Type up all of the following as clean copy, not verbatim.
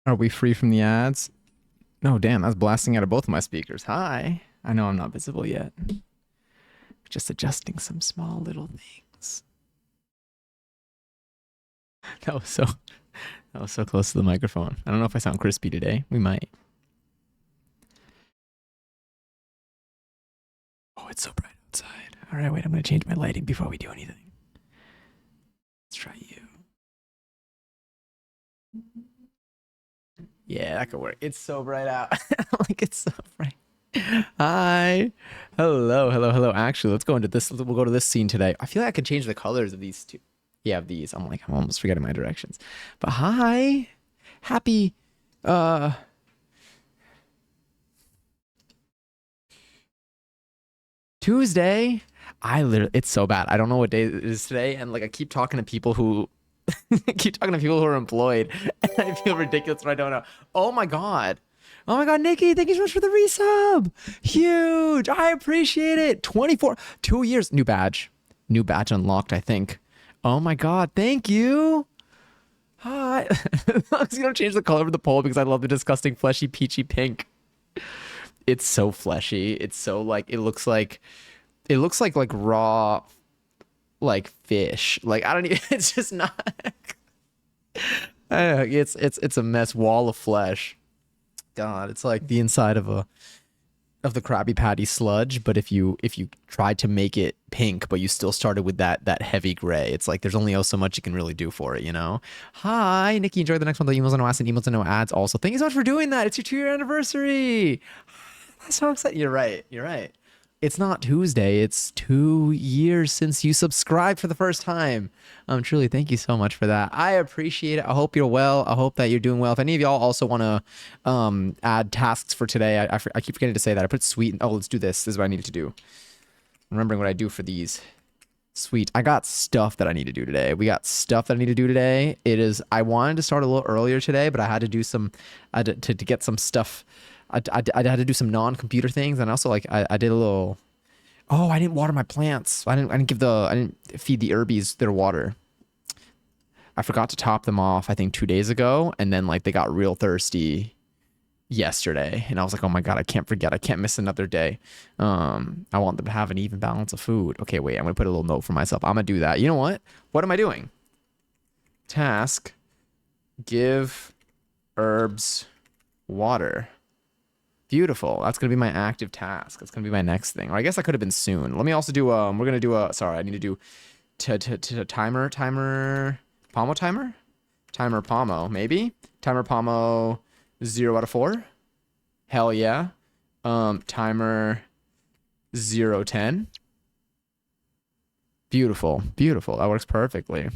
Are we free from the ads? No, damn, that's blasting out of both of my speakers. Hi. I know I'm not visible yet. Just adjusting some small little things. That was so that was so close to the microphone. I don't know if I sound crispy today. We might. Oh, it's so bright outside. All right, wait, I'm gonna change my lighting before we do anything. Let's try you. Yeah, that could work. It's so bright out. Like it's so bright. Hi. Hello, hello, hello. Actually, let's go into this. We'll go to this scene today. I feel like I could change the colors of these two. Yeah, of these. I'm almost forgetting my directions. But hi. Happy uh Tuesday. I literally it's so bad. I don't know what day it is today. And like I keep talking to people who keep talking to people who are employed. And I feel ridiculous when I don't know. Oh my god. Oh my god, Nikki, thank you so much for the resub. Huge. I appreciate it. 24, 2 years. New badge. New badge unlocked, I think. Oh my god, thank you. Hi. As long as you don't change the color of the poll because I love the disgusting fleshy peachy pink. It's so fleshy. It's so like it looks like raw like fish. Like I don't even it's just not it's a mess wall of flesh. God, it's like the inside of the Krabby Patty sludge, but if you tried to make it pink, but you still started with that heavy gray, it's like there's only so much you can really do for it, you know? Hi, Nikki, enjoy the next one. The emails and no ads and emails and no ads. Also, thank you so much for doing that. It's your 2 year anniversary. That's so exciting. You're right. You're right. It's not Tuesday. It's 2 years since you subscribed for the first time. Truly, thank you so much for that. I appreciate it. I hope you're well. I hope that you're doing well. If any of y'all also want to add tasks for today, I keep forgetting to say that. I put sweet. Oh, let's do this. This is what I needed to do. Remembering what I do for these. Sweet. I got stuff that I need to do today. We got stuff that I need to do today. It is. I wanted to start a little earlier today, but I had to do some. To get some stuff. I had to do some non-computer things, and also like I did a little. Oh, I didn't water my plants. I didn't feed the herbies their water. I forgot to top them off, I think 2 days ago, and then like they got real thirsty yesterday, and I was like, oh my god, I can't forget. I can't miss another day. I want them to have an even balance of food. Okay, wait, I'm gonna put a little note for myself. I'm gonna do that. You know what? What am I doing? Task: give herbs water. Beautiful. That's gonna be my active task. That's gonna be my next thing. Or I guess that could have been soon. Let me also do we're gonna do a sorry, I need to do timer Pomo timer Pomo, maybe timer Pomo 0 out of 4. Hell yeah. Timer 0 10. Beautiful, beautiful. That works perfectly.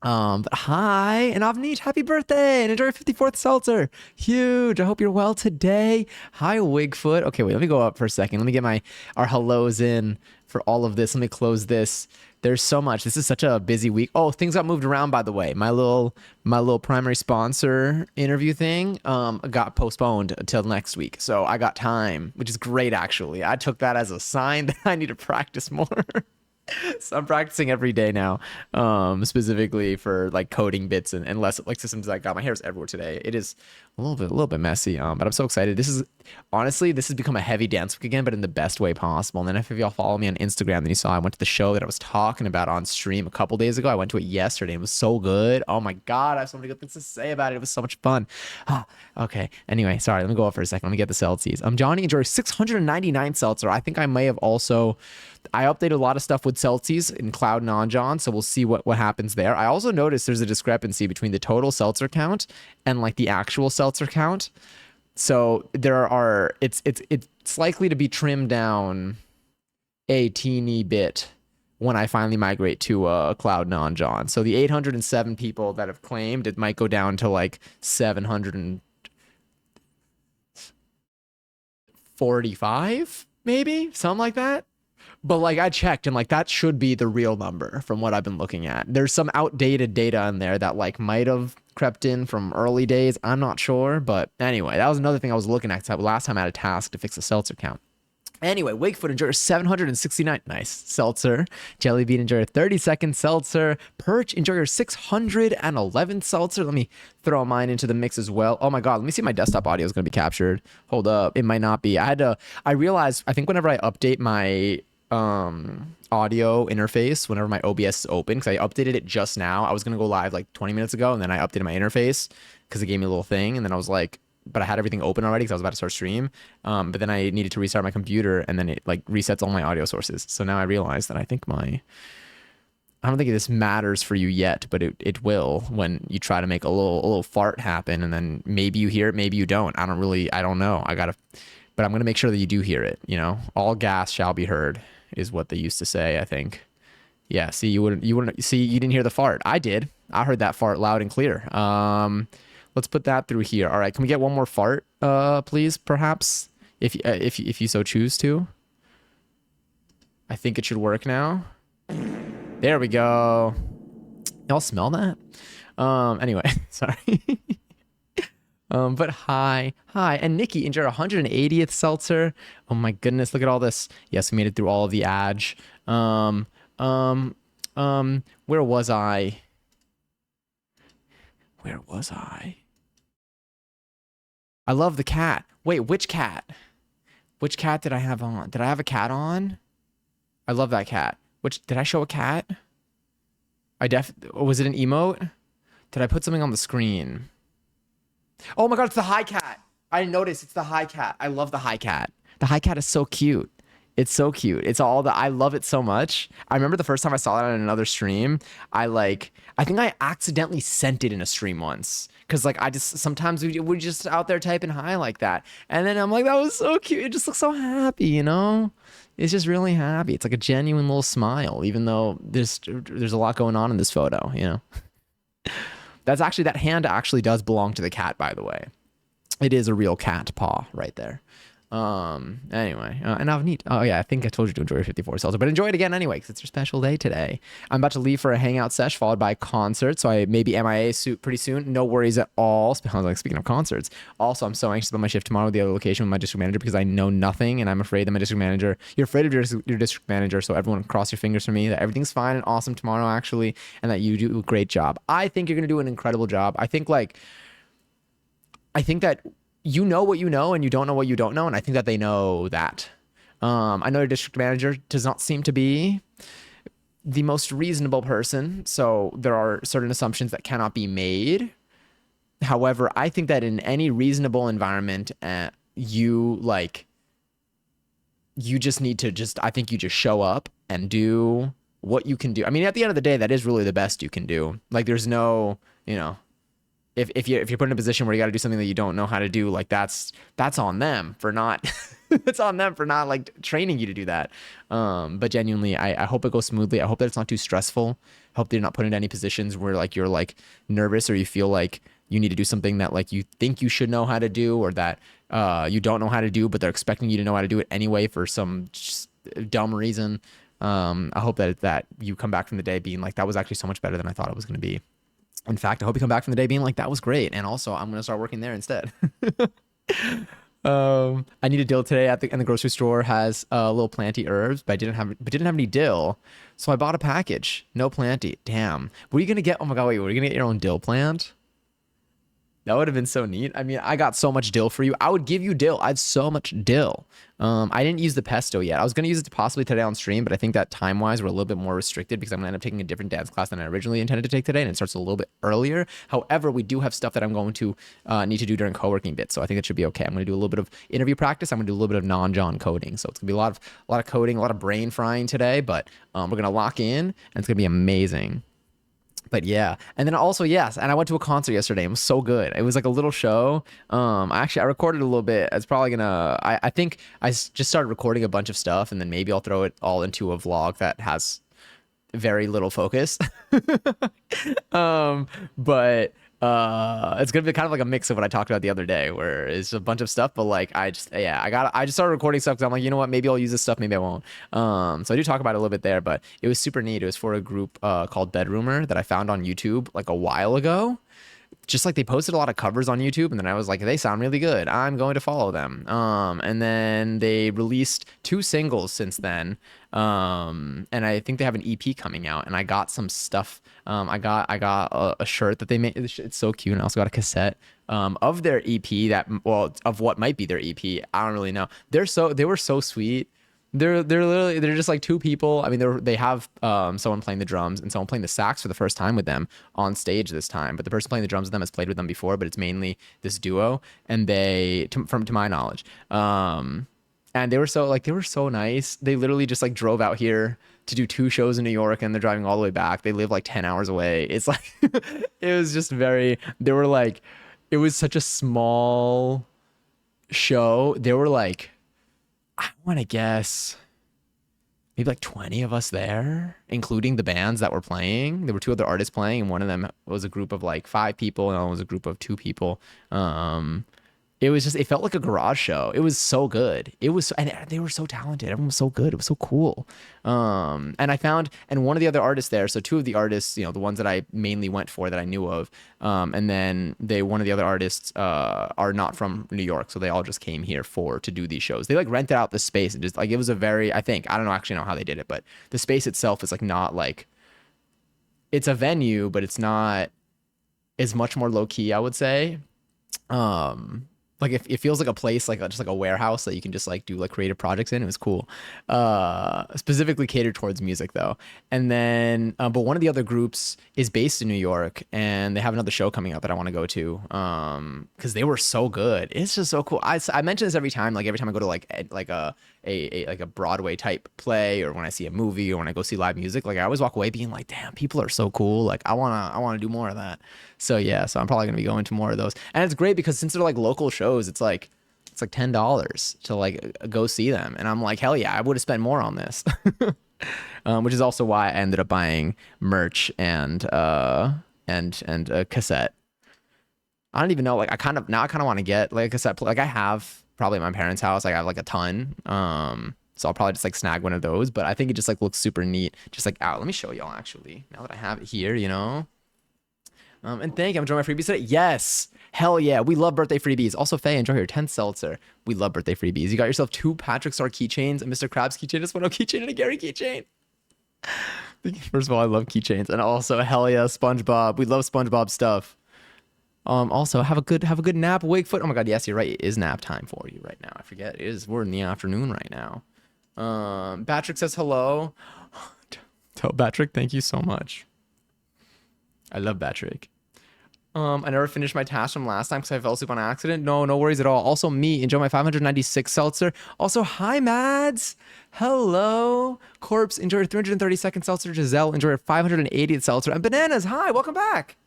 But hi, and Avneet, happy birthday, and enjoy your 54th seltzer. Huge. I hope you're well today. Hi, Wigfoot. Okay, wait, let me go up for a second. Let me get our hellos in for all of this. Let me close this. There's so much. This is such a busy week. Oh, things got moved around, by the way. My little primary sponsor interview thing got postponed until next week. So I got time, which is great actually. I took that as a sign that I need to practice more. So I'm practicing every day now, specifically for like coding bits and less like systems I got. My hair's everywhere today. It is a little bit messy, but I'm so excited. This has become a heavy dance week again, but in the best way possible. And then if y'all follow me on Instagram, then you saw I went to the show that I was talking about on stream a couple days ago. I went to it yesterday. It was so good. Oh my god, I have so many good things to say about it. It was so much fun. Ah, okay. Anyway, sorry. Let me go off for a second. Let me get the Celsius. Johnny enjoys 699 seltzer. I think I may have also. I updated a lot of stuff with Celsius in Cloud Non-John, so we'll see what happens there. I also noticed there's a discrepancy between the total seltzer count and like the actual seltzer count. So it's likely to be trimmed down a teeny bit when I finally migrate to Cloud Non-John. So the 807 people that have claimed, it might go down to like 745, maybe something like that. But like I checked and like that should be the real number from what I've been looking at. There's some outdated data in there that like might have crept in from early days. I'm not sure, but anyway, that was another thing I was looking at. 'Cause last time I had a task to fix the seltzer count. Anyway, Wakefoot enjoyer 769. Nice. Seltzer. Jelly Bean enjoyer 30-second seltzer. Perch enjoyer 611 seltzer. Let me throw mine into the mix as well. Oh my God. Let me see if my desktop audio is going to be captured. Hold up. It might not be. I realized, I think whenever I update my audio interface, whenever my OBS is open, because I updated it just now. I was going to go live like 20 minutes ago, and then I updated my interface because it gave me a little thing. And then I was like, but I had everything open already because I was about to start stream. But then I needed to restart my computer, and then it like resets all my audio sources. So now I realize that I don't think this matters for you yet, but it will when you try to make a little fart happen, and then maybe you hear it, maybe you don't. I don't know. But I'm going to make sure that you do hear it. You know, all gas shall be heard is what they used to say, I think. Yeah. See, you wouldn't see, you didn't hear the fart. I did. I heard that fart loud and clear. Let's put that through here. All right, can we get one more fart, please, perhaps, if you so choose to? I think it should work now. There we go. Y'all smell that? Anyway, sorry. But hi, and Nikki enjoyed 180th seltzer. Oh my goodness, look at all this. Yes, we made it through all of the adge. Where was I? Where was I? I love the cat. Wait, which cat? Which cat did I have on? Did I have a cat on? I love that cat. Did I show a cat? Was it an emote? Did I put something on the screen? Oh my God, it's the high cat. I didn't notice. It's the high cat. I love the high cat. The high cat is so cute. It's so cute. I love it so much. I remember the first time I saw it on another stream, I think I accidentally sent it in a stream once. Cause like sometimes we just out there typing hi like that. And then I'm like, that was so cute. It just looks so happy, you know? It's just really happy. It's like a genuine little smile, even though there's a lot going on in this photo, you know? That hand actually does belong to the cat, by the way. It is a real cat paw right there. Anyway, and Avneet. Oh yeah, I think I told you to enjoy your 54 seltzer, but enjoy it again anyway, because it's your special day today. I'm about to leave for a hangout sesh followed by a concert, so I may be MIA pretty soon. No worries at all. Speaking of concerts, also I'm so anxious about my shift tomorrow with the other location with my district manager because I know nothing, and I'm afraid that my district manager. You're afraid of your district manager, so everyone cross your fingers for me that everything's fine and awesome tomorrow actually, and that you do a great job. I think you're gonna do an incredible job. I think that you know what you know and you don't know what you don't know, and I think that they know that. I know your district manager does not seem to be the most reasonable person, so there are certain assumptions that cannot be made. However, I think that in any reasonable environment, you just need to I think you just show up and do what you can do. I mean, at the end of the day, that is really the best you can do. Like, there's no, you know, if you're put in a position where you got to do something that you don't know how to do, like that's on them for not it's on them for not like training you to do that. But genuinely, I hope it goes smoothly. I hope that it's not too stressful. I hope they're not put in any positions where like you're like nervous or you feel like you need to do something that like you think you should know how to do, or that you don't know how to do, but they're expecting you to know how to do it anyway for some just dumb reason. I hope that you come back from the day being like, that was actually so much better than I thought it was going to be. In fact, I hope you come back from the day being like, that was great. And also, I'm going to start working there instead. I need a dill today and the grocery store has little planty herbs, but didn't have any dill. So I bought a package. No planty. Damn. Were you going to get, oh my God, wait, were you going to get your own dill plant? That would have been so neat. I mean, I got so much dill for you. I would give you dill. I have so much dill. I didn't use the pesto yet. I was going to use it possibly today on stream, but I think that time-wise we're a little bit more restricted because I'm going to end up taking a different dance class than I originally intended to take today, and it starts a little bit earlier. However, we do have stuff that I'm going to need to do during co-working bits, so I think that should be okay. I'm going to do a little bit of interview practice. I'm going to do a little bit of non-John coding, so it's going to be a lot of coding, a lot of brain frying today, but we're going to lock in, and it's going to be amazing. But yeah, and then also, yes, and I went to a concert yesterday. It was so good. It was like a little show. I recorded a little bit. It's probably gonna, I think just started recording a bunch of stuff, and then maybe I'll throw it all into a vlog that has very little focus. But it's gonna be kind of like a mix of what I talked about the other day, where it's a bunch of stuff, but like I just started recording stuff because I'm like, you know what, maybe I'll use this stuff, maybe I won't. So I do talk about it a little bit there, but it was super neat. It was for a group called Bedroomer that I found on YouTube like a while ago. just like they posted a lot of covers on YouTube, and then I was like, they sound really good. I'm going to follow them. And then they released 2 singles since then. And I think they have an EP coming out, and I got some stuff. I got a shirt that they made. It's so cute. And I also got a cassette of their EP of what might be their EP. I don't really know. They were so sweet. They're just like 2 people. I mean, they have someone playing the drums and someone playing the sax for the first time with them on stage this time. But the person playing the drums with them has played with them before, but it's mainly this duo. And to my knowledge, and they were so nice. They literally just like drove out here to do 2 shows in New York, and they're driving all the way back. They live like 10 hours away. It's like it was just very. They were like, it was such a small show. They were like, I want to guess maybe like 20 of us there, including the bands that were playing. There were 2 other artists playing, and one of them was a group of like 5 people, and one was a group of 2 people. It felt like a garage show. It was so good. And they were so talented. Everyone was so good. It was so cool. And one of the other artists there, so 2 of the artists, the ones that I mainly went for that I knew of, and then one of the other artists are not from New York, so they all just came here to do these shows. They like rented out the space, and just like, it was a very, I don't actually know how they did it, but the space itself is like not like, it's a venue, but it's not, it's much more low key, I would say. Like it feels like a place, like just like a warehouse that you can just like do like creative projects in. It was cool. Specifically catered towards music though. And then, but one of the other groups is based in New York, and they have another show coming up that I want to go to. Because they were so good. It's just so cool. I mention this every time I go to like a Broadway type play, or when I see a movie, or when I go see live music, like I always walk away being like, damn, people are so cool. Like I wanna do more of that. So yeah, so I'm probably gonna be going to more of those. And it's great because since they're like local shows, it's like $10 to like go see them. And I'm like, hell yeah, I would have spent more on this. Which is also why I ended up buying merch and a cassette. I don't even know, like I kind of want to get like a cassette, like I have probably at my parents' house. Like I have like a ton. So I'll probably just like snag one of those, but I think it just like looks super neat. Just like out. Let me show y'all actually. Now that I have it here, and thank you. I'm enjoying my freebies today. Yes. Hell yeah. We love birthday freebies. Also, Faye, enjoy your 10th seltzer. We love birthday freebies. You got yourself 2 Patrick Star keychains, a Mr. Krabs keychain, a Spino keychain, and a Gary keychain. First of all, I love keychains. And also, hell yeah, SpongeBob. We love SpongeBob stuff. Also, have a good nap, Wakefoot. Oh my god, yes, you're right. It is nap time for you right now. I forget. We're in the afternoon right now. Patrick says hello. Tell Patrick thank you so much. I love Patrick. I never finished my task from last time because I fell asleep on accident. No worries at all. Also, me, enjoy my 596 seltzer. Also, hi, Mads. Hello. Corpse, enjoy your 332nd seltzer. Giselle, enjoy your 580th seltzer. And Bananas, hi, welcome back.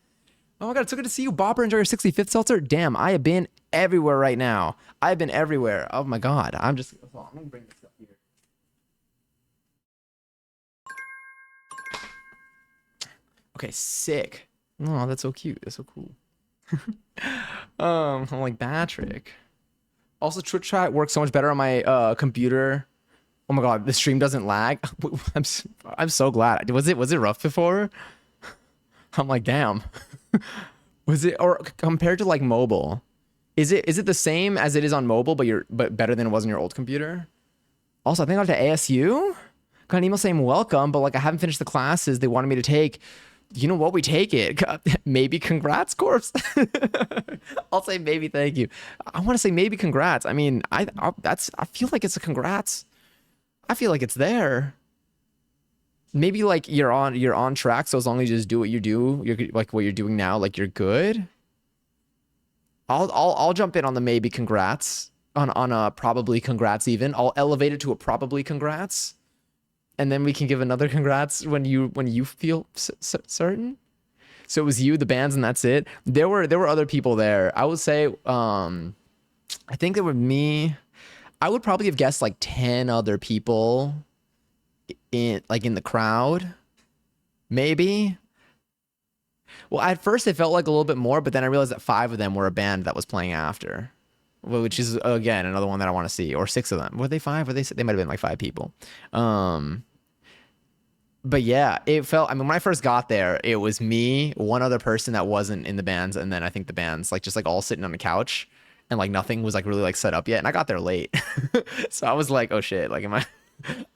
Oh my god, it's so good to see you. Bopper, enjoy your 65th seltzer. Damn, I have been everywhere right now. I've been everywhere. Oh my god. I'm gonna bring this up here. Okay, sick. Oh, that's so cute. That's so cool. I'm like Patrick. Also, Twitch chat works so much better on my computer. Oh my god, the stream doesn't lag. I'm so glad. Was it rough before? I'm like, damn. Was it, or compared to like mobile? Is it the same as it is on mobile, but better than it was on your old computer? Also, I think I got to ASU. Got an email saying welcome, but like I haven't finished the classes they wanted me to take. You know what? We take it. Maybe congrats, Corpse. I'll say maybe thank you. I want to say maybe congrats. I mean, I feel like it's a congrats. I feel like it's there. Maybe like you're on track. So as long as you just do what you do, you're like what you're doing now, like you're good. I'll jump in on the maybe congrats on a probably congrats even. I'll elevate it to a probably congrats. And then we can give another congrats when you feel certain. So it was you, the bands, and that's it. There were other people there. I would say, I think there were me. I would probably have guessed like 10 other people in the crowd, maybe. Well, at first it felt like a little bit more, but then I realized that 5 of them were a band that was playing after, which is again another one that I want to see. Or 6 of them. Were they 5? Were they? They might have been like 5 people. but yeah, it felt. I mean, when I first got there, it was me, one other person that wasn't in the bands, and then I think the bands like just like all sitting on the couch, and like nothing was like really like set up yet. And I got there late, so I was like, oh shit, like am I?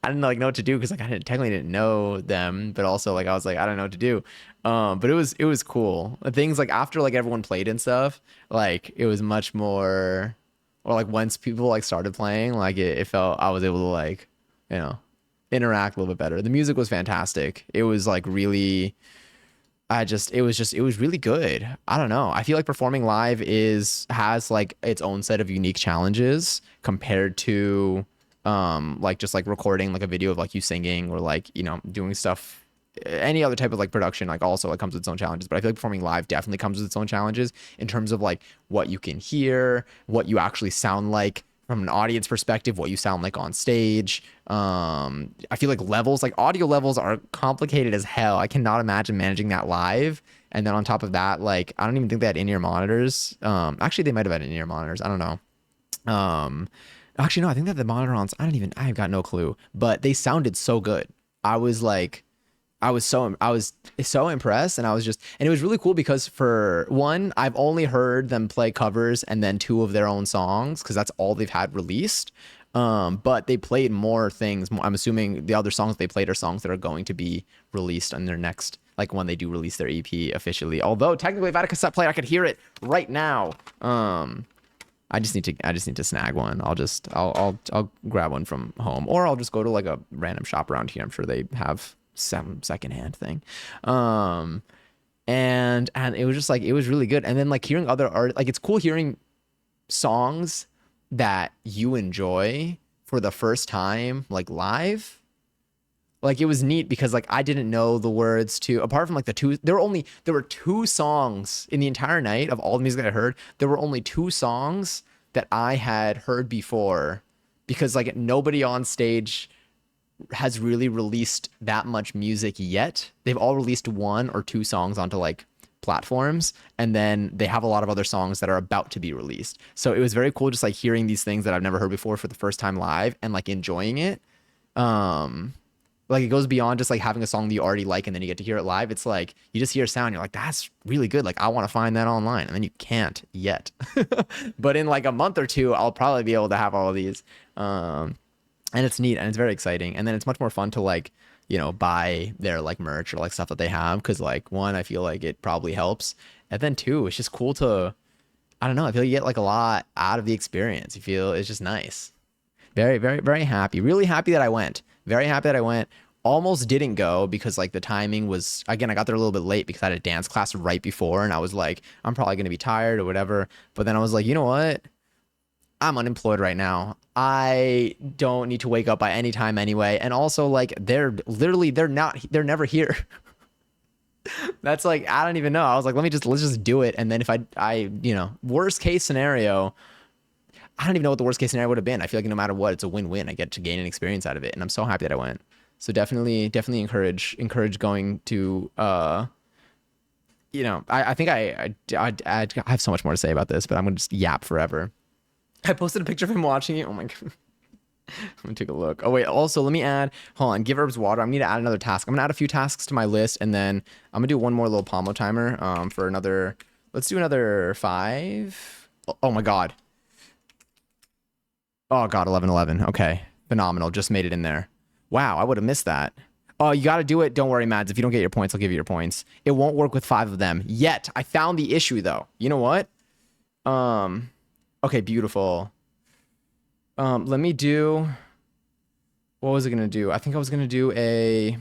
I didn't like know what to do because like I didn't technically didn't know them, but also like I was like I don't know what to do. But it was cool. Things like after like everyone played and stuff, like it was much more, or like once people like started playing, like it felt I was able to like, you know, interact a little bit better. The music was fantastic. It was like really it was really good. I don't know. I feel like performing live is has like its own set of unique challenges compared to like just like recording like a video of like you singing or like, you know, doing stuff any other type of like production like also like comes with its own challenges, but I feel like performing live definitely comes with its own challenges in terms of like what you can hear, what you actually sound like from an audience perspective, what you sound like on stage. I feel like levels, like audio levels are complicated as hell. I cannot imagine managing that live. And then on top of that, like I don't even think they had in-ear monitors. Actually they might have had in-ear monitors. I don't know. Actually no, I think that the monitor ons, I've got no clue, but they sounded so good. I was like I was so impressed, and I was just, and it was really cool because for one, I've only heard them play covers and then two of their own songs because that's all they've had released. But they played more things. I'm assuming the other songs they played are songs that are going to be released on their next, like when they do release their EP officially. Although technically, if I had a cassette player, I could hear it right now. I just need to snag one. I'll grab one from home, or I'll just go to like a random shop around here. I'm sure they have some secondhand thing. Um, and it was just like it was really good. And then like hearing other art, like it's cool hearing songs that you enjoy for the first time, like live. Like it was neat because like I didn't know the words to, apart from like the two, there were two songs in the entire night of all the music that I heard. There were only two songs that I had heard before because like nobody on stage has really released that much music yet. They've all released one or two songs onto like platforms, and then they have a lot of other songs that are about to be released. So it was very cool just like hearing these things that I've never heard before for the first time live and like enjoying it. Um like it goes beyond just like having a song that you already like and then you get to hear it live. It's like you just hear a sound, you're like, that's really good. Like I want to find that online. And then you can't yet. But in like a month or two, I'll probably be able to have all of these. And it's neat and it's very exciting. And then it's much more fun to like, you know, buy their like merch or like stuff that they have. Cause like one, I feel like it probably helps. And then two, it's just cool to, I don't know, I feel you get like a lot out of the experience. You feel it's just nice. Very, very, very happy. Really happy that I went. Very happy that I went. Almost didn't go because like the timing was, again, I got there a little bit late because I had a dance class right before and I was like, I'm probably gonna be tired or whatever. But then I was like, you know what? I'm unemployed right now. I don't need to wake up by any time anyway. And also like they're never here. That's like I don't even know. I was like, let's just do it. And then if you know, worst case scenario, I don't even know what the worst case scenario would have been. I feel like no matter what, it's a win-win. I get to gain an experience out of it. And I'm so happy that I went. So definitely encourage going to you know, I think I have so much more to say about this, but I'm gonna just yap forever. I posted a picture of him watching it. Oh my god. Let me take a look. Oh wait, also let me add, hold on, give herbs water. I'm gonna add another task. I'm gonna add a few tasks to my list and then I'm gonna do one more little Pommo timer for another, let's do another 5. Oh my god. Oh god, 11:11. Okay. Phenomenal. Just made it in there. Wow, I would have missed that. Oh, you got to do it. Don't worry, Mads. If you don't get your points, I'll give you your points. It won't work with 5 of them yet. I found the issue though. You know what? Um okay, beautiful. Let me do, what was I gonna do? I think I was gonna do a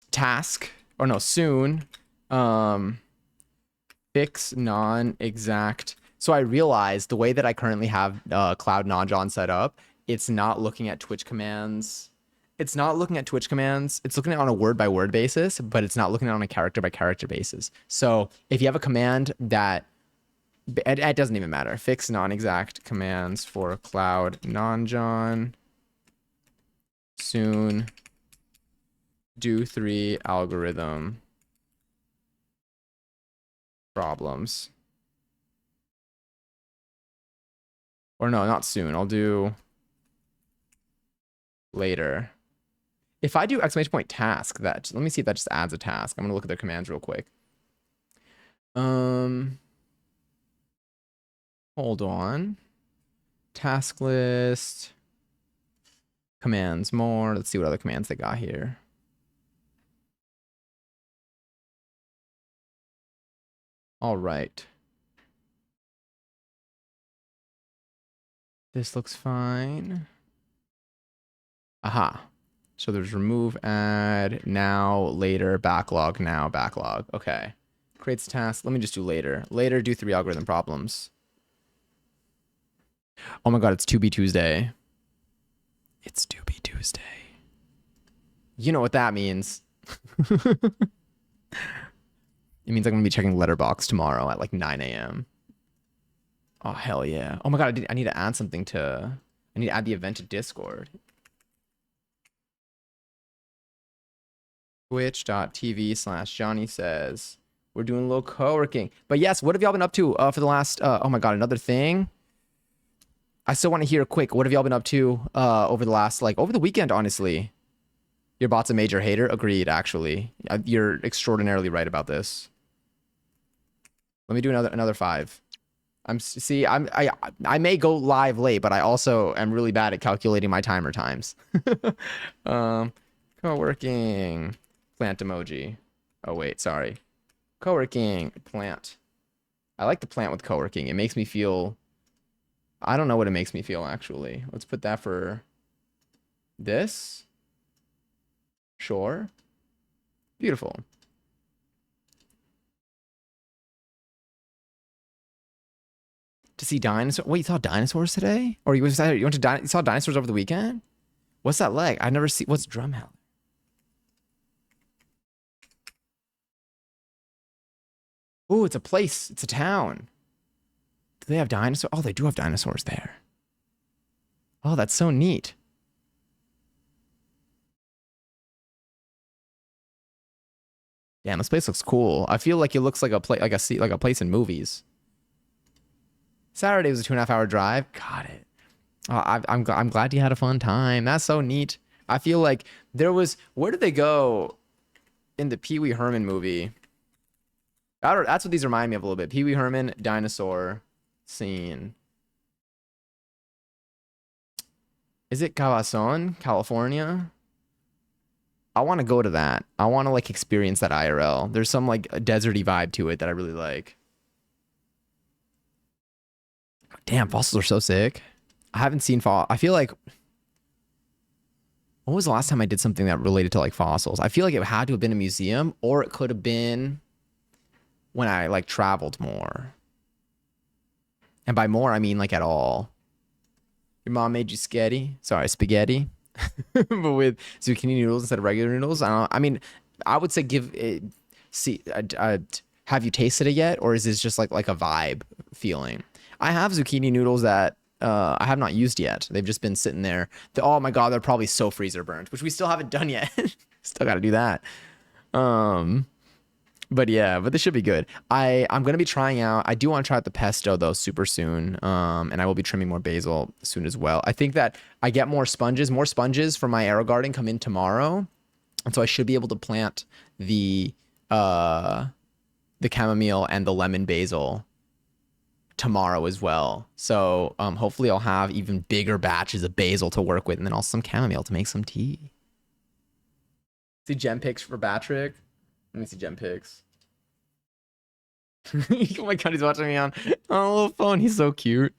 task, or no, soon. Um, fix non-exact. So I realized the way that I currently have Cloud Nonjon set up, it's not looking at Twitch commands. It's not looking at Twitch commands. It's looking at it on a word by word basis, but it's not looking at it on a character by character basis. So if you have a command that it doesn't even matter. Fix non-exact commands for Cloud Nonjon. Soon. Do 3 algorithm problems. Or no, not soon. I'll do later. If I do exclamation point task, that let me see if that just adds a task. I'm gonna look at their commands real quick. Hold on. Task list. Commands more. Let's see what other commands they got here. All right. This looks fine. Aha. So there's remove, add, now, later, backlog, now, backlog. Okay. Creates task. Let me just do later. Later, do 3 algorithm problems. Oh my god, it's 2B Tuesday. It's 2B Tuesday. You know what that means. It means I'm going to be checking Letterbox tomorrow at like 9 a.m. Oh, hell yeah. Oh my god, I need to add something to... I need to add the event to Discord. Twitch.tv/Johnny says we're doing a little co-working. But yes, what have y'all been up to for the last... oh my god, another thing? I still want to hear quick. What have y'all been up to over the last... like, over the weekend, honestly? Your bot's a major hater? Agreed, actually. You're extraordinarily right about this. Let me do another 5. I may go live late, but I also am really bad at calculating my timer times. Co-working plant emoji. Oh wait, sorry. Co-working plant. I like the plant with co-working. It makes me feel... I don't know what it makes me feel, actually. Let's put that for this. Sure. Beautiful. To see dinosaurs? Wait, you saw dinosaurs today? Or you saw dinosaurs over the weekend? What's that like? I've never seen... What's Drumhouse? Ooh, it's a place. It's a town. Do they have dinosaurs? Oh, they do have dinosaurs there. Oh, that's so neat. Damn, this place looks cool. I feel like it looks like a place in movies. Saturday was a 2.5-hour drive. Got it. Oh, I'm glad you had a fun time. That's so neat. I feel like there was... Where did they go in the Pee Wee Herman movie? That's what these remind me of a little bit. Pee Wee Herman dinosaur scene. Is it Cabazon, California? I want to go to that. I want to like experience that IRL. There's some like a deserty vibe to it that I really like. Damn, fossils are so sick. I haven't seen I feel like... When was the last time I did something that related to like fossils? I feel like it had to have been a museum, or it could have been when I like traveled more. And by more, I mean like at all. Your mom made you spaghetti, but with zucchini noodles instead of regular noodles. I mean, I would say give it. See, have you tasted it yet, or is this just like a vibe feeling? I have zucchini noodles that I have not used yet. They've just been sitting there. Oh my god, they're probably so freezer burnt, which we still haven't done yet. Still got to do that. But yeah, but this should be good. I'm gonna be trying out. I do want to try out the pesto though super soon. And I will be trimming more basil soon as well. I think that I get more sponges. More sponges for my arrow garden come in tomorrow, and so I should be able to plant the chamomile and the lemon basil tomorrow as well. So hopefully I'll have even bigger batches of basil to work with, and then also some chamomile to make some tea. See gem picks for Patrick. Let me see gem pics. Oh my god, he's watching me on a little phone. He's so cute.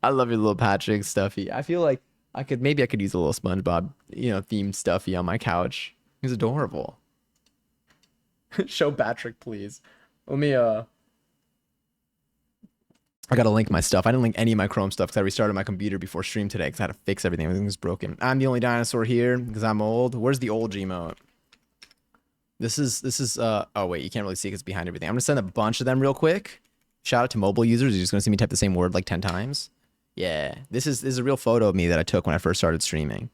I love your little Patrick stuffy. I feel like I could use a little SpongeBob, themed stuffy on my couch. He's adorable. Show Patrick, please. Let me I gotta link my stuff. I didn't link any of my Chrome stuff because I restarted my computer before stream today because I had to fix everything. Everything was broken. I'm the only dinosaur here because I'm old. Where's the old Gmote? This is oh wait, you can't really see because it's behind everything. I'm gonna send a bunch of them real quick. Shout out to mobile users. You're just gonna see me type the same word like 10 times. Yeah, this is a real photo of me that I took when I first started streaming.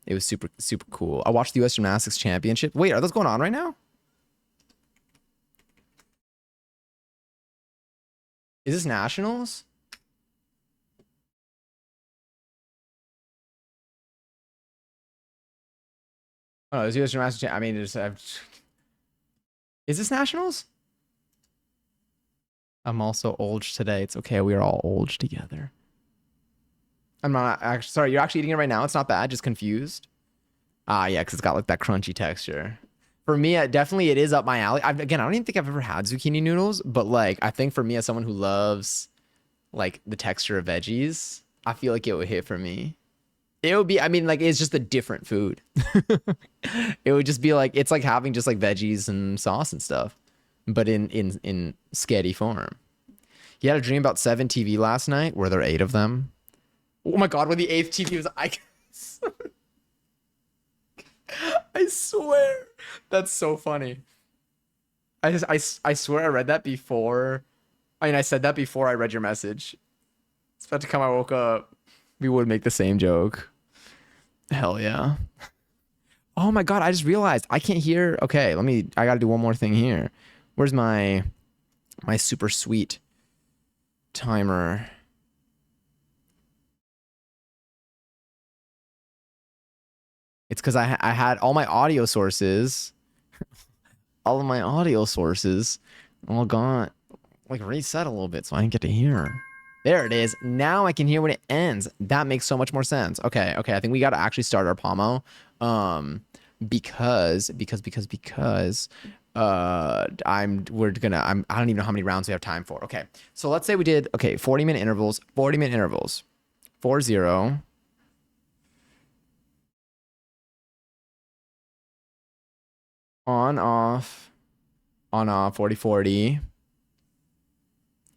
It was super cool. I watched the US Gymnastics Championship. Wait, are those going on right now? Is this nationals? Oh, it's U.S. Master. I mean, is this nationals? I'm also old today. It's okay. We are all old together. I'm not actually sorry. You're actually eating it right now. It's not bad. Just confused. Ah, yeah, because it's got like that crunchy texture. For me, definitely it is up my alley. Again, I don't even think I've ever had zucchini noodles, but like I think for me as someone who loves like the texture of veggies, I feel like it would hit for me. It would be, I mean, like it's just a different food. It would just be like it's like having just like veggies and sauce and stuff, but in sketty form. He had a dream about 7 TV last night. Were there 8 of them? Oh my god, when the 8th TV was I swear. That's so funny. I swear I read that before. I mean, I said that before I read your message. It's about to come. I woke up. We would make the same joke. Hell yeah. Oh my god, I just realized I can't hear. Okay, I gotta do one more thing here. Where's my super sweet timer? It's because I had all my audio sources, all of my audio sources, all gone, like reset a little bit, so I didn't get to hear. There it is. Now I can hear when it ends. That makes so much more sense. Okay, okay. I think we got to actually start our pomo, because I don't even know how many rounds we have time for. Okay, so let's say we did 40-minute intervals, 40-minute intervals, 4-0. On off, on off, 40-40.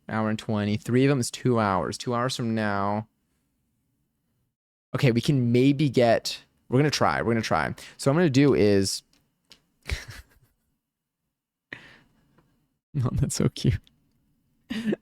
Hour and 20. 3 of them is 2 hours. 2 hours from now. Okay, we can maybe get. We're gonna try. We're gonna try. So what I'm gonna do is. Oh, that's so cute. I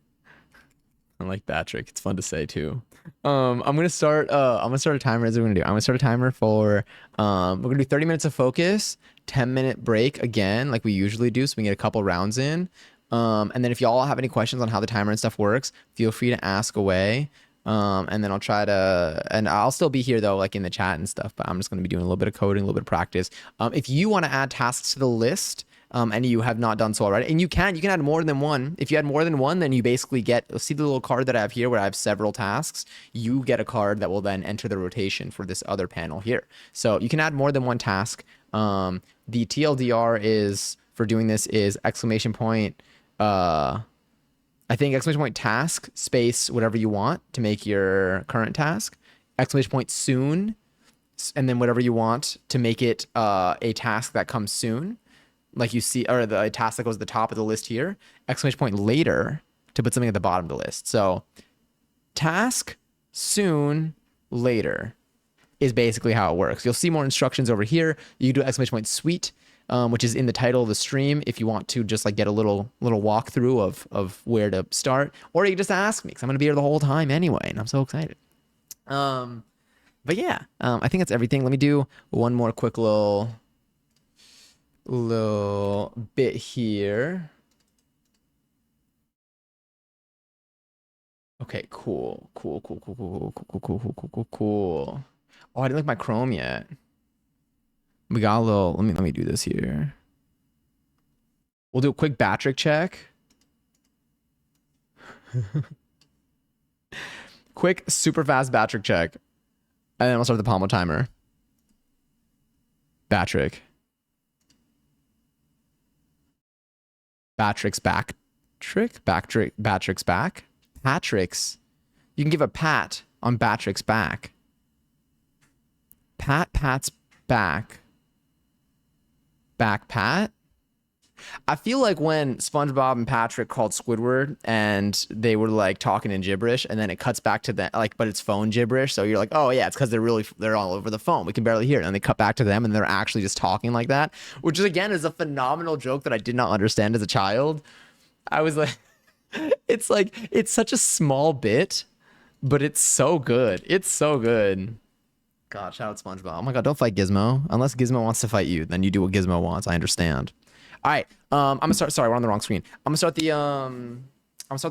like that trick. It's fun to say too. I'm gonna start a timer as we're gonna do. I'm gonna start a timer for we're gonna do 30 minutes of focus, 10-minute break again, like we usually do, so we can get a couple rounds in. And then if y'all have any questions on how the timer and stuff works, feel free to ask away. And then I'll still be here though, like in the chat and stuff, but I'm just gonna be doing a little bit of coding, a little bit of practice. If you want to add tasks to the list, and you have not done so already, and you can add more than one. If you add more than one, then you basically see the little card that I have here where I have several tasks. You get a card that will then enter the rotation for this other panel here. So you can add more than one task. The TLDR is for doing this is exclamation point. I think exclamation point task space whatever you want to make your current task. Exclamation point soon, and then whatever you want to make it a task that comes soon. Like you see, or the task that goes at the top of the list here, exclamation point later to put something at the bottom of the list. So task soon later is basically how it works. You'll see more instructions over here. You can do exclamation point sweet, which is in the title of the stream if you want to just like get a little walkthrough of where to start, or you can just ask me because I'm gonna be here the whole time anyway, and I'm so excited. But yeah, I think that's everything. Let me do one more quick little bit here. Okay, cool. Oh, I didn't like my Chrome yet. We got a little. Let me do this here. We'll do a quick Batrick check. Quick, super fast Batrick check, and then we'll start the Pomo timer. Batrick. Batrick's back trick. Batrick's back. Patrick's. You can give a pat on Batrick's back. Pat's back. Back pat. I feel like when SpongeBob and Patrick called Squidward and they were like talking in gibberish, and then it cuts back to that, like, but it's phone gibberish. So you're like, oh yeah, it's because they're all over the phone. We can barely hear it. And they cut back to them and they're actually just talking like that, which is again is a phenomenal joke that I did not understand as a child. I was like, it's such a small bit, but it's so good. It's so good. God, shout out SpongeBob. Oh my God, don't fight Gizmo. Unless Gizmo wants to fight you, then you do what Gizmo wants. I understand. All right, I'm gonna start. Sorry, we're on the wrong screen. I'm gonna start the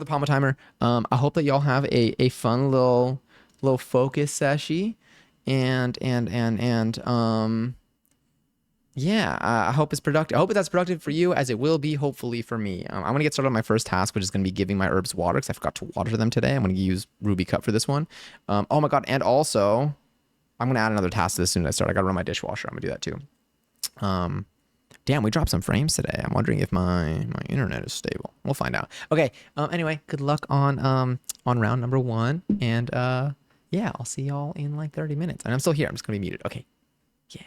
Pomo timer. I hope that y'all have a fun little focus session, and Yeah, I hope it's productive. I hope that's productive for you as it will be, hopefully, for me. I'm going to get started on my first task, which is going to be giving my herbs water because I forgot to water them today. I'm going to use Ruby Cup for this one. Oh my God. And also, I'm going to add another task to this as soon as I start. I got to run my dishwasher. I'm going to do that too. Um, Damn, we dropped some frames today. I'm wondering if my internet is stable. We'll find out. Okay. Anyway, good luck on round number one. And yeah, I'll see y'all in like 30 minutes. And I'm still here. I'm just going to be muted. Okay. Yeah.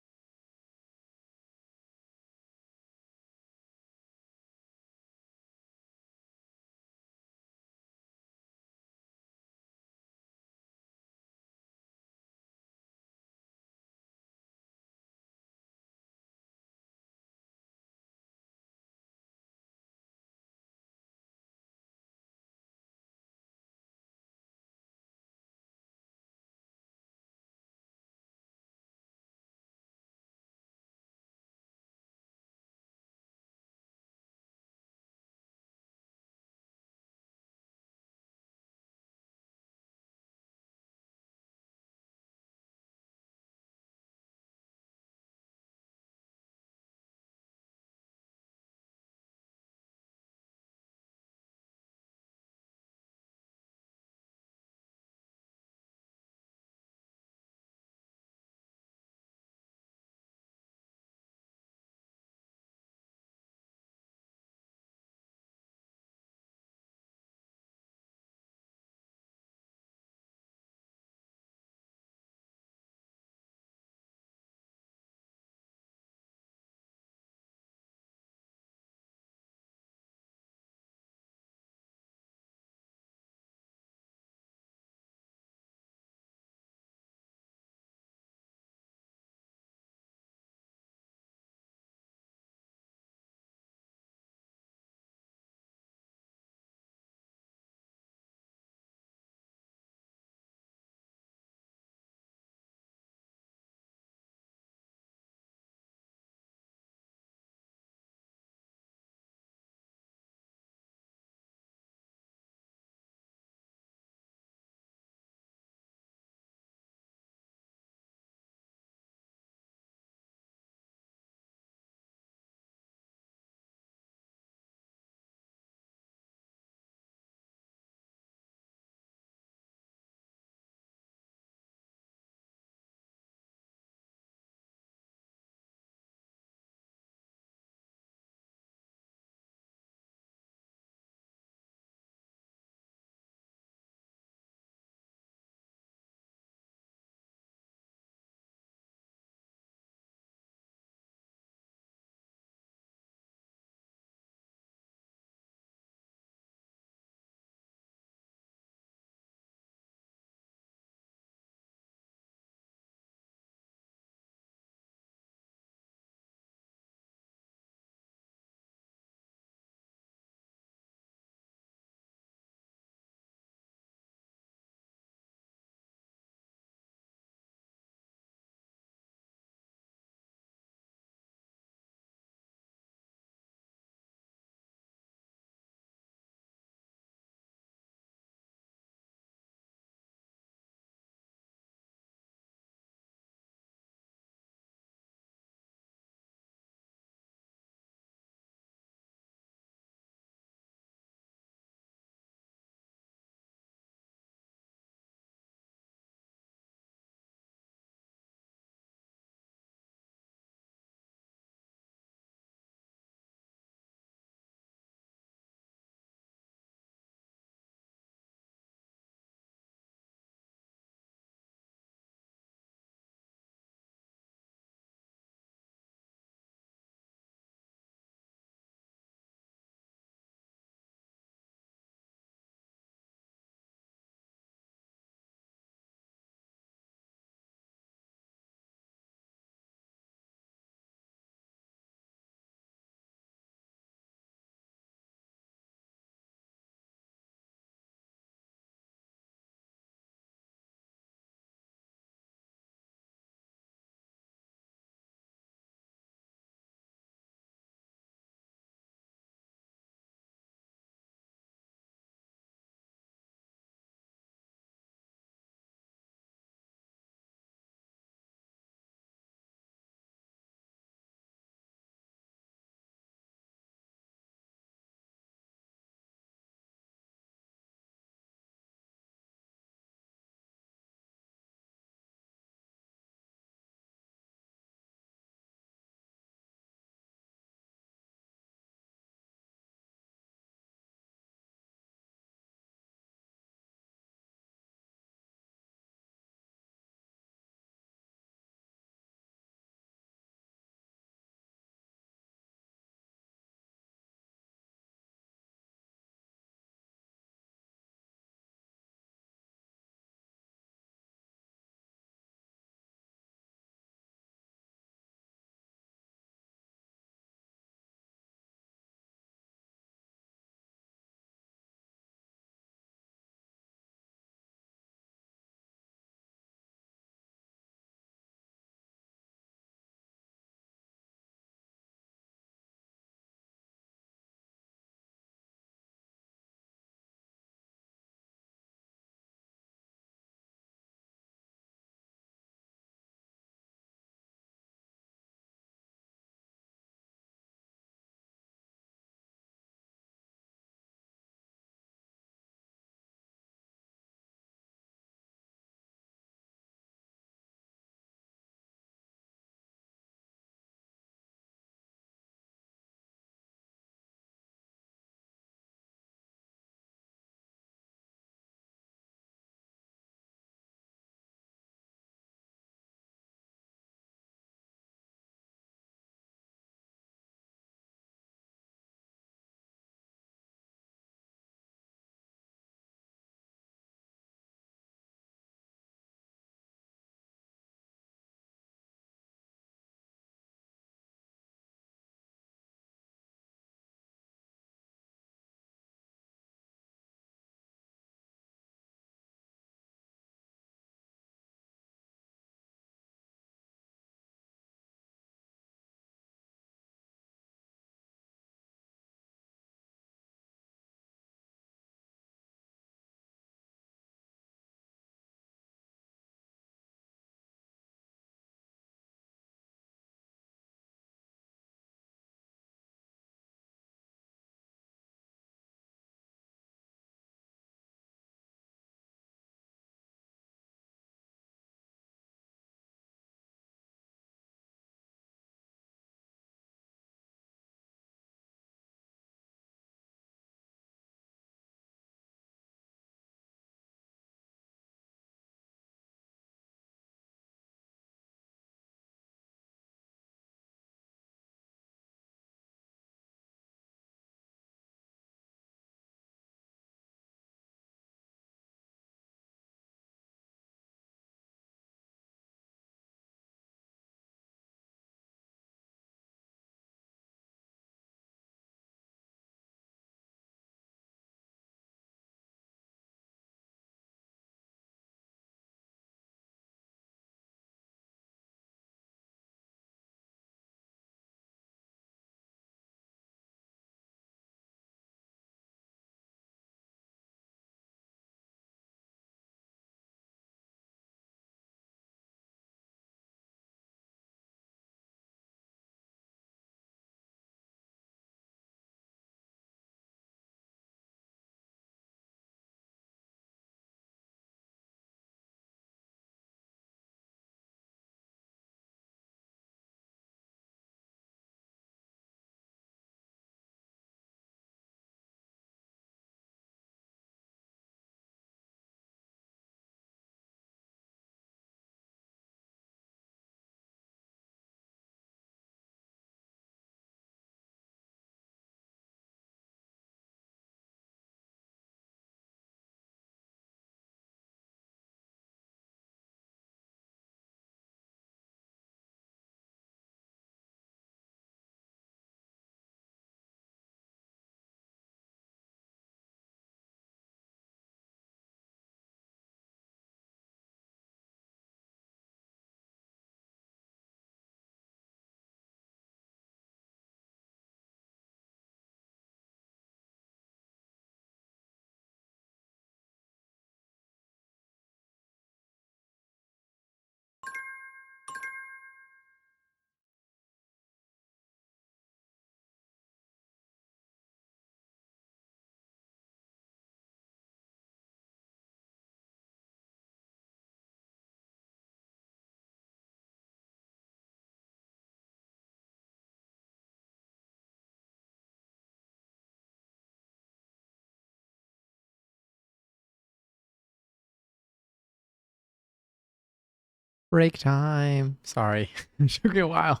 Break time. Sorry. Took me a while.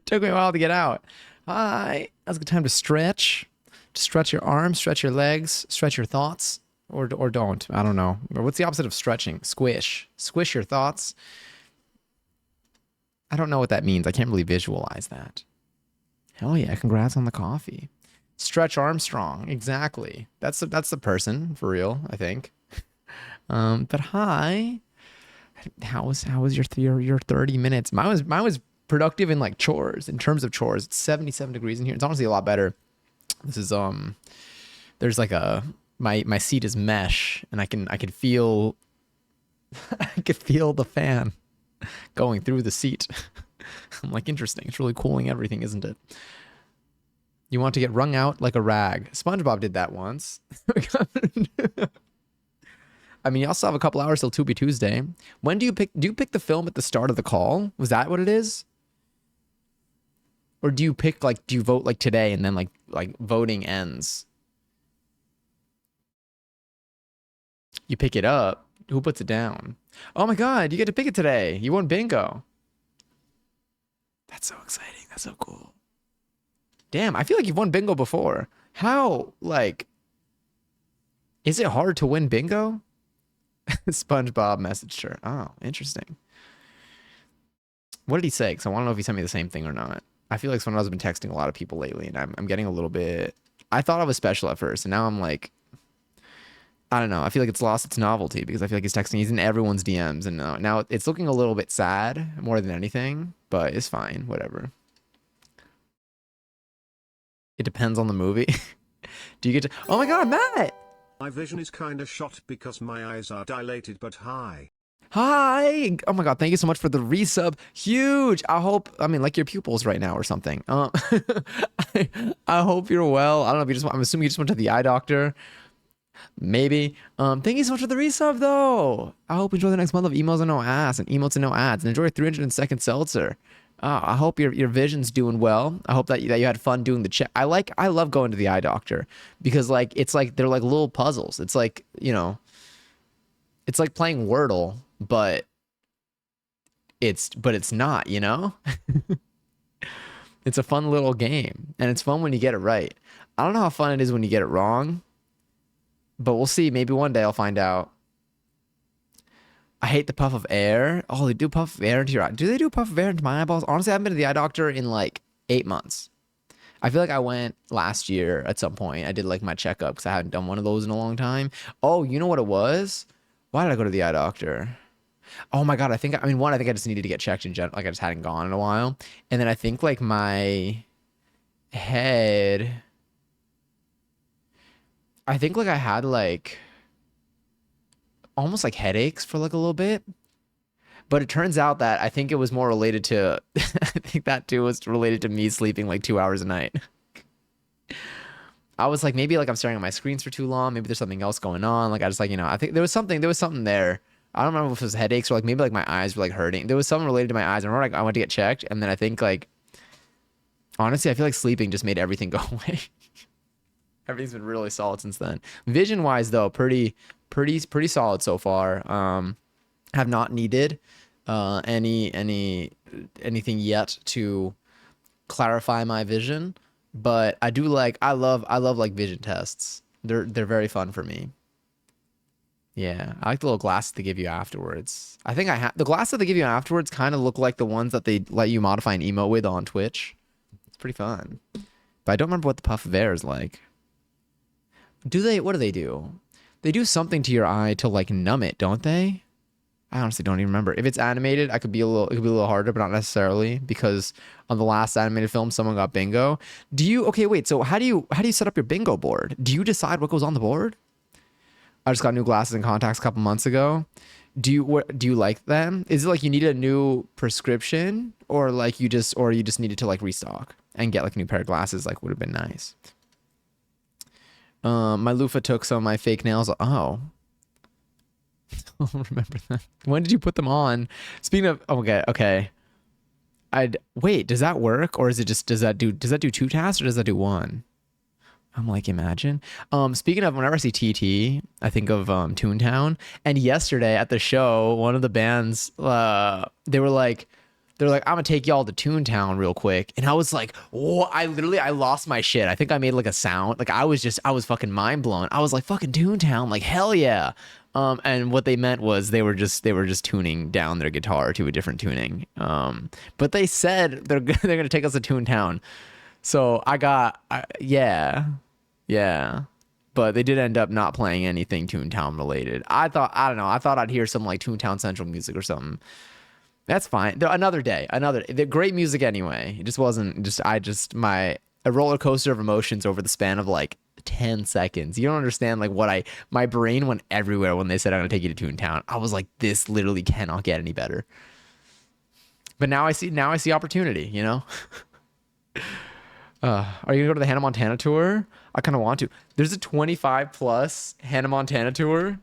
Took me a while to get out. Hi. That's a good time to stretch. To stretch your arms, stretch your legs, stretch your thoughts, or don't. I don't know. Or what's the opposite of stretching? Squish. Squish your thoughts. I don't know what that means. I can't really visualize that. Hell yeah. Congrats on the coffee. Stretch Armstrong. Exactly. That's the person for real, I think. But hi. How was your 30 minutes? Mine was productive in like chores. In terms of chores, it's 77 degrees in here. It's honestly a lot better. This is there's like my seat is mesh, and I could feel I could feel the fan going through the seat. I'm like, interesting. It's really cooling everything, isn't it? You want to get wrung out like a rag. SpongeBob did that once. I mean, you also have a couple hours till To Be Tuesday. When do you pick the film at the start of the call? Was that what it is? Or do you vote like today and then like voting ends? You pick it up. Who puts it down? Oh my God, you get to pick it today. You won bingo. That's so exciting. That's so cool. Damn, I feel like you've won bingo before. How, like, is it hard to win bingo? SpongeBob messaged her. Oh, interesting. What did he say? Because I want to know if he sent me the same thing or not. I feel like SpongeBob's been texting a lot of people lately, and I'm getting a little bit... I thought I was special at first, and now I'm like... I don't know. I feel like it's lost its novelty because I feel like he's texting. He's in everyone's DMs, and now it's looking a little bit sad more than anything, but it's fine. Whatever. It depends on the movie. Do you get to... Oh my God, Matt! My vision is kinda shot because my eyes are dilated, but hi. Hi! Oh my God, thank you so much for the resub. Huge! I mean, like your pupils right now or something. I hope you're well. I don't know if I'm assuming you just went to the eye doctor. Maybe. Thank you so much for the resub though. I hope you enjoy the next month of emails and no ads and emotes and no ads, and enjoy 302nd seltzer. I hope your vision's doing well. I hope that you had fun doing the check. I love going to the eye doctor because like it's like they're like little puzzles. It's like, you know, it's like playing Wordle, but it's not, you know? It's a fun little game, and it's fun when you get it right. I don't know how fun it is when you get it wrong, but we'll see. Maybe one day I'll find out. I hate the puff of air. Oh, they do puff of air into your eye. Do they do puff of air into my eyeballs? Honestly, I haven't been to the eye doctor in like 8 months. I feel like I went last year at some point. I did like my checkup because I hadn't done one of those in a long time. Oh, you know what it was? Why did I go to the eye doctor? Oh my God, I think I just needed to get checked in general. Like I just hadn't gone in a while. And then I think like my head, I think like I had like almost like headaches for like a little bit, but it turns out that I think it was more related to I think that too was related to me sleeping like 2 hours a night. I was like, maybe like I'm staring at my screens for too long, maybe there's something else going on. Like I just like, you know, I think there was something there. I don't remember if it was headaches or like maybe like my eyes were like hurting. There was something related to my eyes. I remember like I went to get checked, and then I think like honestly I feel like sleeping just made everything go away. Everything's been really solid since then. Vision wise though, pretty solid so far. Have not needed anything yet to clarify my vision, but I love like vision tests. They're very fun for me. Yeah, I like the little glasses they give you afterwards. I think the glasses that they give you afterwards kind of look like the ones that they let you modify an emote with on Twitch. It's pretty fun, but I don't remember what the puff of air is like. What do they do? They do something to your eye to like numb it, don't they? I honestly don't even remember. If it's animated, it could be a little harder, but not necessarily, because on the last animated film, someone got bingo. Okay, wait, so how do you set up your bingo board? Do you decide what goes on the board? I just got new glasses and contacts a couple months ago. Do you like them? Is it like you need a new prescription, or like you just needed to like restock and get like a new pair of glasses? Like would have been nice. My loofah took some of my fake nails. Oh, I don't remember that. When did you put them on? Speaking of, okay. Wait, does that work, or is it just does that do 2 tasks, or does that do 1? I'm like, imagine. Speaking of, whenever I see TT, I think of Toontown. And yesterday at the show, one of the bands, they're like, I'm gonna take y'all to Toontown real quick. And I was like, whoa, I lost my shit. I think I made like a sound. Like I was fucking mind blown. I was like, fucking Toontown, like hell yeah. And what they meant was they were just tuning down their guitar to a different tuning. But they said they're gonna take us to Toontown. So yeah, yeah. But they did end up not playing anything Toontown related. I don't know. I thought I'd hear some like Toontown Central music or something. That's fine. Another day, the great music anyway. It just wasn't just I just my a roller coaster of emotions over the span of like 10 seconds. You don't understand like my brain went everywhere when they said I'm gonna take you to Toontown. I was like, this literally cannot get any better. But now I see opportunity, you know? Are you gonna go to the Hannah Montana tour? I kind of want to. There's a 25 plus Hannah Montana tour.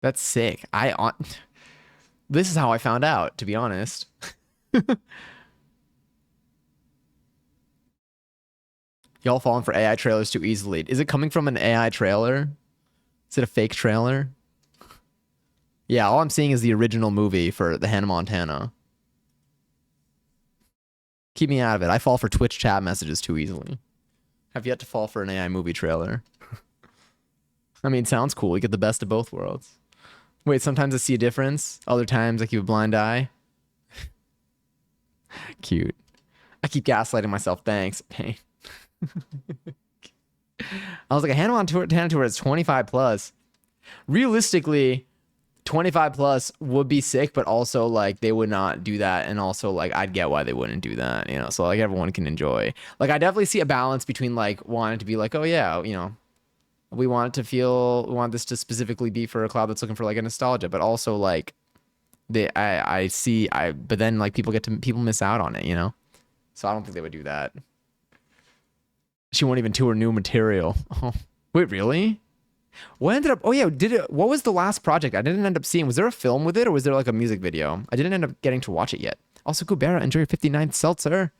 That's sick. This is how I found out, to be honest. Y'all falling for AI trailers too easily. Is it coming from an AI trailer? Is it a fake trailer? Yeah, all I'm seeing is the original movie for the Hannah Montana. Keep me out of it. I fall for Twitch chat messages too easily. Have yet to fall for an AI movie trailer. I mean, sounds cool. You get the best of both worlds. Wait, sometimes I see a difference. Other times I keep a blind eye. Cute. I keep gaslighting myself. Thanks. Pain. I was like, a Hannah Montana tour is 25 plus. Realistically, 25 plus would be sick, but also like they would not do that. And also like I'd get why they wouldn't do that, you know? So like everyone can enjoy. Like I definitely see a balance between like wanting to be like, oh yeah, you know, we want this to specifically be for a cloud that's looking for like a nostalgia, but also like but then like people miss out on it, you know? So I don't think they would do that. She won't even tour new material. Oh, wait, really? What ended up? Oh yeah, did it? What was the last project? I didn't end up seeing. Was there a film with it, or was there like a music video? I didn't end up getting to watch it yet. Also, Kubera, enjoy your 59th seltzer.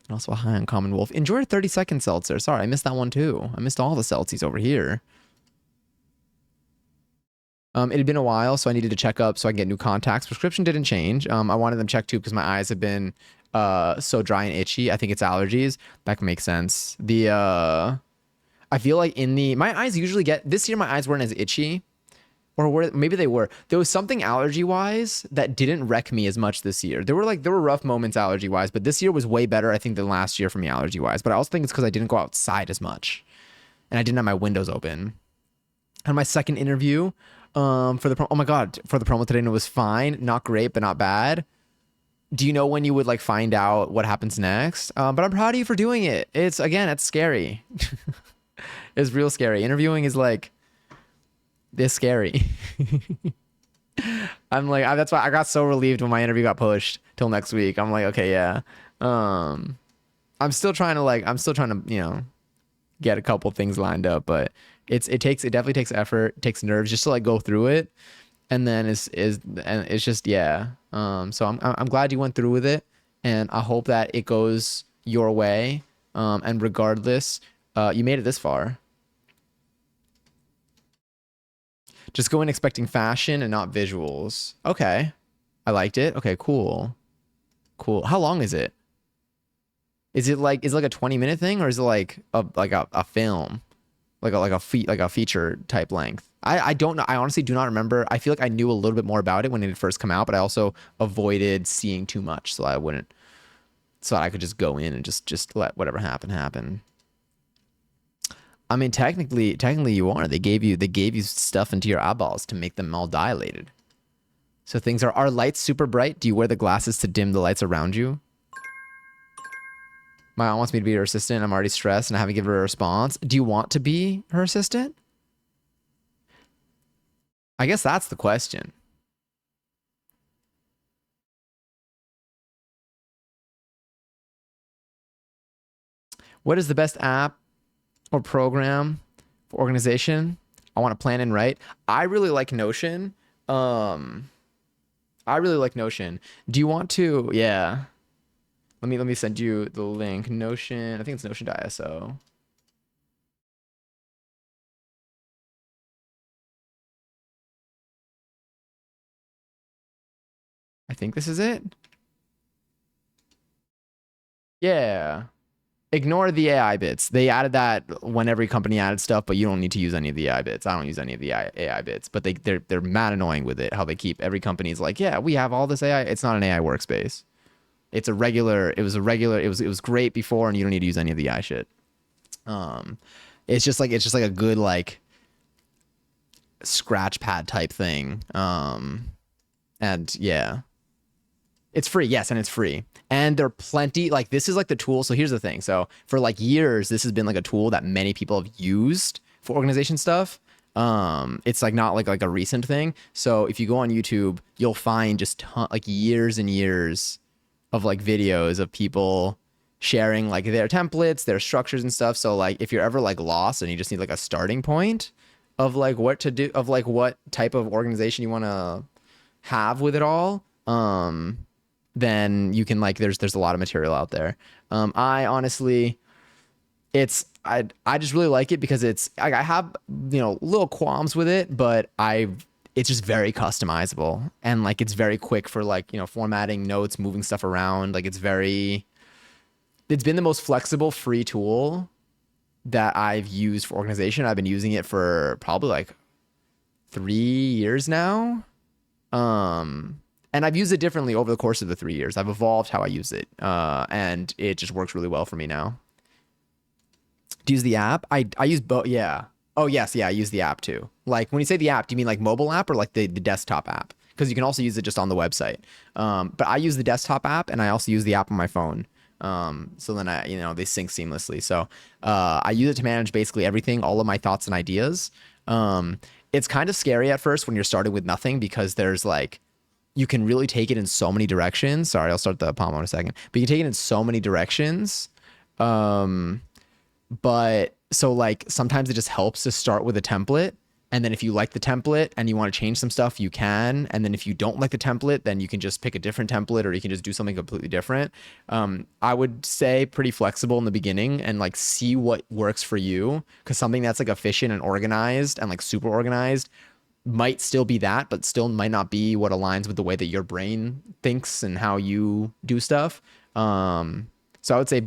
And also a high on Common Wolf. Enjoy your 30-second seltzer. Sorry, I missed that one too. I missed all the seltzies over here. It had been a while, so I needed to check up so I can get new contacts. Prescription didn't change. I wanted them checked too because my eyes have been so dry and itchy. I think it's allergies. That can make sense. I feel like my eyes usually get this year. My eyes weren't as itchy, or maybe they were. There was something allergy wise that didn't wreck me as much this year. There were rough moments allergy wise, but this year was way better, I think, than last year for me allergy wise. But I also think it's because I didn't go outside as much, and I didn't have my windows open. And my second interview, oh my god, for the promo today, and it was fine, not great, but not bad. Do you know when you would like find out what happens next? But I'm proud of you for doing it. It's scary. It's real scary. Interviewing is like this scary. I'm like, that's why I got so relieved when my interview got pushed till next week. I'm like, okay, yeah. I'm still trying to, get a couple things lined up, but it definitely takes effort, it takes nerves just to like go through it. And then and it's just, yeah. So I'm glad you went through with it, and I hope that it goes your way. And regardless, you made it this far. Just go in expecting fashion and not visuals. Okay. I liked it. Okay, cool. Cool. How long is it? Is it like a 20-minute thing, or is it like a film? Like a feature type length? I don't know. I honestly do not remember. I feel like I knew a little bit more about it when it had first come out, but I also avoided seeing too much so I could just go in and just let whatever happen. I mean, technically you are. They gave you stuff into your eyeballs to make them all dilated. So things are lights super bright? Do you wear the glasses to dim the lights around you? My aunt wants me to be her assistant. I'm already stressed and I haven't given her a response. Do you want to be her assistant? I guess that's the question. What is the best app or program organization. I want to plan and write. I really like Notion. Um, I really like Notion. Do you want to? Yeah. Let me send you the link. Notion. I think it's Notion.so. I think this is it. Yeah. Ignore the AI bits. They added that when every company added stuff, but you don't need to use any of the AI bits. I don't use any of the AI bits, but they're mad annoying with it. How they keep every company's like, yeah, we have all this AI. It's not an AI workspace. It's a regular. It was a regular. It was great before, and you don't need to use any of the AI shit. Um, it's just like a good like scratch pad type thing. And yeah, it's free, yes, and it's free. And there are plenty, like, this is like the tool. So here's the thing. So for like years, this has been like a tool that many people have used for organization stuff. It's like not like a recent thing. So if you go on YouTube, you'll find just like years and years of like videos of people sharing like their templates, their structures and stuff. So like if you're ever like lost and you just need like a starting point of like what to do, of like what type of organization you want to have with it all, then you can like there's a lot of material out there. I honestly, I just really like it because I have little qualms with it, but it's just very customizable and like it's very quick for like formatting notes, moving stuff around. Like it's been the most flexible free tool that I've used for organization. I've been using it for probably like 3 years now. And I've used it differently over the course of the 3 years. I've evolved how I use it, and it just works really well for me now. Do you use the app? I use both. Yeah. Oh yes, yeah. I use the app too. Like when you say the app, do you mean like mobile app or like the desktop app? Because you can also use it just on the website. But I use the desktop app and I also use the app on my phone. So then they sync seamlessly. So I use it to manage basically everything, all of my thoughts and ideas. It's kind of scary at first when you're starting with nothing because there's like you can really take it in so many directions. Sorry, I'll start the Pomo in a second. But you can take it in so many directions. But so like sometimes it just helps to start with a template. And then if you like the template and you want to change some stuff, you can. And then if you don't like the template, then you can just pick a different template or you can just do something completely different. I would say pretty flexible in the beginning and like see what works for you. Because something that's like efficient and organized and like super organized might still be that, but still might not be what aligns with the way that your brain thinks and how you do stuff. So I would say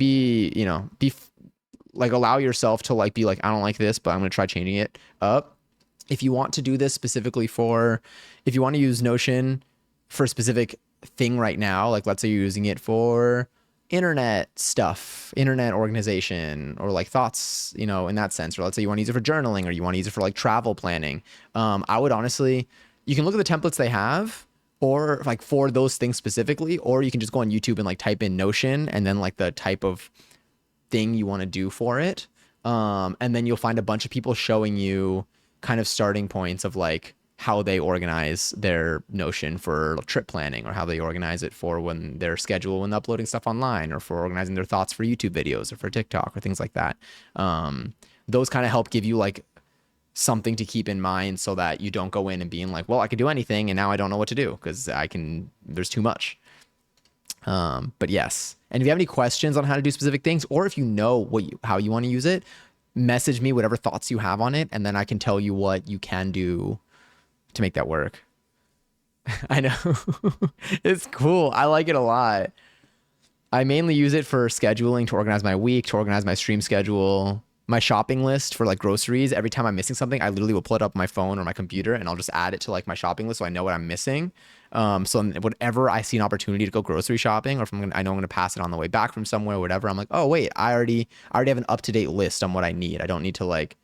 like allow yourself to like be like, I don't like this, but I'm going to try changing it up. If you want to do this specifically if you want to use Notion for a specific thing right now, like let's say you're using it for internet stuff, internet organization, or like thoughts, in that sense, or let's say you want to use it for journaling or you want to use it for like travel planning. I would honestly, you can look at the templates they have or like for those things specifically, or you can just go on YouTube and like type in Notion and then like the type of thing you want to do for it. And then you'll find a bunch of people showing you kind of starting points of like how they organize their Notion for trip planning or how they organize it for when they're scheduled when uploading stuff online or for organizing their thoughts for YouTube videos or for TikTok or things like that. Those kind of help give you like something to keep in mind so that you don't go in and being like, well, I could do anything and now I don't know what to do because there's too much. But yes. And if you have any questions on how to do specific things, or if you know how you want to use it, message me whatever thoughts you have on it, and then I can tell you what you can do to make that work. I know. It's cool. I like it a lot. I mainly use it for scheduling, to organize my week, to organize my stream schedule, my shopping list for like groceries. Every time I'm missing something, I literally will pull it up on my phone or my computer and I'll just add it to like my shopping list so I know what I'm missing. So whenever I see an opportunity to go grocery shopping, or if I know I'm gonna pass it on the way back from somewhere, or whatever, I'm like, oh wait, I already have an up-to-date list on what I need. I don't need to like,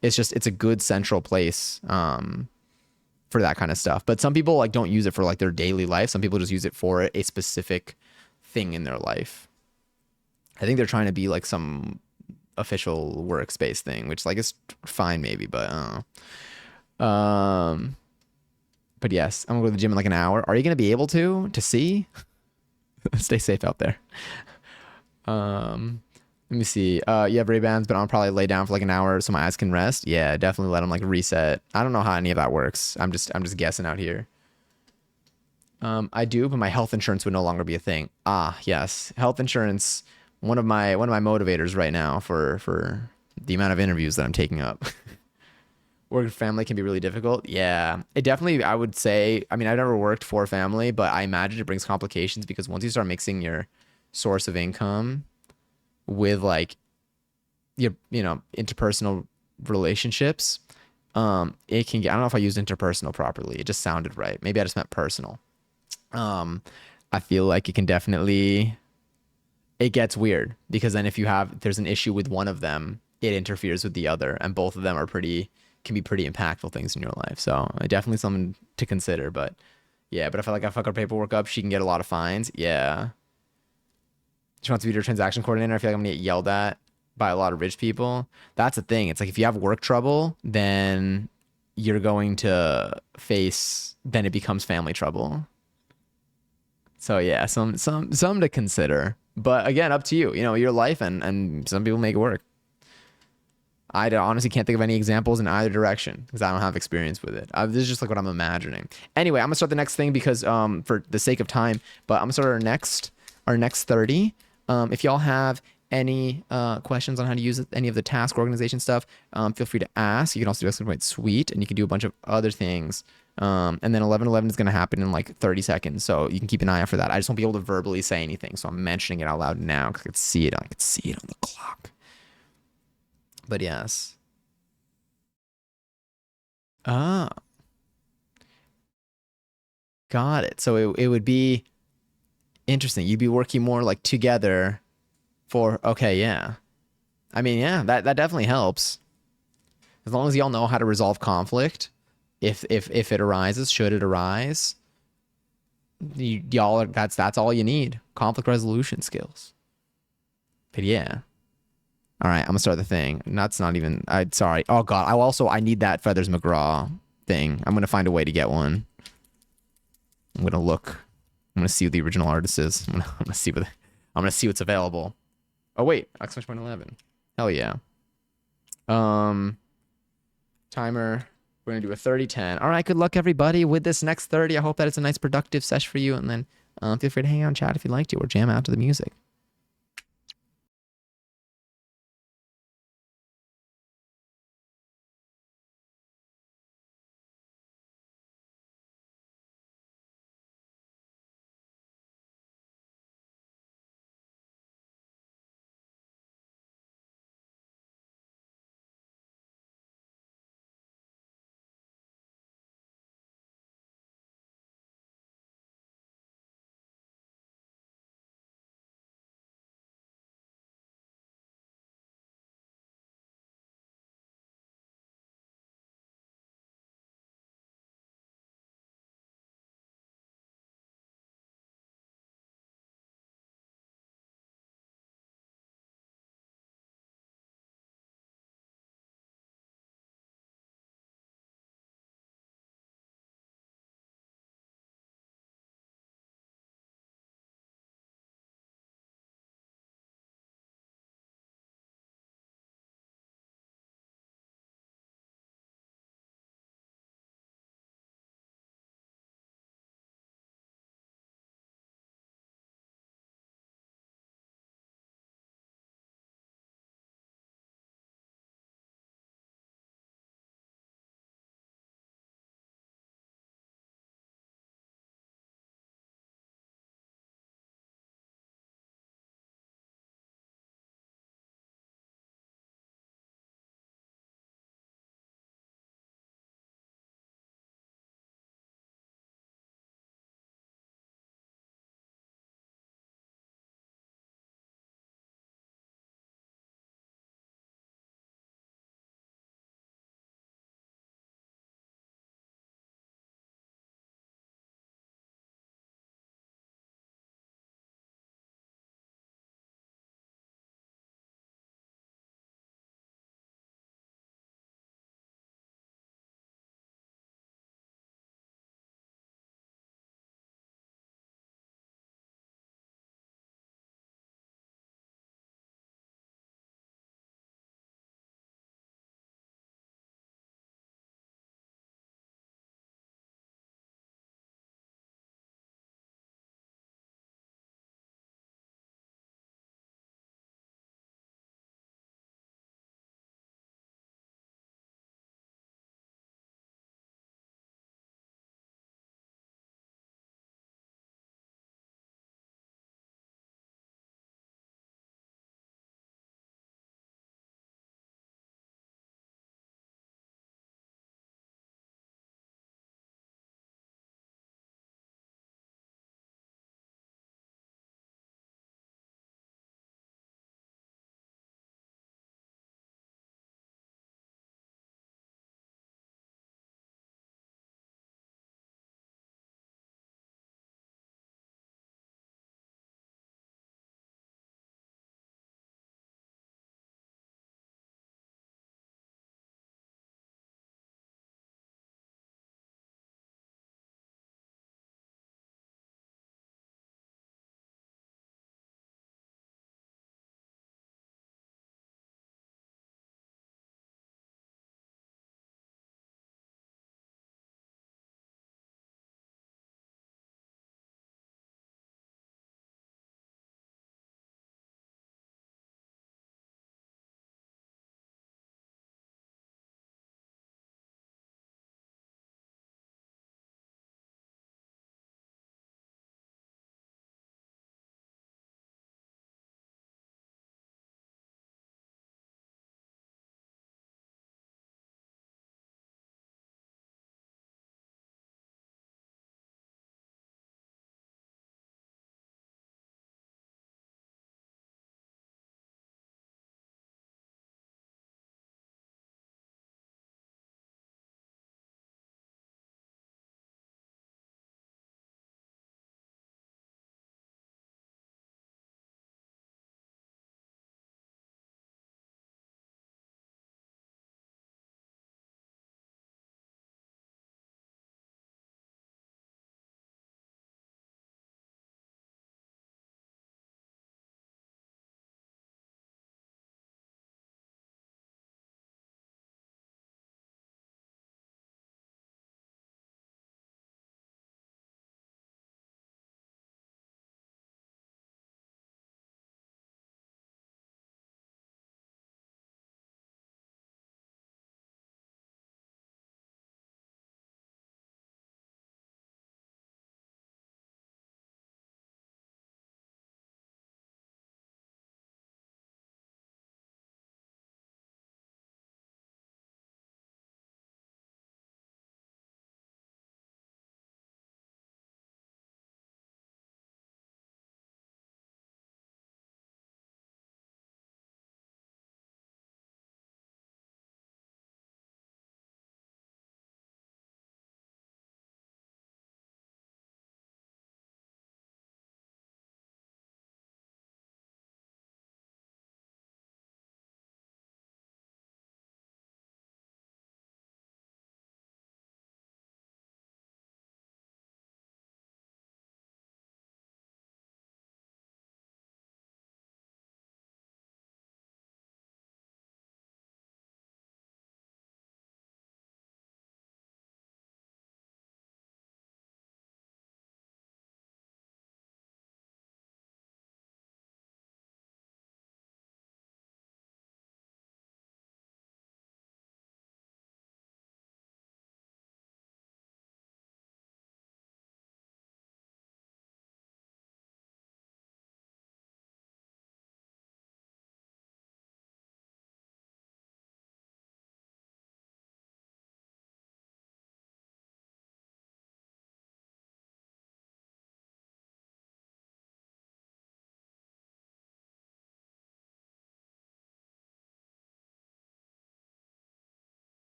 it's a good central place for that kind of stuff. But some people like don't use it for like their daily life. Some people just use it for a specific thing in their life. I think they're trying to be like some official workspace thing, which like is fine maybe, but but yes, I'm gonna go to the gym in like an hour. Are you gonna be able to see? Stay safe out there. Let me see. You have Ray-Bans, but I'll probably lay down for like an hour so my eyes can rest. Yeah, definitely let them like reset. I don't know how any of that works. I'm just guessing out here. I do, but my health insurance would no longer be a thing. Ah, yes. Health insurance, one of my motivators right now for the amount of interviews that I'm taking up. Work with family can be really difficult. Yeah. It definitely, I would say, I mean, I've never worked for family, but I imagine it brings complications because once you start mixing your source of income with like your, interpersonal relationships, it can get, I don't know if I used interpersonal properly. It just sounded right. Maybe I just meant personal. Um, I feel like it can definitely it gets weird because then if there's an issue with one of them, it interferes with the other, and both of them are pretty can be pretty impactful things in your life. So definitely something to consider. But yeah, but if I fuck her paperwork up, she can get a lot of fines. Yeah, she wants to be your transaction coordinator. I feel like I'm gonna get yelled at by a lot of rich people. That's the thing. It's like if you have work trouble, then you're going to face then it becomes family trouble. So yeah, some to consider. But again, up to you. Your life and some people make it work. Honestly can't think of any examples in either direction because I don't have experience with it. This is just like what I'm imagining. Anyway, I'm gonna start the next thing because for the sake of time, but I'm gonna start our next 30. If y'all have any questions on how to use any of the task organization stuff, feel free to ask. You can also do exclamation suite, and you can do a bunch of other things. And then 11:11 is going to happen in like 30 seconds, so you can keep an eye out for that. I just won't be able to verbally say anything, so I'm mentioning it out loud now because I could see it. I could see it on the clock. But yes. Ah, got it. So it would be interesting. You'd be working more like together for okay, yeah. I mean, yeah, that definitely helps. As long as y'all know how to resolve conflict, if it arises, should it arise, y'all that's all you need. Conflict resolution skills. But yeah. All right, I'm gonna start the thing. That's not even. I sorry. Oh god. I need that Feathers McGraw thing. I'm gonna find a way to get one. I'm gonna look. I'm gonna see who the original artist is. I'm gonna see what's available. Oh wait, exclamation point 11. Hell yeah. Um, timer. We're gonna do a 30-10. All right, good luck everybody with this next 30. I hope that it's a nice productive sesh for you, and then feel free to hang out and chat if you'd like to, or jam out to the music.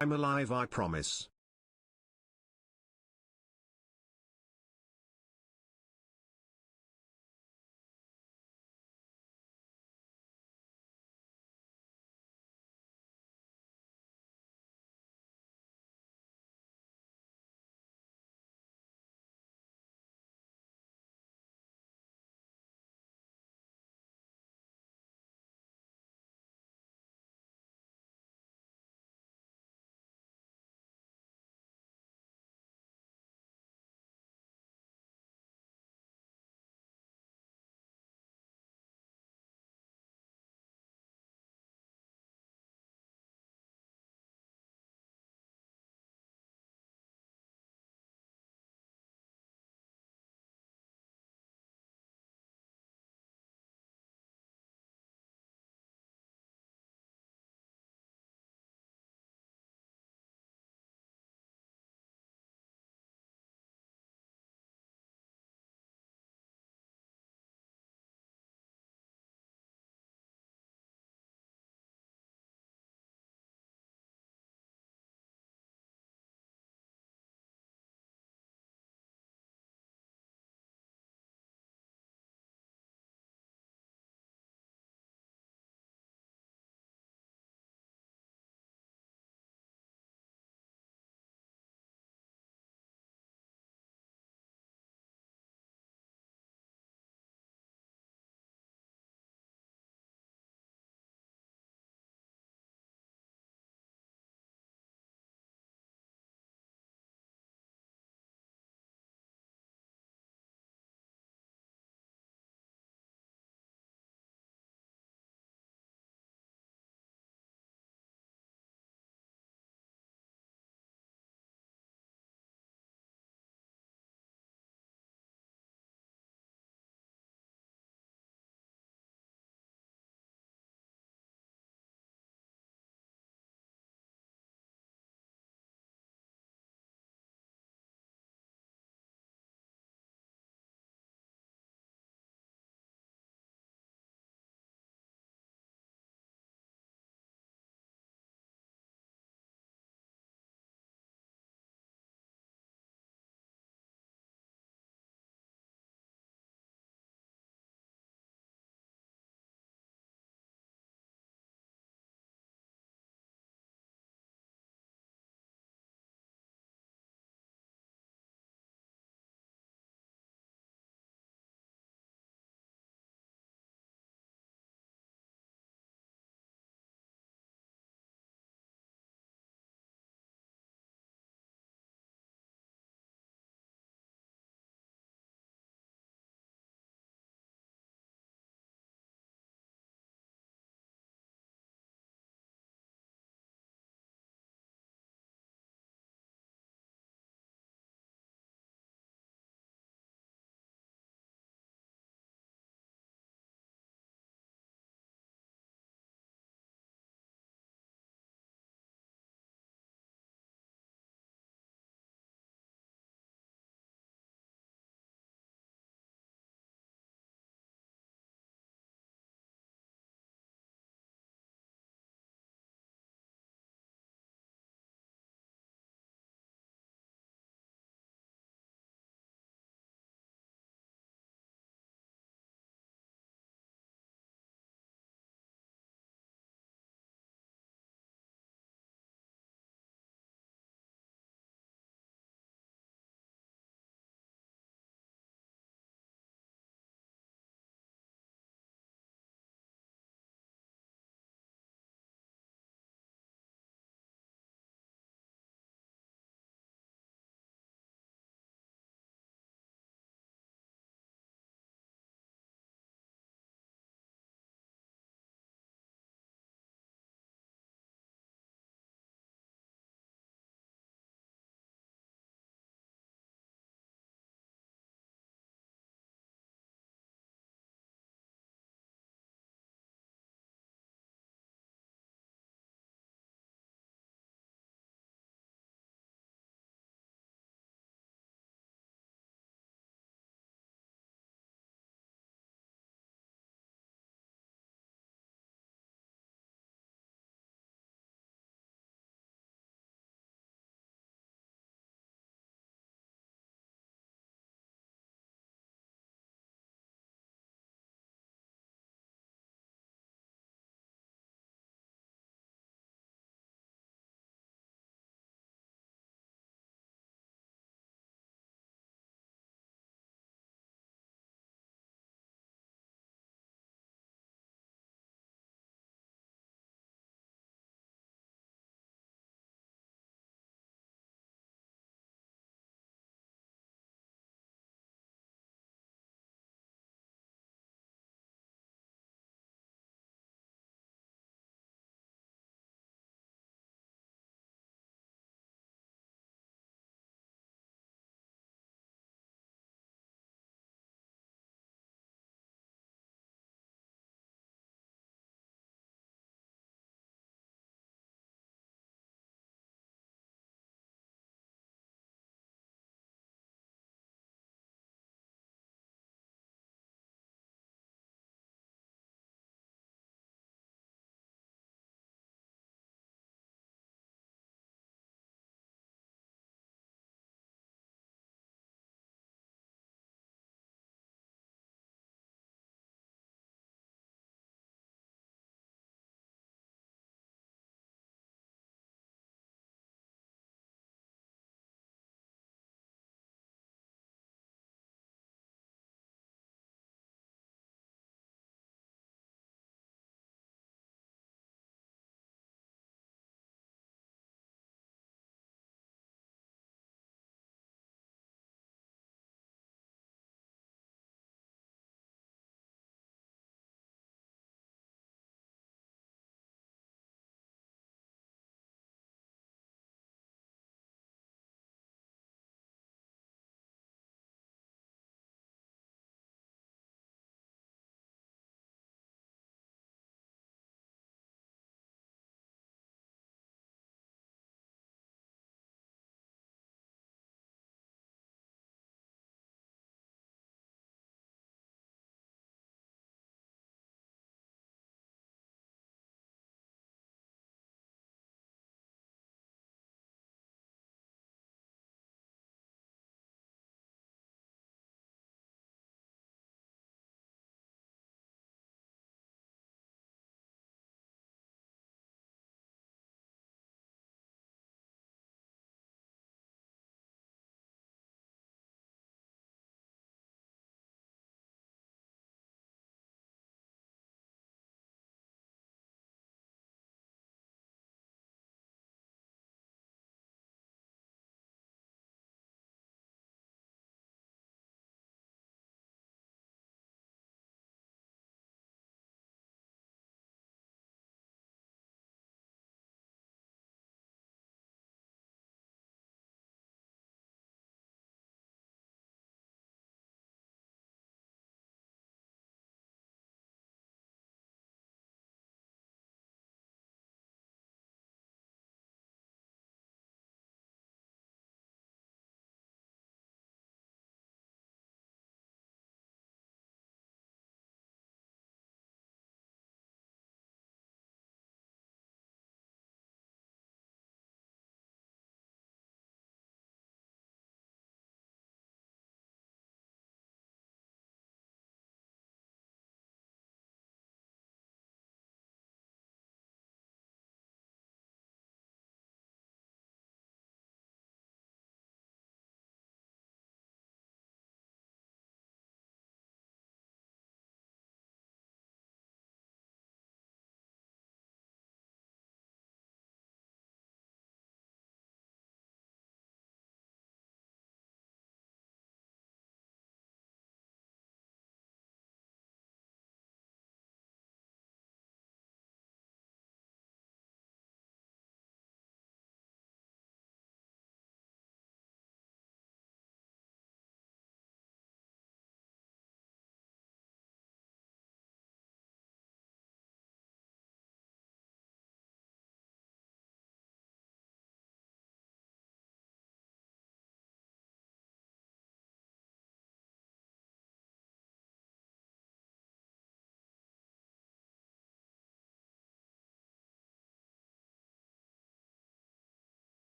I'm alive, I promise.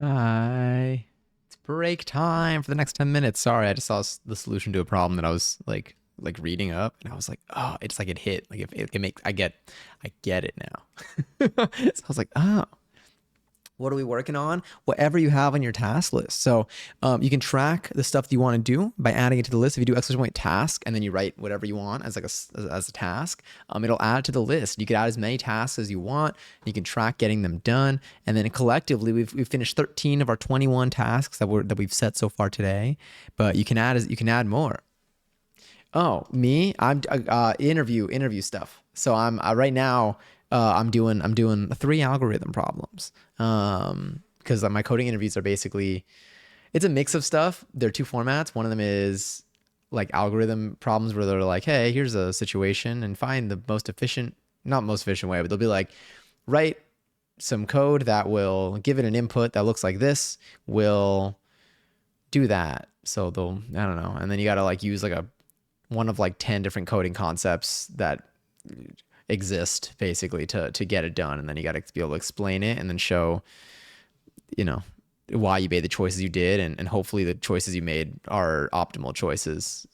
Bye. It's break time for the next 10 minutes. Sorry, I just saw the solution to a problem that I was like reading up, and I was like, oh, it's like it hit. Like if it can make, I get it now. So I was like, oh, what are we working on? Whatever you have on your task list. So you can track the stuff that you want to do by adding it to the list. If you do exclamation point task and then you write whatever you want as like as a task, it'll add it to the list. You can add as many tasks as you want. You can track getting them done, and then collectively we've finished 13 of our 21 tasks that we've set so far today. But you can add more. Oh, me? I'm interview stuff. So I'm right now. I'm doing 3 algorithm problems. Because my coding interviews are basically it's a mix of stuff. There are 2 formats. One of them is like algorithm problems where they're like, hey, here's a situation and find the most efficient, not most efficient way, but they'll be like, write some code that will give it an input that looks like this, will do that. So they'll, I don't know. And then you got to like use like a one of like 10 different coding concepts that exist basically to get it done. And then you got to be able to explain it and then show, you know, why you made the choices you did. And hopefully the choices you made are optimal choices.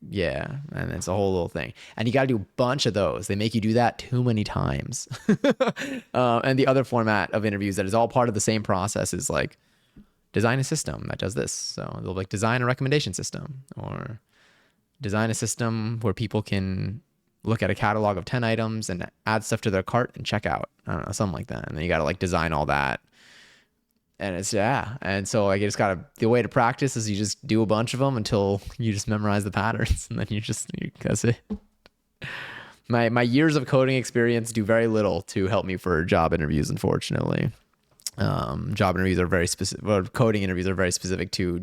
Yeah. And it's a whole little thing. And you got to do a bunch of those. They make you do that too many times. And the other format of interviews that is all part of the same process is like design a system that does this. So they'll like design a recommendation system or design a system where people can look at a catalog of 10 items and add stuff to their cart and check out. I don't know, something like that. And then you got to like design all that. And it's, yeah. And so like, you just got to, the way to practice is you just do a bunch of them until you just memorize the patterns. And then that's it. My years of coding experience do very little to help me for job interviews, unfortunately. Job interviews are very specific, or coding interviews are very specific to,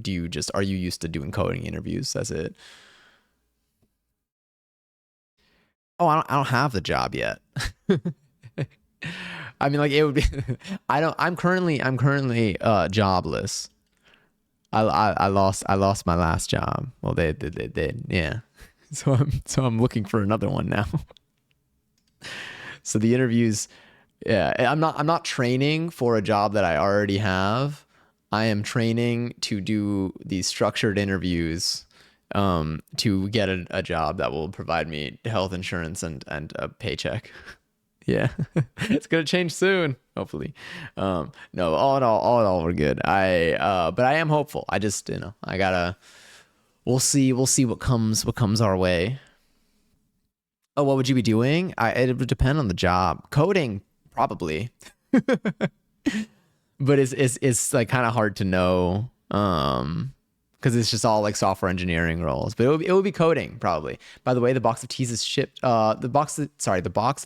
are you used to doing coding interviews? That's it. Oh, I don't have the job yet. I mean, like it would be. I'm currently jobless. I lost my last job. Well, they did, yeah. So I'm looking for another one now. So the interviews, yeah. I'm not training for a job that I already have. I am training to do these structured interviews to get a job that will provide me health insurance and a paycheck. Yeah, it's gonna change soon, hopefully. No, all in all, we're good. But I am hopeful. I just, I gotta. We'll see what comes our way. Oh, what would you be doing? It would depend on the job. Coding, probably, but it's like kind of hard to know. Because it's just all like software engineering roles. But it would be coding probably. By the way, the box of teas is shipped. The box the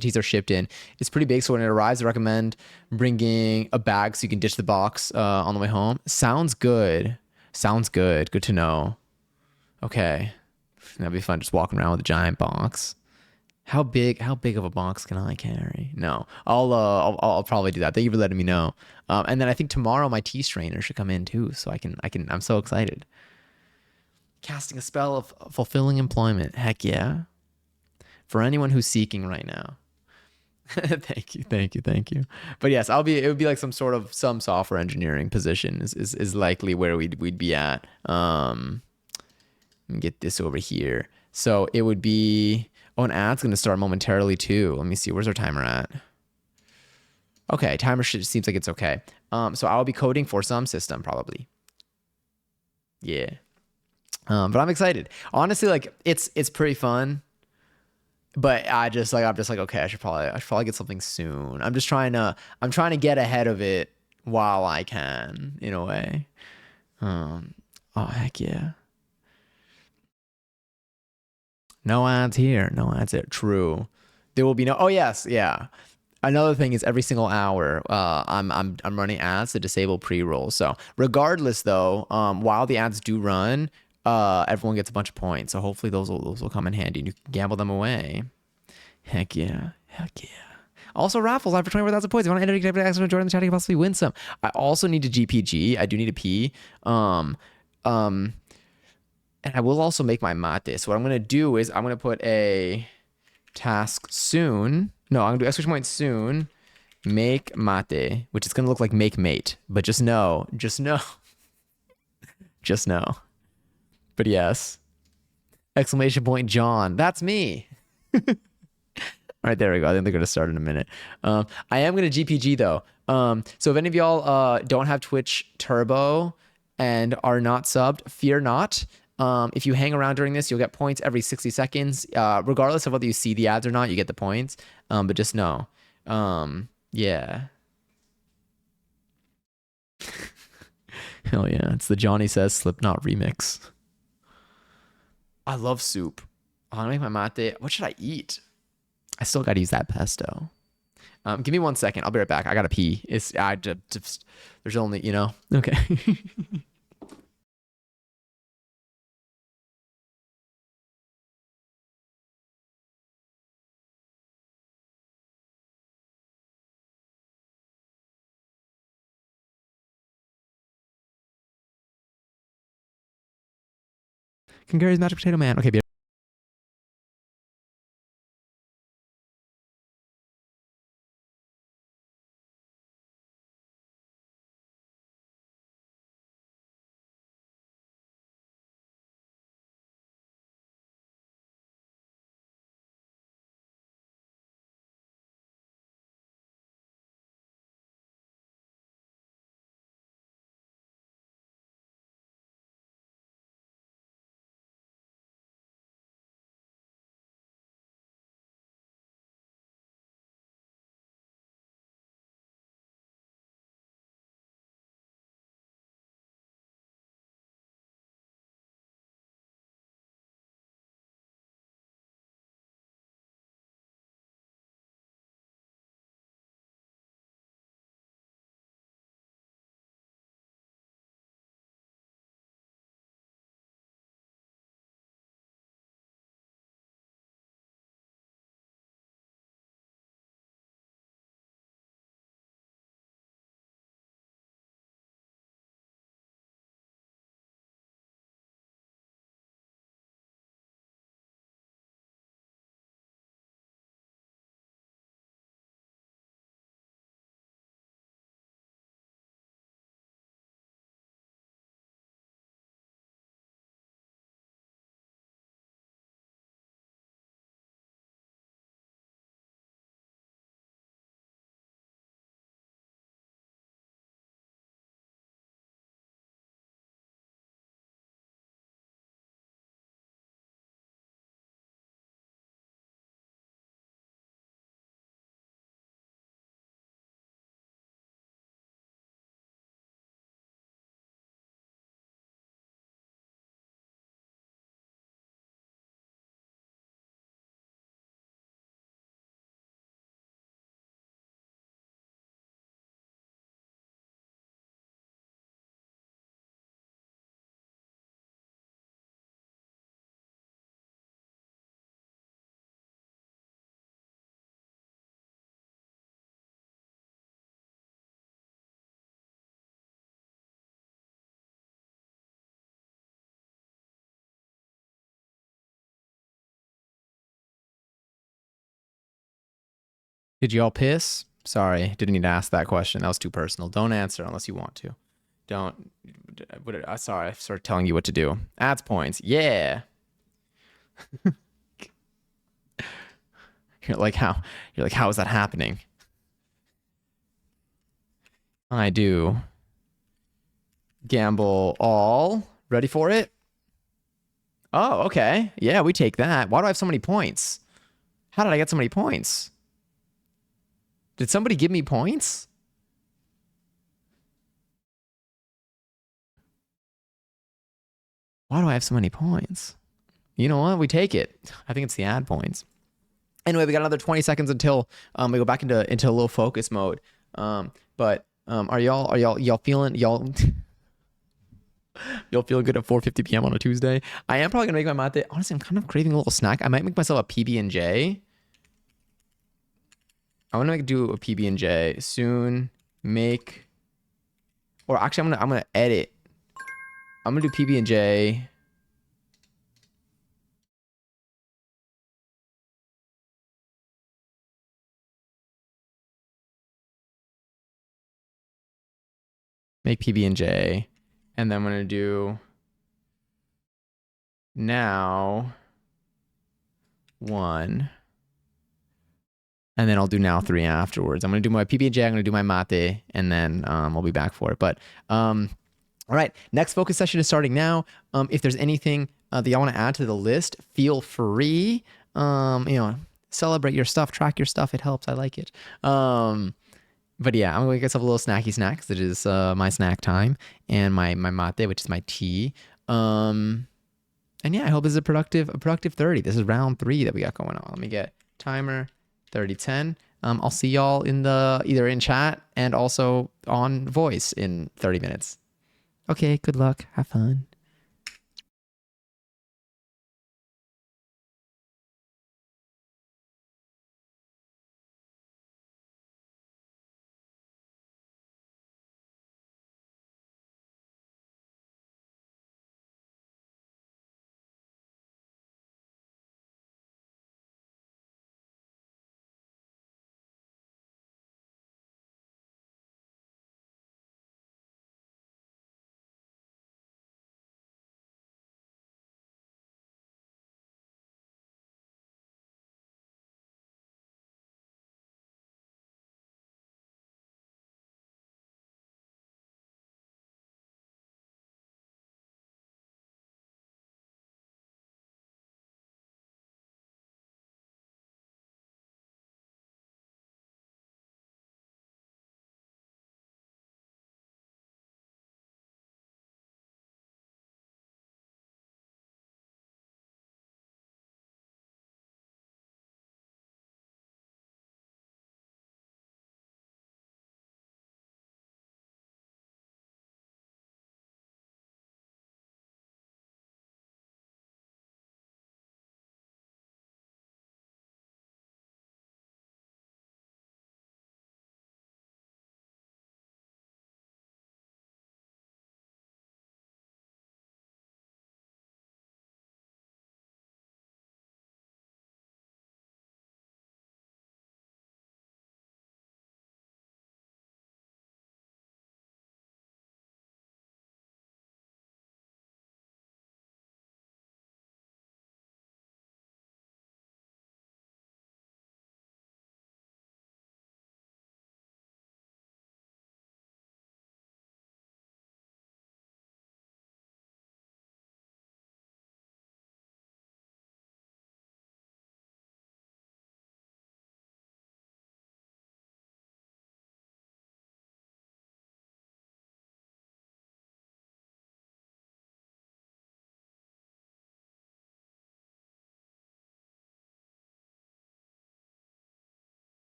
teas are shipped in. It's pretty big, so when it arrives, I recommend bringing a bag so you can ditch the box on the way home. Sounds good. Sounds good. Good to know. Okay, that'd be fun. Just walking around with a giant box. How big of a box can I carry? No, I'll probably do that. Thank you for letting me know. And then I think tomorrow my tea strainer should come in too, so I can. I'm so excited. Casting a spell of fulfilling employment. Heck yeah. For anyone who's seeking right now. Thank you. But yes, it would be like some software engineering position is likely where we'd be at. Let me get this over here. So it would be, oh, an ad's gonna start momentarily too. Let me see, where's our timer at? Okay, seems like it's okay. So I'll be coding for some system probably. Yeah. But I'm excited. Honestly, like it's pretty fun. But I'm just like, okay, I should probably get something soon. I'm trying to get ahead of it while I can, in a way. Oh heck yeah. No ads here. No ads there. True. There will be no. Oh yes, yeah. Another thing is every single hour, I'm running ads to disable pre-roll. So regardless, though, while the ads do run, everyone gets a bunch of points. So hopefully those will come in handy and you can gamble them away. Heck yeah, heck yeah. Also raffles after 24,000 points. If you want to enter, join the chat, you can possibly win some. I also need a GPG. I do need a P. Um, and I will also make my mate. So what I'm gonna do is I'm gonna put a task soon. No, I'm gonna do exclamation point soon Make mate, which is gonna look like make mate, but just know, just know. But yes. Exclamation point John. That's me. All right, there we go. I think they're gonna start in a minute. I am gonna GPG though. So if any of y'all don't have Twitch Turbo and are not subbed, fear not. If you hang around during this, you'll get points every 60 seconds. Regardless of whether you see the ads or not, you get the points. But just know. Yeah. Hell yeah. It's the Johnny Says Slipknot remix. I love soup. I want to make my mate. What should I eat? I still got to use that pesto. Give me 1 second. I'll be right back. I gotta pee. There's only, okay. Gary's Magic Potato Man. Okay, did y'all piss? Sorry, didn't need to ask that question. That was too personal. Don't answer unless you want to. Don't. Sorry, I started telling you what to do. Ads points. Yeah. You're like, how? You're like, how is that happening? I do. Gamble all. Ready for it? Oh, okay. Yeah, we take that. Why do I have so many points? How did I get so many points? Did somebody give me points? Why do I have so many points? You know what? We take it. I think it's the ad points. Anyway, we got another 20 seconds until we go back into a little focus mode. But are y'all feeling y'all y'all feeling good at 4:50 p.m. on a Tuesday? I am probably gonna make my mate. Honestly, I'm kind of craving a little snack. I might make myself a PB&J. I want to do a PB&J soon. Make, or actually, I'm gonna edit. I'm gonna do PB&J. make PB&J, and then I'm gonna do now 1, and then I'll do now 3 afterwards. I'm gonna do my PB&J, I'm gonna do my mate, and then I'll be back for it. But all right, next focus session is starting now. If there's anything that y'all want to add to the list, feel free. Celebrate your stuff, track your stuff. It helps. I like it. But yeah, I'm going to get myself a little snacky snack because it is my snack time, and my mate, which is my tea. And yeah, I hope this is a productive 30. This is round 3 that we got going on. Let me get timer 30:10. I'll see y'all either in chat and also on voice in 30 minutes. Okay, good luck. Have fun.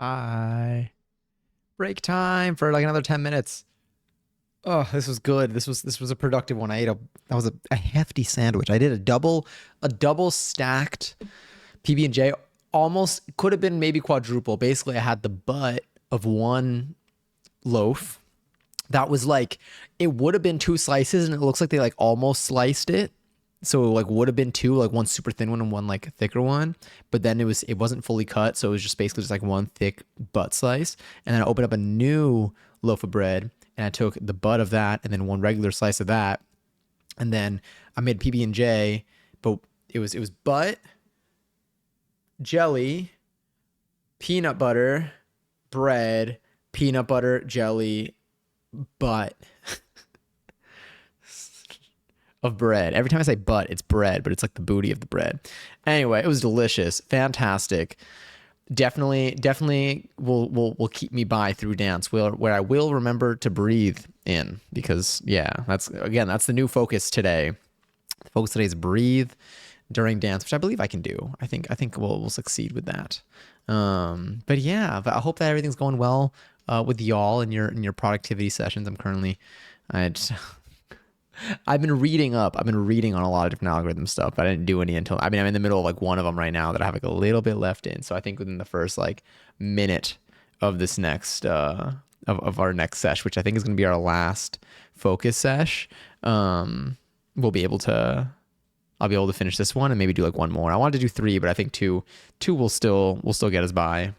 Hi. Break time for like another 10 minutes. Oh, this was good. This was a productive one. I ate that was a hefty sandwich. I did a double stacked PB&J. Almost could have been maybe quadruple. Basically, I had the butt of one loaf that was like it would have been two slices, and it looks like they like almost sliced it. So like would have been two, like one super thin one and one like thicker one. But then it wasn't fully cut, so it was just basically just like one thick butt slice. And then I opened up a new loaf of bread and I took the butt of that and then one regular slice of that. And then I made PB&J, but it was butt, jelly, peanut butter, bread, peanut butter, jelly, butt of bread. Every time I say butt, it's bread, but it's like the booty of the bread. Anyway, it was delicious, fantastic. Definitely will keep me by through dance where I will remember to breathe in because yeah, that's the new focus today. The focus today is breathe during dance, which I believe I can do. I think we'll succeed with that. But yeah, but I hope that everything's going well with y'all in your productivity sessions. I just I've been reading up. I've been reading on a lot of different algorithm stuff, but I didn't do any until I mean I'm in the middle of like one of them right now that I have like a little bit left in. So I think within the first like minute of this next of our next sesh, which I think is gonna be our last focus sesh, we'll be able to I'll be able to finish this one and maybe do like one more. I wanted to do three, but I think two will still get us by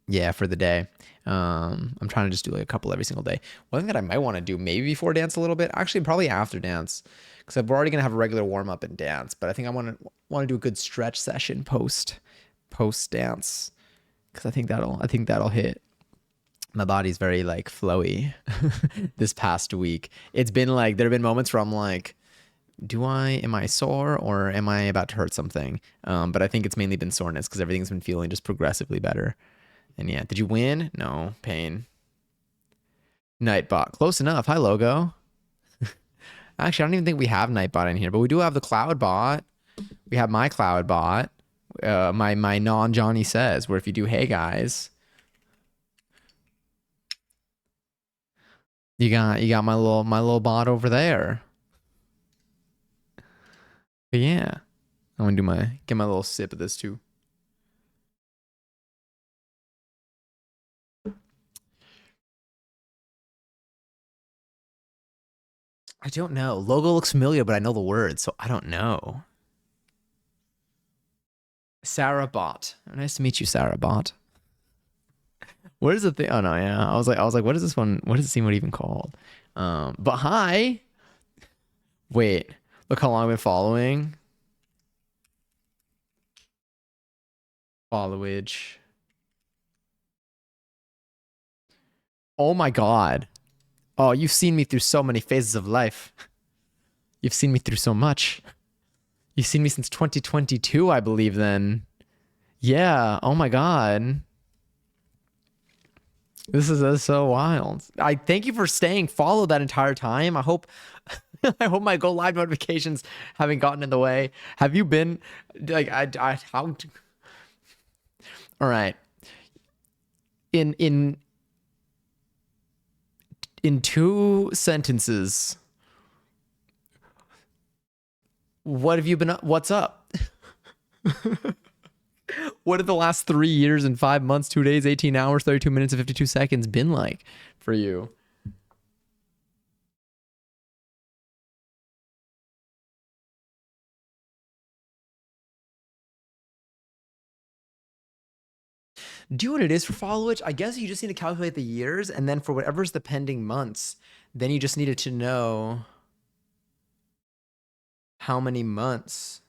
yeah, for the day. I'm trying to just do like a couple every single day. One thing that I might want to do maybe before dance a little bit, actually probably after dance, because we're already gonna have a regular warm up and dance. But I think I want to do a good stretch session post dance, because I think that'll hit. My body's very like flowy this past week. It's been like there have been moments where I'm like, am I sore or am I about to hurt something? But I think it's mainly been soreness because everything's been feeling just progressively better. And yeah, did you win? No, pain. Nightbot. Close enough. Hi, logo. Actually, I don't even think we have Nightbot in here, but we do have the Cloud bot. We have my Cloud bot. My non Johnny says, where if you do, hey guys, you got my little bot over there. But yeah, I'm gonna get my little sip of this too. I don't know. Logo looks familiar, but I know the word, so I don't know. Sarah Bot. Nice to meet you, Sarah Bot. What is the thing? Oh no, yeah. I was like, what is this one? What does it seem what even called? But hi. Wait, look how long I've been following. Followage. Oh my god. Oh, you've seen me through so many phases of life. You've seen me through so much. You've seen me since 2022, I believe. Then, yeah. Oh my god. This is so wild. I thank you for staying followed that entire time. I hope I hope my go live notifications haven't gotten in the way. Have you been like I how all right. In in two sentences, what have you been what's up? What have the last 3 years and 5 months, 2 days, 18 hours, 32 minutes, and 52 seconds been like for you? Do you know what it is for followage? I guess you just need to calculate the years, and then for whatever's the pending months, then you just needed to know how many months.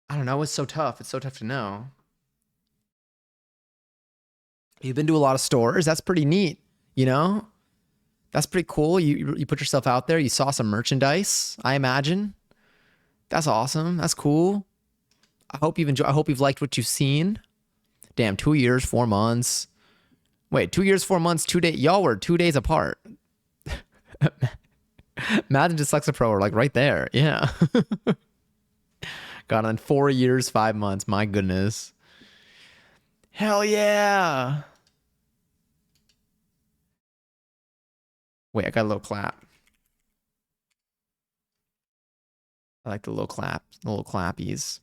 I don't know. It's so tough. It's so tough to know. You've been to a lot of stores. That's pretty neat. You know, that's pretty cool. You put yourself out there. You saw some merchandise. I imagine. That's awesome. That's cool. I hope you've enjoyed. I hope you've liked what you've seen. Damn, 2 years, 4 months. Wait, 2 years, 4 months, 2 days. Y'all were 2 days apart. Matt and Dyslexa Pro are like right there. Yeah. God, and then 4 years, 5 months. My goodness. Hell yeah. Wait, I got a little clap. I like the little clap, the little clappies.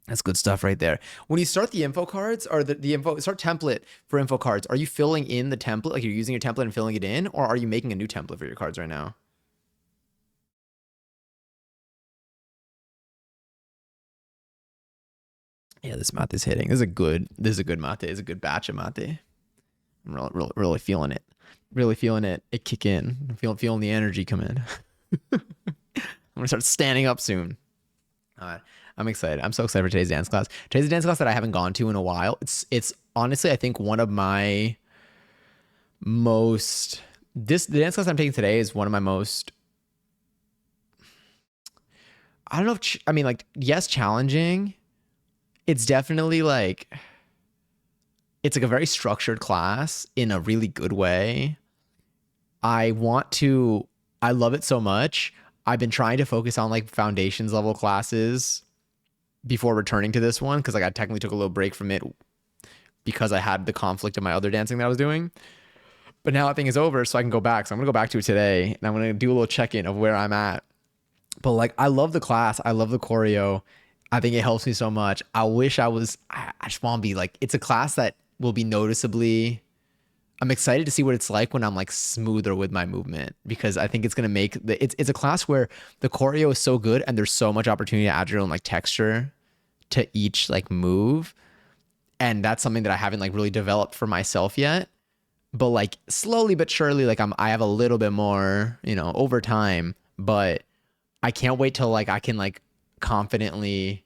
That's good stuff right there. When you start the info cards or the info start template for info cards, are you filling in the template? Like you're using your template and filling it in, or are you making a new template for your cards right now? Yeah, this mate is hitting. This is a good mate. It's a good batch of mate. I'm really feeling it. Really feeling it kick in. I'm feeling the energy come in. I'm gonna start standing up soon. I'm excited. I'm so excited for today's dance class. Today's a dance class that I haven't gone to in a while. It's honestly I think one of my most the dance class I'm taking today is one of my most I don't know if I mean like yes challenging. It's definitely like it's like a very structured class in a really good way. I want to I love it so much. I've been trying to focus on like foundations level classes before returning to this one because like I technically took a little break from it because I had the conflict of my other dancing that I was doing. But now that thing is over, so I can go back. So I'm gonna go back to it today, and I'm gonna do a little check-in of where I'm at. But like, I love the class. I love the choreo. I think it helps me so much. I wish I was. I just want to be like. It's a class that will be noticeably. I'm excited to see what it's like when I'm like smoother with my movement because I think it's gonna make the. It's a class where the choreo is so good and there's so much opportunity to add your own like texture to each like move, and that's something that I haven't like really developed for myself yet. But like slowly but surely, like I have a little bit more, over time. But I can't wait till like I can like confidently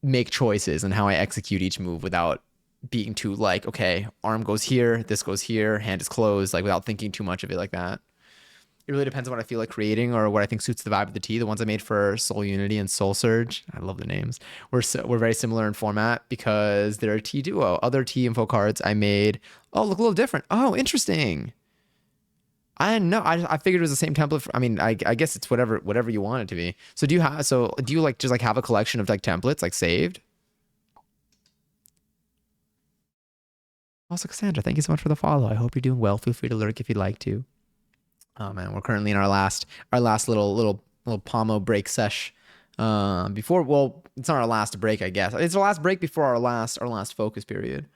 make choices and how I execute each move without being too like, okay, arm goes here, this goes here, hand is closed, like without thinking too much of it like that. It really depends on what I feel like creating or what I think suits the vibe of the tea. The ones I made for Soul Unity and Soul Surge, I love the names. We're very similar in format because they're a tea duo. Other tea info cards I made, oh, look a little different. Oh, interesting. I didn't know. I figured it was the same template. I mean, I guess it's whatever you want it to be. So do you like just like have a collection of like templates like saved? Also, Cassandra, thank you so much for the follow. I hope you're doing well. Feel free to lurk if you'd like to. Oh man, we're currently in our last little Pomo break sesh. Before well, it's not our last break, I guess. It's our last break before our last focus period.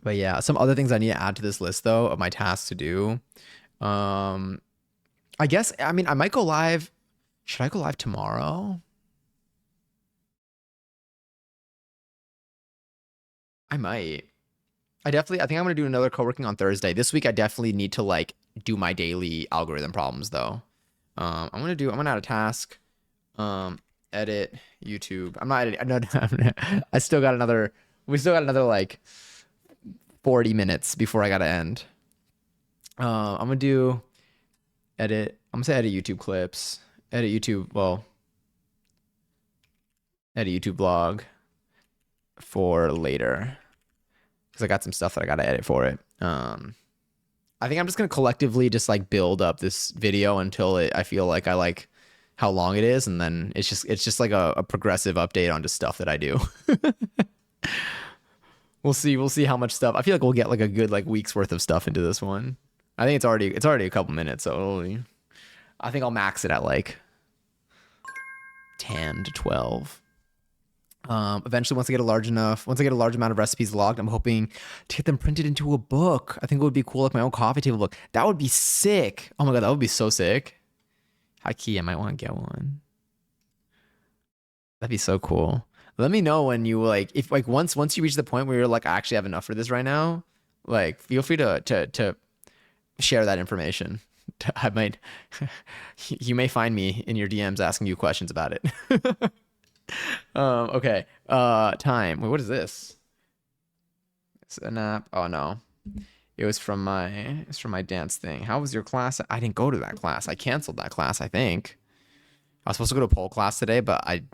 But yeah, some other things I need to add to this list though of my tasks to do. Um, I guess I mean I might go live. Should I go live tomorrow? I might. I think I'm gonna do another co-working on Thursday. This week I definitely need to like do my daily algorithm problems though. I'm gonna add a task. Um, edit YouTube. I'm not editing. No, I still got another. We still got another like 40 minutes before I gotta end. I'm gonna do edit. I'm gonna say edit YouTube clips. Edit YouTube. Well, edit YouTube blog for later because I got some stuff that I gotta edit for it. I think I'm just gonna collectively just like build up this video until I feel like I like how long it is, and then it's just like a progressive update on just stuff that I do. We'll see how much stuff. I feel like we'll get like a good like week's worth of stuff into this one. I think it's already a couple minutes, so I think I'll max it at like 10 to 12. Eventually, once I get a large amount of recipes logged, I'm hoping to get them printed into a book. I think it would be cool, like my own coffee table book. That would be sick. Oh my god, that would be so sick. High key, I might want to get one. That'd be so cool. Let me know when you like if like once you reach the point where you're like I actually have enough for this right now. Like feel free to share that information. I might you may find me in your DMs asking you questions about it. Okay. Time. Wait, what is this? It's an app. Oh no. It's from my dance thing. How was your class? I didn't go to that class. I canceled that class, I think. I was supposed to go to a pole class today, but I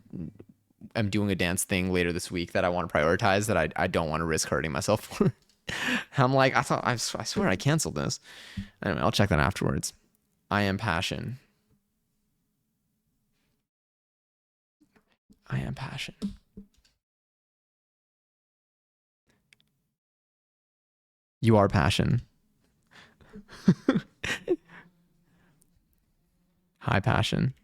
am doing a dance thing later this week that I want to prioritize that I don't want to risk hurting myself for. I'm like, I swear I canceled this. Anyway, I'll check that afterwards. I am passion. I am passion. You are passion. High passion.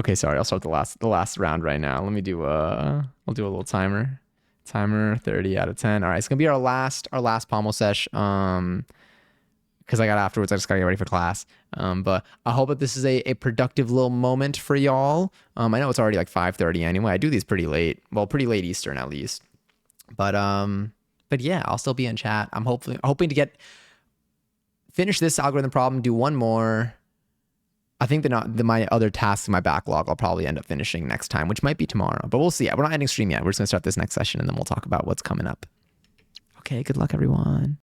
Okay, sorry. I'll start the last round right now. Let me do I'll do a little timer. Timer 30 out of 10. All right, it's gonna be our last pommel sesh. Because I got afterwards, I just gotta get ready for class. But I hope that this is a productive little moment for y'all. I know it's already like 5:30 anyway. I do these pretty late. Well, pretty late Eastern at least. But yeah, I'll still be in chat. I'm hoping to finish this algorithm problem, do one more. I think my other tasks in my backlog I'll probably end up finishing next time, which might be tomorrow. But we'll see. We're not ending stream yet. We're just gonna start this next session and then we'll talk about what's coming up. Okay, good luck, everyone.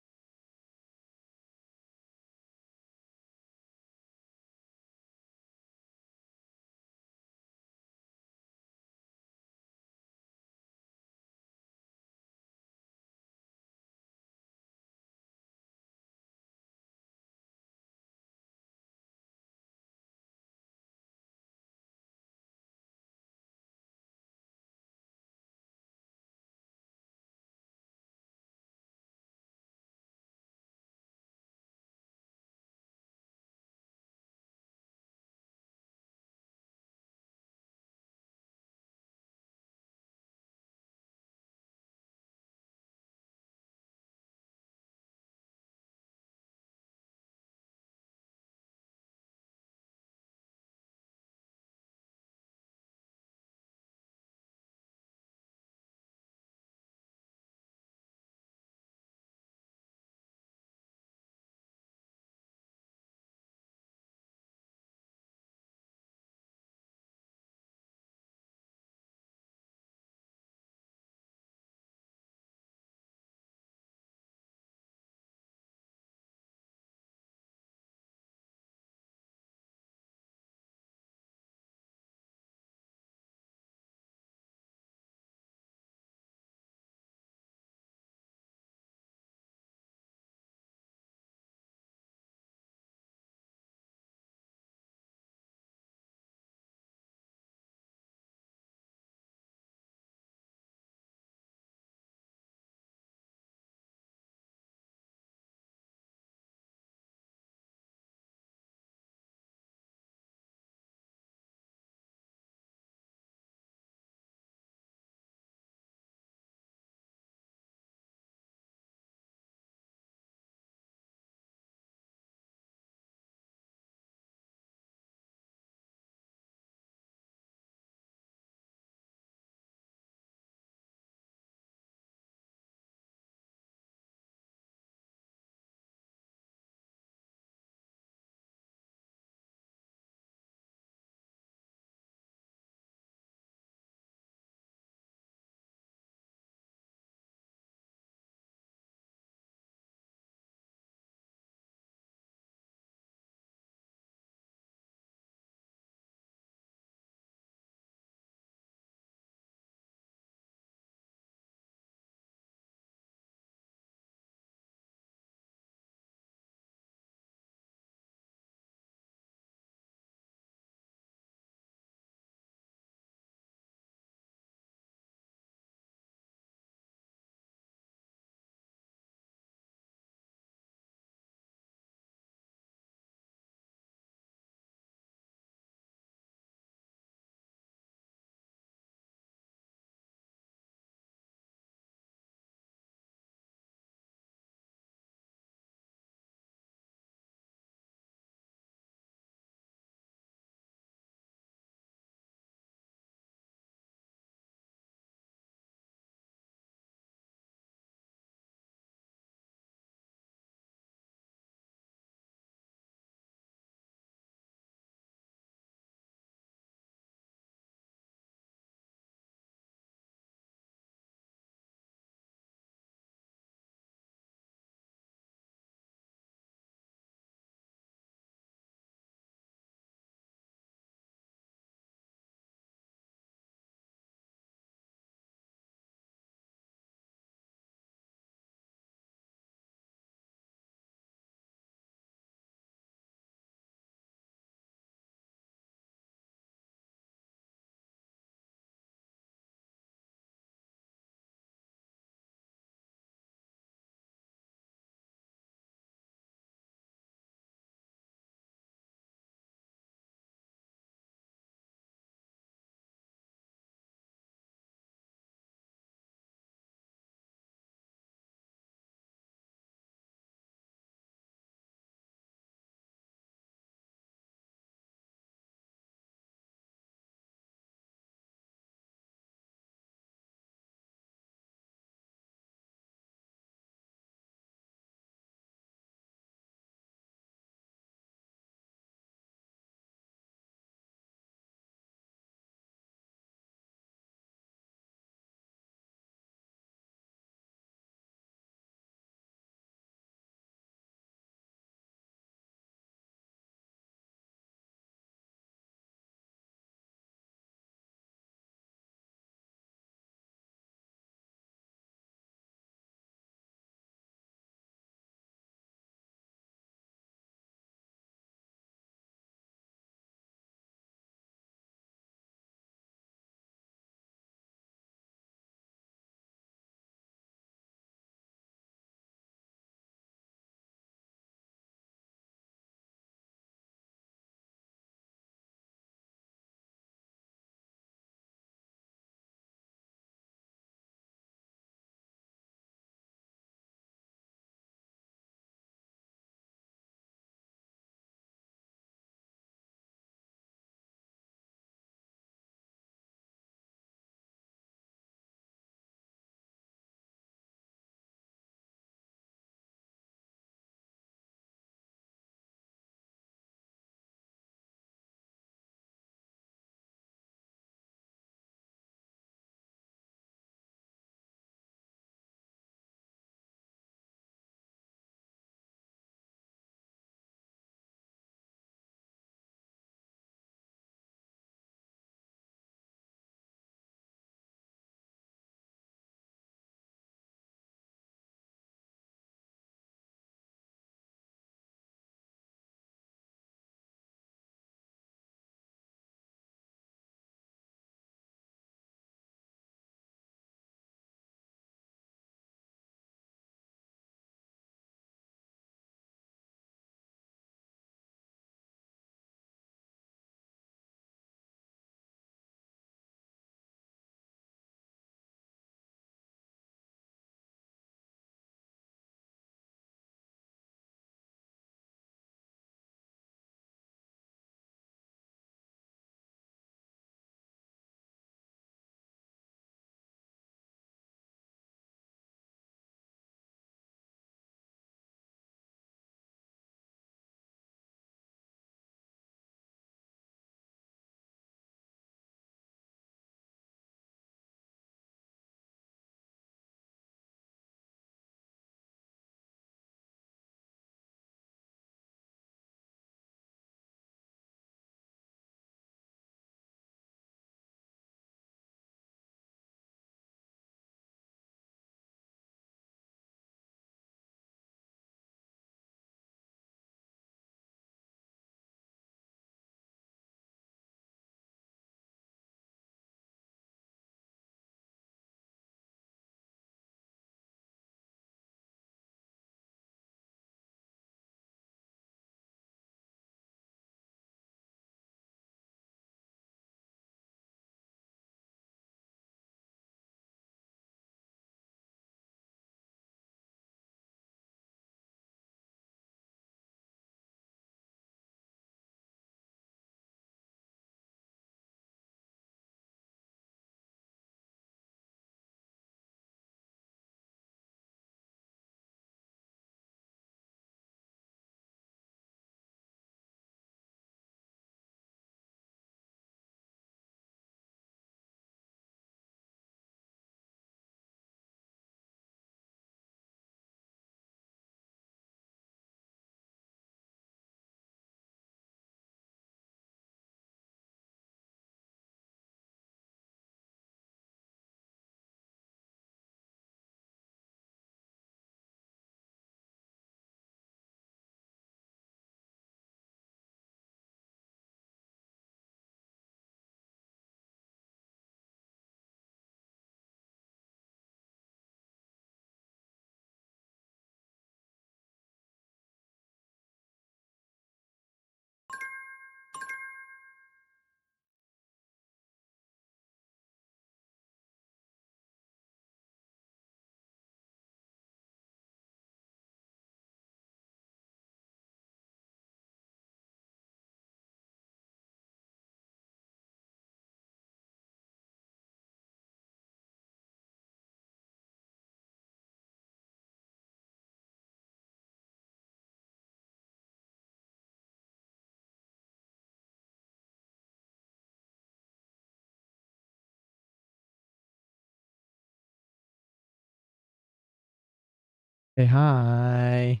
Hey, hi.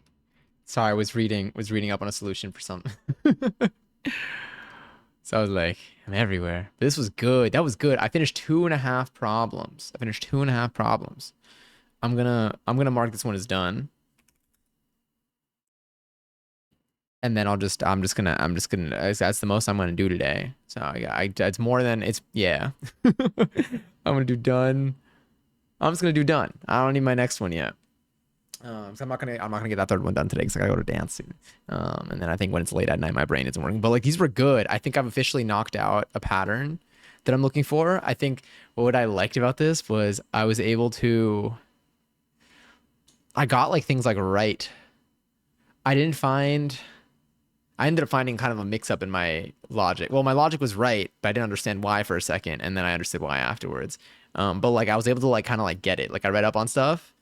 Sorry, I was reading up on a solution for something. So I was like, I'm everywhere. This was good. That was good. I finished 2.5 problems. I finished 2.5 problems. I'm gonna mark this one as done. And then I'm just gonna that's the most I'm gonna do today. So yeah, it's more than it's yeah. I'm gonna do done. I'm just gonna do done. I don't need my next one yet. So I'm not gonna get that third one done today because I gotta go to dance soon. And then I think when it's late at night, my brain isn't working. But like these were good. I think I've officially knocked out a pattern that I'm looking for. I think what I liked about this was I was able to. I got like things like right. I didn't find. I ended up finding kind of a mix up in my logic. Well, my logic was right, but I didn't understand why for a second, and then I understood why afterwards. But like I was able to like kind of like get it. Like I read up on stuff,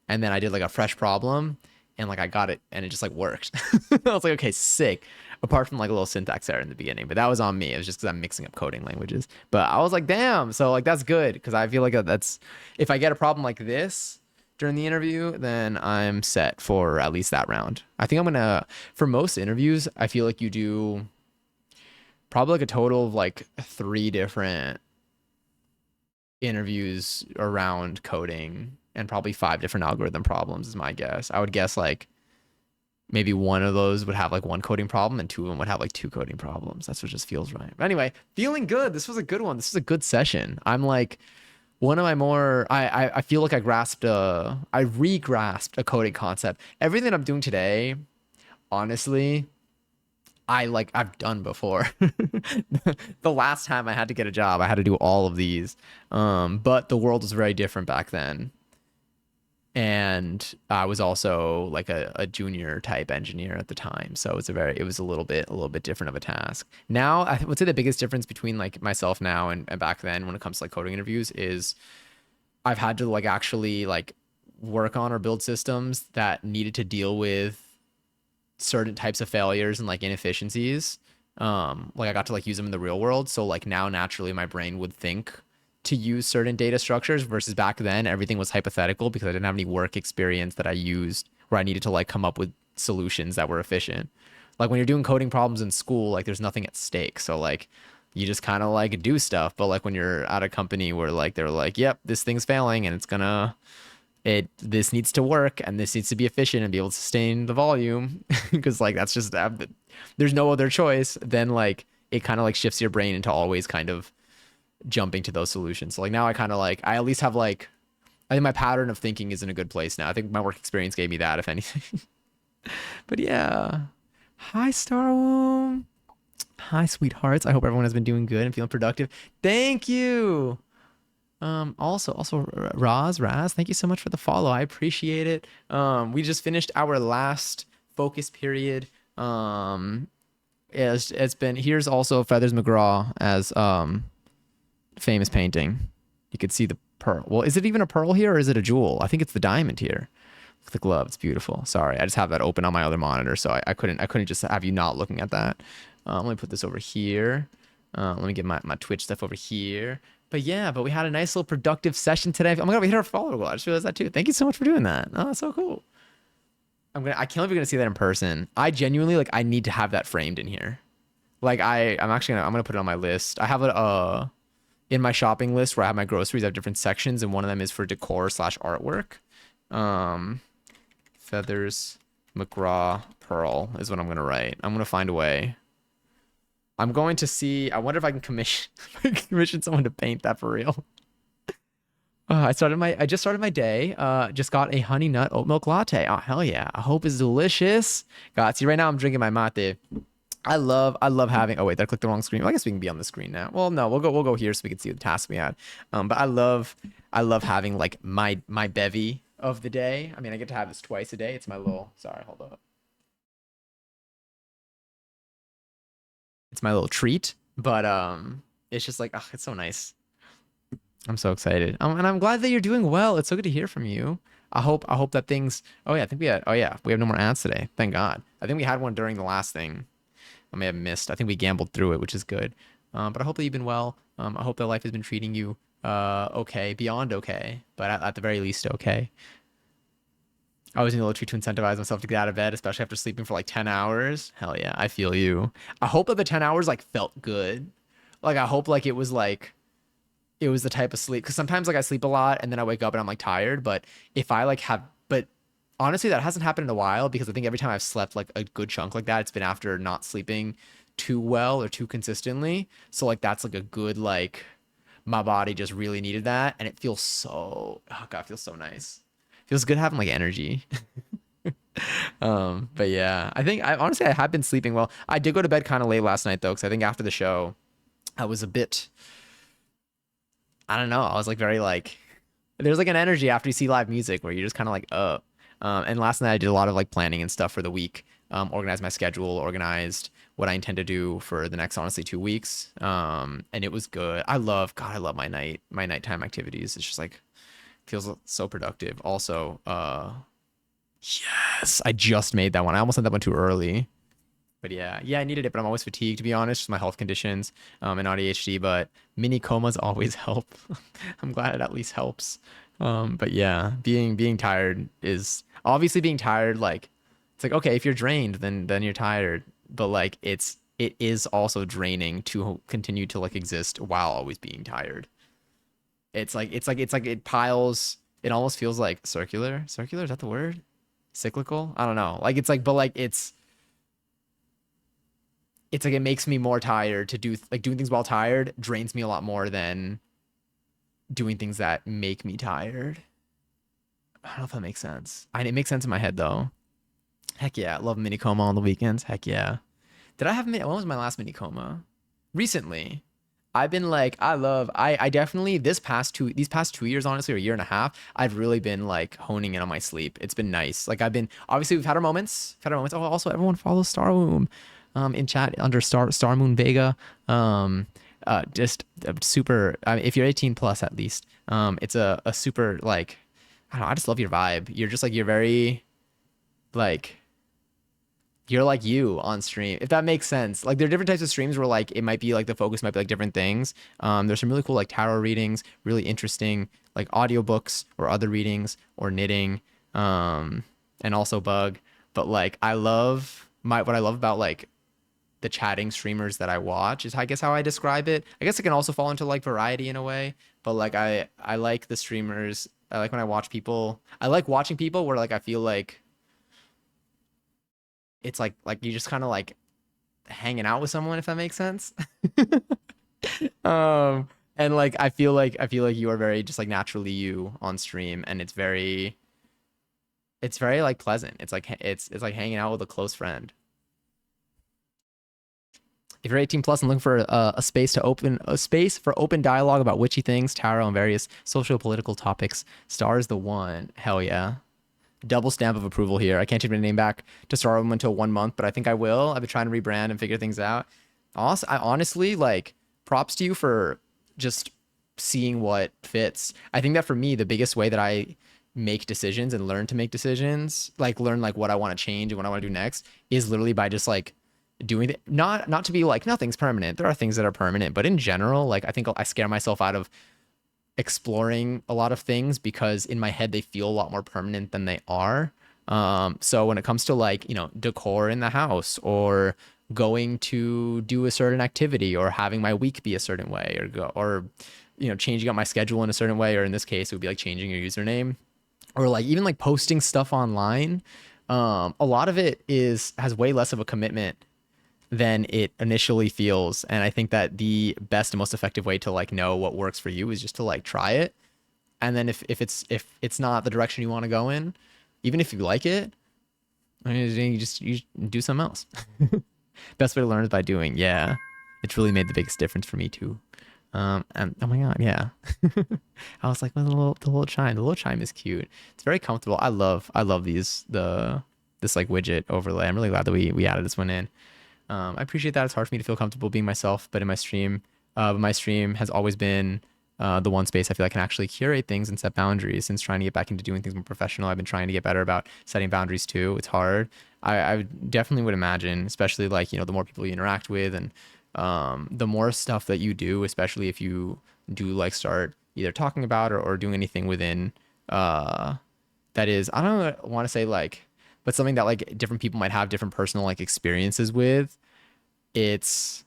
and then I did like a fresh problem, and like I got it, and it just like worked. I was like, okay, sick. Apart from like a little syntax error in the beginning, but that was on me. It was just because I'm mixing up coding languages. But I was like, damn. So like that's good because I feel like that's if I get a problem like this during the interview, then I'm set for at least that round. I think I'm gonna for most interviews, I feel like you do probably like a total of like 3 different interviews around coding and probably 5 different algorithm problems is my guess. I would guess like maybe one of those would have like one coding problem and 2 of them would have like 2 coding problems. That's what just feels right. But anyway, feeling good. This was a good one. This was a good session. I'm like one of my more I feel like I re-grasped a coding concept. Everything I'm doing today, honestly, I've done before. The last time I had to get a job, I had to do all of these. But the world was very different back then. And I was also like a junior type engineer at the time. So it was a little bit different of a task. Now, I would say the biggest difference between like myself now and back then when it comes to like coding interviews is I've had to like actually like work on or build systems that needed to deal with certain types of failures and like inefficiencies. Like I got to like use them in the real world. So like now naturally my brain would think to use certain data structures versus back then everything was hypothetical because I didn't have any work experience that I used where I needed to like come up with solutions that were efficient. Like when you're doing coding problems in school, like there's nothing at stake. So like you just kind of like do stuff. But like when you're at a company where like they're like, yep, this thing's failing and this needs to work and this needs to be efficient and be able to sustain the volume because like that's just there's no other choice, then like it kind of like shifts your brain into always kind of jumping to those solutions. So like now I kind of like I at least have like I think my pattern of thinking is in a good place now. I think my work experience gave me that if anything. But yeah, hi Starwomb. Hi sweethearts, I hope everyone has been doing good and feeling productive. Thank you. Also, Raz, thank you so much for the follow. I appreciate it. We just finished our last focus period. It's been here's also Feathers McGraw as famous painting. You could see the pearl. Well, is it even a pearl here or is it a jewel? I think it's the diamond here. The glove, it's beautiful. Sorry, I just have that open on my other monitor, so I couldn't just have you not looking at that. Let me put this over here. Let me get my Twitch stuff over here. But yeah, but we had a nice little productive session today. Oh my god, we hit our follower goal. I just realized that too. Thank you so much for doing that. Oh, that's so cool. I can't believe you're gonna see that in person. I genuinely like I need to have that framed in here. Like I'm gonna put it on my list. I have it in my shopping list where I have my groceries. I have different sections, and one of them is for decor slash artwork. Um, Feathers McGraw Pearl is what I'm gonna write. I'm gonna find a way. I'm going to see. I wonder if I can commission if I can commission someone to paint that for real. I just started my day. Just got a honey nut oat milk latte. Oh hell yeah! I hope it's delicious. Got see right now I'm drinking my mate. I love having. Oh wait, I clicked the wrong screen. Well, I guess we can be on the screen now. Well, no, we'll go here so we can see the task we had. But I love having like my bevy of the day. I mean, I get to have this twice a day. It's my little. Sorry, hold up. It's my little treat. But it's just like, oh, it's so nice. I'm so excited. And I'm glad that you're doing well. It's so good to hear from you. I hope that things. Oh yeah, I think we had. Oh yeah, we have no more ads today. Thank God. I think we had one during the last thing. I may have missed. I think we gambled through it, which is good. But I hope that you've been well. I hope that life has been treating you okay, beyond okay, but at the very least okay. I always need a little treat to incentivize myself to get out of bed, especially after sleeping for like 10 hours. Hell yeah, I feel you. I hope that the 10 hours like felt good. Like I hope like it was the type of sleep because sometimes like I sleep a lot and then I wake up and I'm like tired. But if I like have, but honestly, that hasn't happened in a while because I think every time I've slept like a good chunk like that, it's been after not sleeping too well or too consistently. So like that's like a good like my body just really needed that and it feels so oh god, it feels so nice. Feels good having like energy. But yeah, I think I honestly I have been sleeping well. I did go to bed kind of late last night though, because I think after the show I was a bit I don't know. I was like very like there's like an energy after you see live music where you're just kind of like and last night I did a lot of like planning and stuff for the week. Organized my schedule, organized what I intend to do for the next honestly 2 weeks. And it was good. I love my nighttime activities. It's just like feels so productive. Also, yes, I just made that one. I almost had that one too early. But yeah, I needed it, but I'm always fatigued to be honest, just my health conditions, and ADHD. But mini comas always help. I'm glad it at least helps. But yeah, being tired is obviously being tired. Like it's like okay, if you're drained, then you're tired. But like it is also draining to continue to like exist while always being tired. It's like it piles. It almost feels like circular. Circular, is that the word? Cyclical? I don't know. Like it's like, but like it's like it makes me more tired to do like doing things while tired drains me a lot more than doing things that make me tired. I don't know if that makes sense. It makes sense in my head though. Heck yeah, I love mini coma on the weekends. Heck yeah. Did I have when was my last mini coma? Recently. I've been like I definitely these past 2 years honestly or a year and a half I've really been like honing in on my sleep. It's been nice. Like I've been obviously we've had our moments. We've had our moments. Oh, also everyone follow Star Womb in chat under Star Moon Vega. Just super if you're 18 plus at least. It's a super like I don't know, I just love your vibe. You're just like you're very like you're like you on stream if that makes sense. Like there are different types of streams where like it might be like the focus might be like different things. There's some really cool like tarot readings, really interesting like audiobooks or other readings or knitting, and also bug. But like I love my what I love about like the chatting streamers that I watch is I guess how I describe it. I guess it can also fall into like variety in a way, but like I like the streamers. I like when I watch people. I like watching people where like I feel like it's like you just kind of like hanging out with someone if that makes sense. um and like I feel like you are very just like naturally you on stream and it's very like pleasant. It's like it's like hanging out with a close friend. If you're 18 plus and looking for a space for open dialogue about witchy things, tarot, and various social political topics, Star is the one. Hell yeah. Double stamp of approval here. I can't change my name back to Star Room until 1 month, but I think I will. I've been trying to rebrand and figure things out. Also, I honestly like props to you for just seeing what fits. I think that for me, the biggest way that I make decisions and learn to make decisions, like learn like what I want to change and what I want to do next, is literally by just like doing it. Not to be like nothing's permanent. There are things that are permanent, but in general, like I think I scare myself out of exploring a lot of things because in my head they feel a lot more permanent than they are. So when it comes to like, decor in the house or going to do a certain activity or having my week be a certain way or changing up my schedule in a certain way, or in this case, it would be like changing your username or like even like posting stuff online. A lot of it has way less of a commitment than it initially feels. And I think that the best and most effective way to like know what works for you is just to like try it. And then if it's not the direction you want to go in, even if you like it, you do something else. Best way to learn is by doing. Yeah. It's really made the biggest difference for me too. And oh my god, yeah. I was like, well, the little chime. The little chime is cute. It's very comfortable. I love this like widget overlay. I'm really glad that we added this one in. I appreciate that. It's hard for me to feel comfortable being myself, but in my stream has always been the one space I feel I can actually curate things and set boundaries. Since trying to get back into doing things more professional, I've been trying to get better about setting boundaries too. It's hard. I definitely would imagine, especially like, the more people you interact with and the more stuff that you do, especially if you do like start either talking about or doing anything within uh that is, I don't want to say like, but something that like different people might have different personal like experiences with. It's,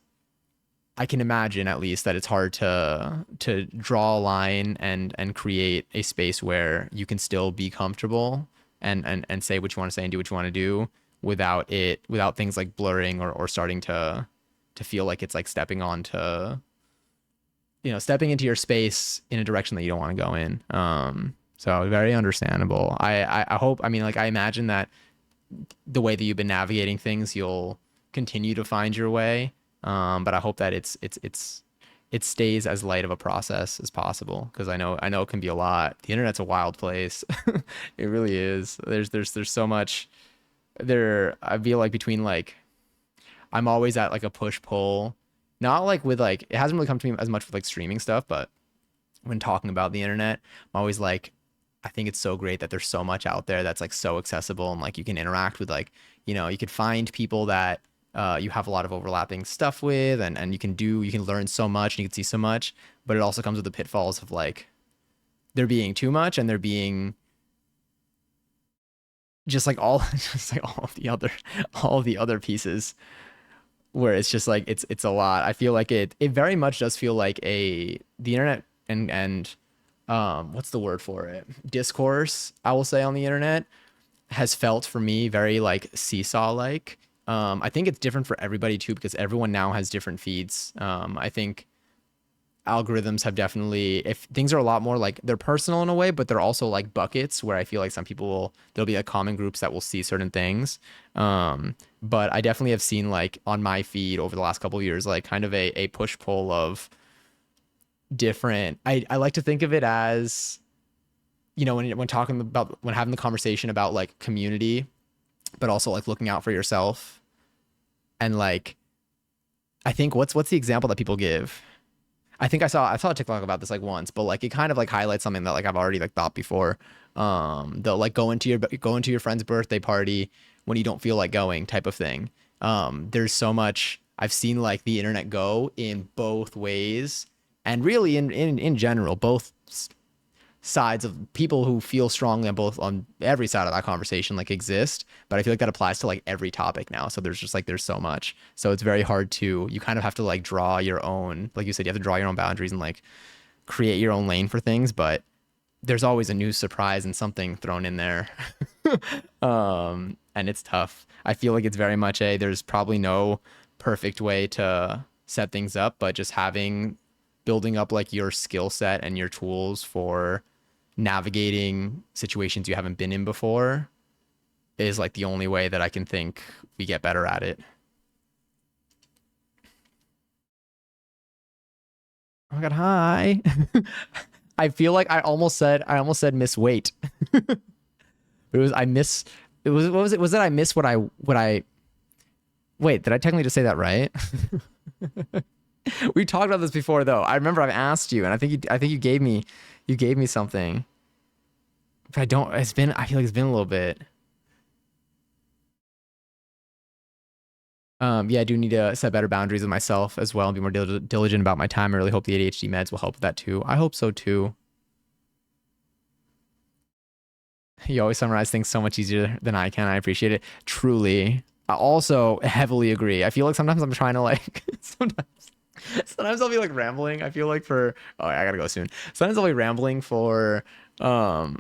I can imagine at least that it's hard to draw a line and create a space where you can still be comfortable and say what you want to say and do what you want to do without things like blurring or starting to feel like it's like stepping onto, stepping into your space in a direction that you don't want to go in. So very understandable. I hope, I mean, like I imagine that the way that you've been navigating things, you'll continue to find your way. But I hope that it stays as light of a process as possible, because I know it can be a lot. The internet's a wild place. It really is. There's so much there. I feel like between like I'm always at like a push pull, not like with like it hasn't really come to me as much with like streaming stuff, but when talking about the internet, I'm always like, I think it's so great that there's so much out there that's like so accessible and like you can interact with like, you could find people that you have a lot of overlapping stuff with and you can learn so much and you can see so much, but it also comes with the pitfalls of like there being too much and there being just like all just like all of the other pieces where it's just like it's a lot. I feel like it very much does feel like the internet and what's the word for it? Discourse, I will say, on the internet has felt for me very like seesaw like. I think it's different for everybody too because everyone now has different feeds. I think algorithms have definitely, if things are a lot more like they're personal in a way, but they're also like buckets where I feel like some people there'll be like common groups that will see certain things. But I definitely have seen like on my feed over the last couple of years, like kind of a push pull of different, I like to think of it as, when talking about, when having the conversation about like community, but also like looking out for yourself. And like, I think what's the example that people give? I think I saw a TikTok about this like once, but like it kind of like highlights something that like I've already like thought before. They'll like go into your friend's birthday party when you don't feel like going type of thing. There's so much I've seen like the internet go in both ways, and really in general, both sides of people who feel strongly on every side of that conversation like exist, but I feel like that applies to like every topic now. So there's so much, so it's very hard to, you kind of have to like draw your own, like you said, you have to draw your own boundaries and like create your own lane for things, but there's always a new surprise and something thrown in there. And it's tough. I feel like it's very much there's probably no perfect way to set things up, but just building up like your skill set and your tools for navigating situations you haven't been in before is like the only way that I can think we get better at it. Oh my god, hi. I feel like I almost said miss weight. It was I miss it was what was it? Was that I miss what I wait, did I technically just say that right? We talked about this before though. I remember I've asked you and I think you gave me something. But I feel like it's been a little bit. Yeah, I do need to set better boundaries with myself as well and be more diligent about my time. I really hope the ADHD meds will help with that too. I hope so too. You always summarize things so much easier than I can. I appreciate it. Truly. I also heavily agree. I feel like sometimes I'm trying to like sometimes I'll be like rambling. I feel like I gotta go soon. Sometimes I'll be rambling for I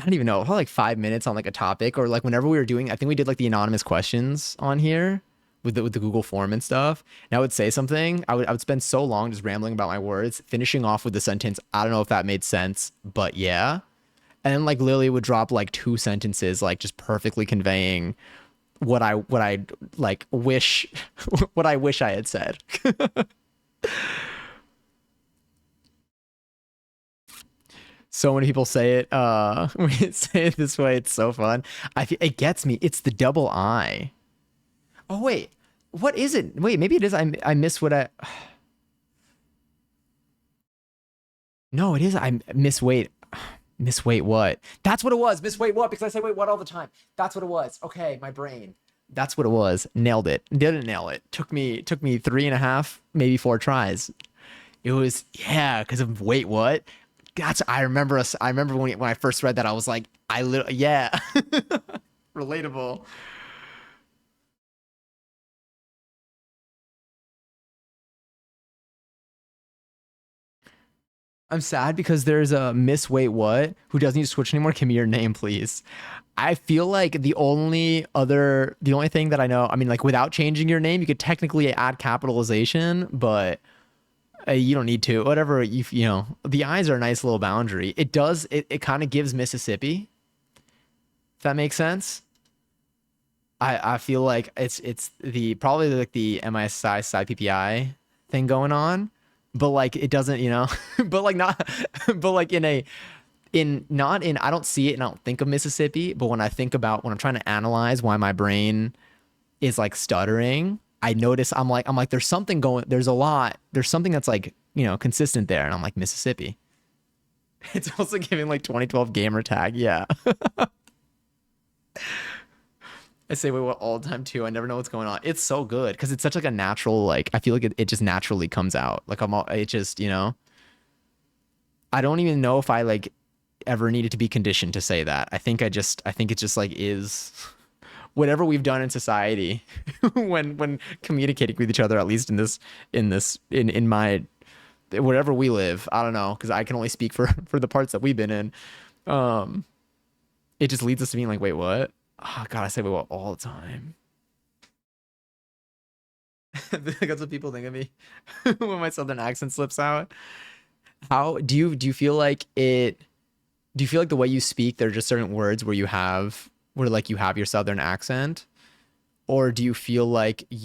don't even know, probably like 5 minutes on like a topic, or like whenever we were doing, I think we did like the anonymous questions on here with the Google form and stuff. And I would say something. I would spend so long just rambling about my words, finishing off with the sentence, I don't know if that made sense, but yeah. And then like Lily would drop like two sentences, like just perfectly conveying what I like wish what I wish I had said. So many people say it we say it this way. It's so fun. It gets me. It's the double I. Oh wait, what is it? Wait, maybe it is. I miss what I. No, it is. I miss wait. Miss wait what? That's what it was. Miss wait what? Because I say wait what all the time. That's what it was. Okay, my brain. That's what it was. Nailed it. Didn't nail it. Took me 3.5, maybe 4 tries. It was, yeah, because of wait what? That's I remember us. I remember when I first read that, I was like, yeah, relatable. I'm sad because there's a Miss Wait What who doesn't need to switch anymore. Give me your name, please. I feel like the only thing that I know, I mean, like without changing your name, you could technically add capitalization, but you don't need to. Whatever you know, the eyes are a nice little boundary. It kind of gives Mississippi, if that makes sense. I feel like it's the probably like the MISI side PPI thing going on, but like it doesn't, you know, but like not, but like in not in I don't see it and I don't think of Mississippi, but when I think about when I'm trying to analyze why my brain is like stuttering, I notice I'm like there's something that's like, you know, consistent there and I'm like Mississippi. It's also giving like 2012 gamer tag. Yeah. I say wait what all the time too. I never know what's going on. It's so good because it's such like a natural like I feel like it just naturally comes out. Like it just, you know, I don't even know if I like ever needed to be conditioned to say that. I think it just like is whatever we've done in society when communicating with each other, at least in my wherever we live. I don't know because I can only speak for for the parts that we've been in. Um, it just leads us to being like, wait, what? Oh, God, I say wait, what all the time. That's what people think of me when my southern accent slips out. How do you feel like it? Do you feel like the way you speak, there are just certain words where like you have your southern accent, or do you feel like or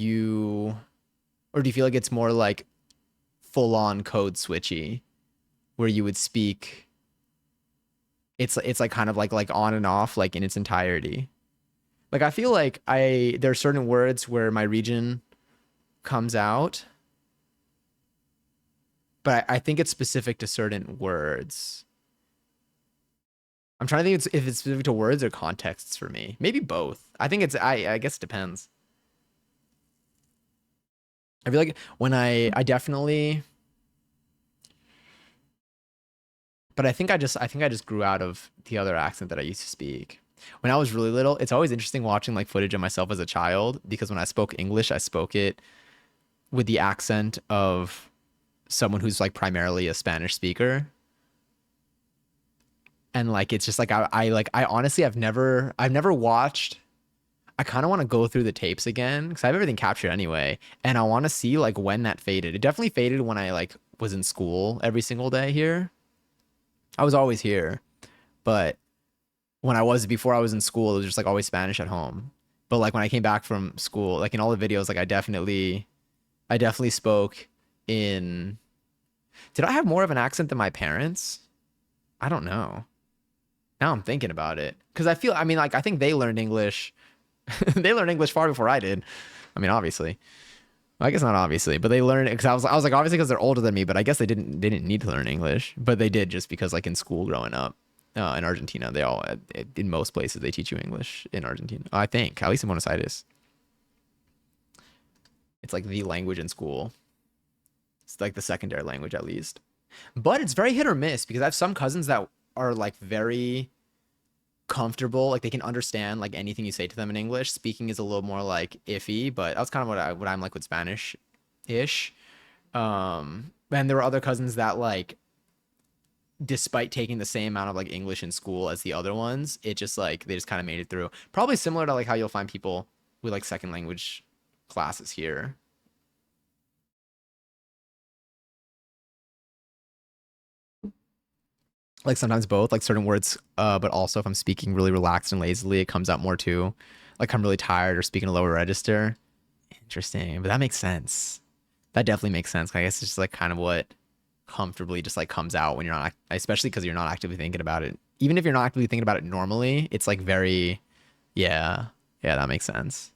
do you feel like it's more like full on code switchy, where you would speak? It's like kind of like on and off like in its entirety. Like I feel like I there are certain words where my region comes out, but I think it's specific to certain words. I'm trying to think if it's specific to words or contexts for me. Maybe both. I think I guess it depends. I feel like when I definitely but I think I just grew out of the other accent that I used to speak. When I was really little, it's always interesting watching like footage of myself as a child because when I spoke English, I spoke it with the accent of someone who's like primarily a Spanish speaker. And like it's just like I honestly I've never watched. I kind of want to go through the tapes again because I have everything captured anyway, and I want to see like when that faded. It definitely faded when I like was in school every single day here. I was always here, but when I was before I was in school, it was just like always Spanish at home. But like when I came back from school, like in all the videos, like I definitely spoke in. Did I have more of an accent than my parents? I don't know. Now I'm thinking about it because I mean, like I think they learned English. They learned English far before I did. I mean, obviously. Well, I guess not obviously, but they learned because I was like obviously because they're older than me, but I guess they didn't need to learn English, but they did just because like in school growing up in Argentina, they all in most places they teach you English in Argentina. I think at least in Buenos Aires, it's like the language in school. It's like the secondary language at least, but it's very hit or miss because I have some cousins that are like very comfortable, like they can understand like anything you say to them in English. Speaking is a little more like iffy, but that's kind of what I'm like with Spanish ish. And there were other cousins that like despite taking the same amount of like English in school as the other ones, it just like they just kind of made it through. Probably similar to like how you'll find people with like second language classes here. Like sometimes both, like certain words, but also if I'm speaking really relaxed and lazily, it comes out more too. Like I'm really tired or speaking a lower register. Interesting, but that makes sense. That definitely makes sense. I guess it's just like kind of what comfortably just like comes out when you're not, especially because you're not actively thinking about it. Even if you're not actively thinking about it normally, it's like very, yeah, yeah, that makes sense.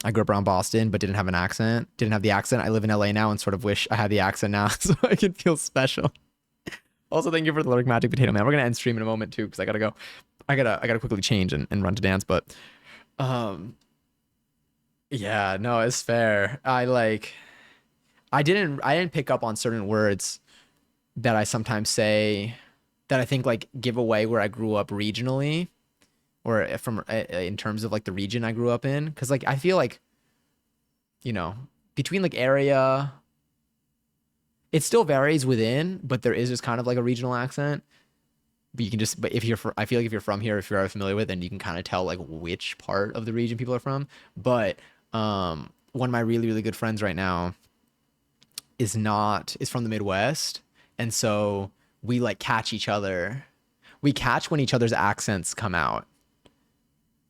I grew up around Boston, but didn't have an accent. Didn't have the accent. I live in LA now and sort of wish I had the accent now so I could feel special. Also, thank you for the lyric magic potato man. We're gonna end stream in a moment too because I gotta go. I gotta quickly change and run to dance. But um, yeah, no, it's fair. I didn't pick up on certain words that I sometimes say that I think like give away where I grew up regionally or from in terms of like the region I grew up in. Cause like I feel like, you know, between like area, it still varies within, but there is just kind of like a regional accent. But you can just, but if you're, I feel like if you're from here, if you're familiar with, then you can kind of tell like which part of the region people are from. But one of my really, really good friends right now is from the Midwest, and so we like catch each other. We catch when each other's accents come out,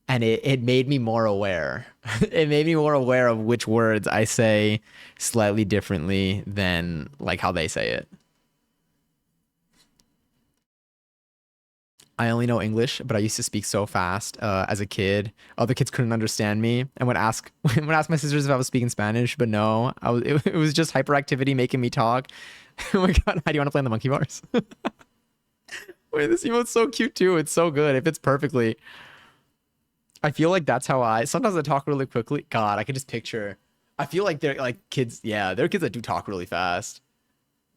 and it made me more aware. It made me more aware of which words I say slightly differently than like how they say it. I only know English, but I used to speak so fast as a kid. Other kids couldn't understand me, and would ask would ask my sisters if I was speaking Spanish, but no, it was just hyperactivity making me talk. Oh my god, how do you want to play on the monkey bars? Wait, this emote's so cute too. It's so good. It fits perfectly. I feel like that's how I sometimes I talk really quickly. God, I could just picture. I feel like they're like kids. Yeah, they're kids that do talk really fast.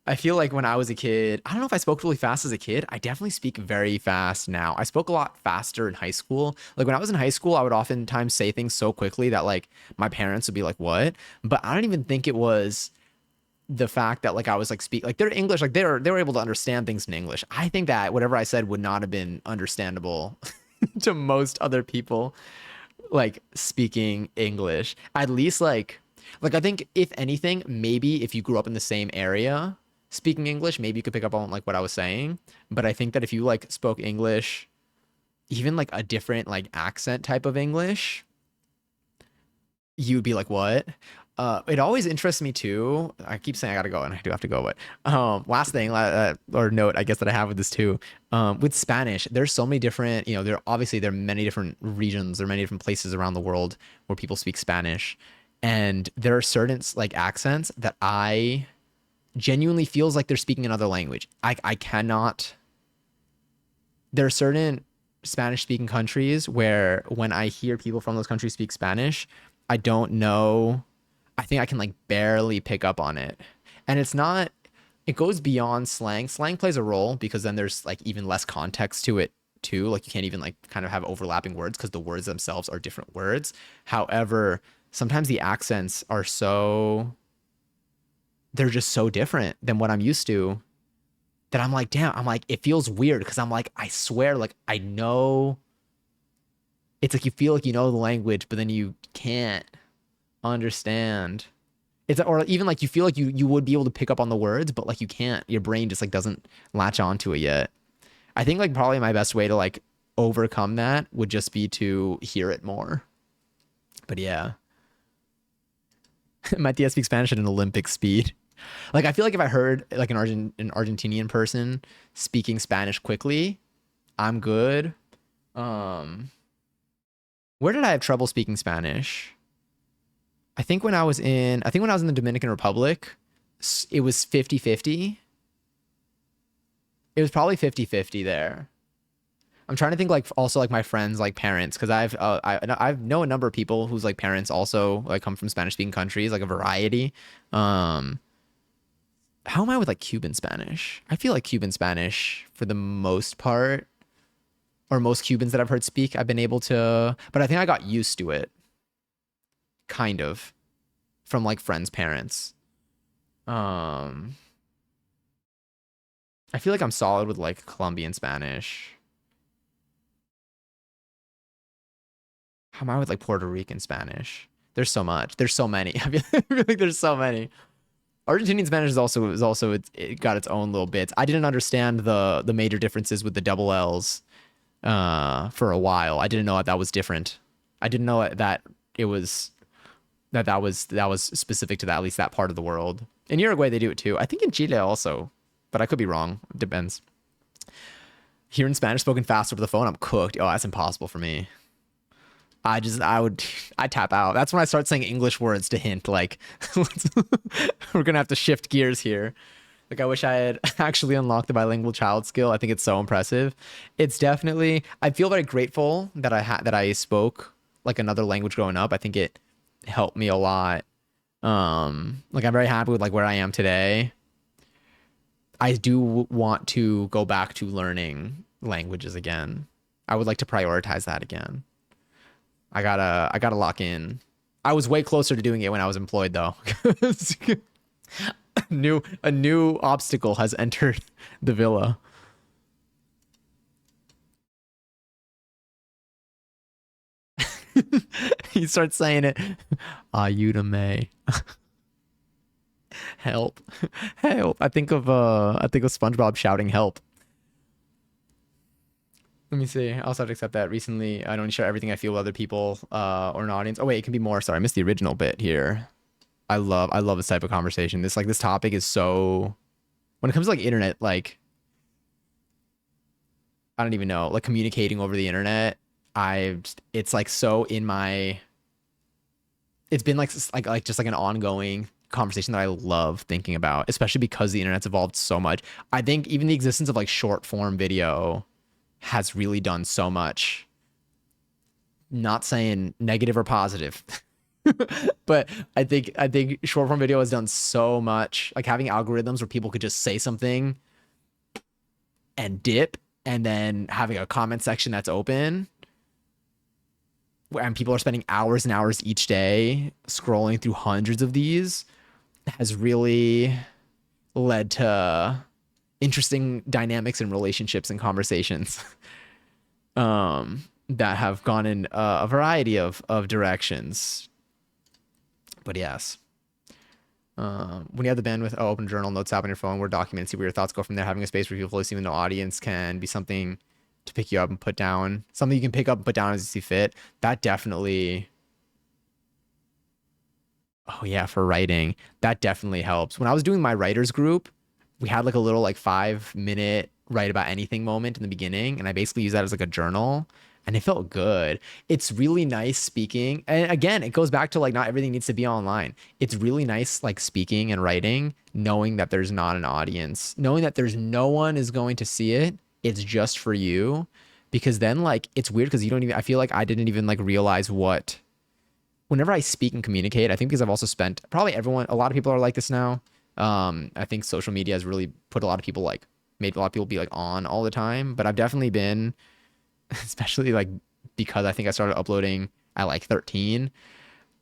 I feel like when I was a kid, I don't know if I spoke really fast as a kid. I definitely speak very fast now. I spoke a lot faster in high school. Like when I was in high school, I would oftentimes say things so quickly that like my parents would be like, "What?" But I don't even think it was the fact that like I was like speak like they're English, like they were able to understand things in English. I think that whatever I said would not have been understandable to most other people like speaking English. At least like I think if anything, maybe if you grew up in the same area speaking English, maybe you could pick up on like what I was saying. But I think that if you like spoke English, even like a different like accent type of English, you'd be like, what? It always interests me too. I keep saying I gotta go, and I do have to go. But last thing or note, I guess that I have with this too, with Spanish, there's so many different. You know, there are many different regions, there are many different places around the world where people speak Spanish, and there are certain like accents that I genuinely feels like they're speaking another language. I cannot. There are certain Spanish speaking countries where when I hear people from those countries speak Spanish, I don't know. I think I can like barely pick up on it. And it's not, it goes beyond slang. Slang plays a role because then there's like even less context to it too. Like you can't even like kind of have overlapping words because the words themselves are different words. However, sometimes the accents are so, they're just so different than what I'm used to that I'm like, damn, I'm like, it feels weird because I'm like, I swear, like, I know. It's like you feel like you know the language, but then you can't understand. It's or even like you feel like you would be able to pick up on the words, but like you can't. Your brain just like doesn't latch onto it yet. I think like probably my best way to like overcome that would just be to hear it more. But yeah, my DS speaks Spanish at an Olympic speed. Like I feel like if I heard like an Argentinian person speaking Spanish quickly, I'm good. Um, where did I have trouble speaking Spanish? I think when I was in the Dominican Republic, it was 50-50. It was probably 50-50 there. I'm trying to think like also like my friends like parents because I know a number of people whose like parents also like come from Spanish speaking countries, like a variety. Um how am I with like Cuban Spanish? I feel like Cuban Spanish for the most part, or most Cubans that I've heard speak, I've been able to, but I think I got used to it, kind of, from like friends' parents. Um, I feel like I'm solid with like Colombian Spanish. How am I with like Puerto Rican Spanish? There's so much. There's so many. I feel like there's so many. Argentinian Spanish is also it got its own little bits. I didn't understand the major differences with the double L's for a while. I didn't know that was different. I didn't know that it was that was specific to that, at least that part of the world. In Uruguay they do it too. I think in Chile also, but I could be wrong. It depends. Hearing Spanish spoken fast over the phone, I'm cooked. Oh, that's impossible for me. I tap out. That's when I start saying English words to hint like we're gonna have to shift gears here. Like I wish I had actually unlocked the bilingual child skill. I think it's so impressive. It's definitely. I feel very grateful that I spoke like another language growing up. I think it helped me a lot. Like I'm very happy with like where I am today. I do want to go back to learning languages again. I would like to prioritize that again. I gotta lock in. I was way closer to doing it when I was employed though. A new obstacle has entered the villa. He starts saying it. Ayúdame. Help. Help. I think of SpongeBob shouting help. Let me see. I also have to accept that recently I don't share everything I feel with other people or an audience. Oh wait, it can be more. Sorry, I missed the original bit here. I love this type of conversation. This topic is so when it comes to like internet, like I don't even know, like communicating over the internet, it's like so in my it's been like just like an ongoing conversation that I love thinking about, especially because the internet's evolved so much. I think even the existence of like short form video has really done so much. Not saying negative or positive, but I think short form video has done so much. Like having algorithms where people could just say something and dip, and then having a comment section that's open, and people are spending hours and hours each day scrolling through hundreds of these, has really led to interesting dynamics and relationships and conversations that have gone in a variety of directions. But yes, when you have the bandwidth, open a journal, notes app on your phone, Word document, see where your thoughts go from there. Having a space where people fully see with no audience can be something to pick you up and put down. Something you can pick up and put down as you see fit. That definitely, oh yeah, for writing, that definitely helps. When I was doing my writers group, we had like a little like 5 minute write about anything moment in the beginning, and I basically used that as like a journal, and it felt good. It's really nice speaking, and again, it goes back to like not everything needs to be online. It's really nice like speaking and writing, knowing that there's not an audience, knowing that there's no one is going to see it. It's just for you, because then like it's weird because you don't even. I feel like I didn't even like realize what whenever I speak and communicate, I think because I've also spent probably everyone, a lot of people are like this now. I think social media has really put a lot of people like made a lot of people be like on all the time. But I've definitely been, especially like because I think I started uploading at like 13.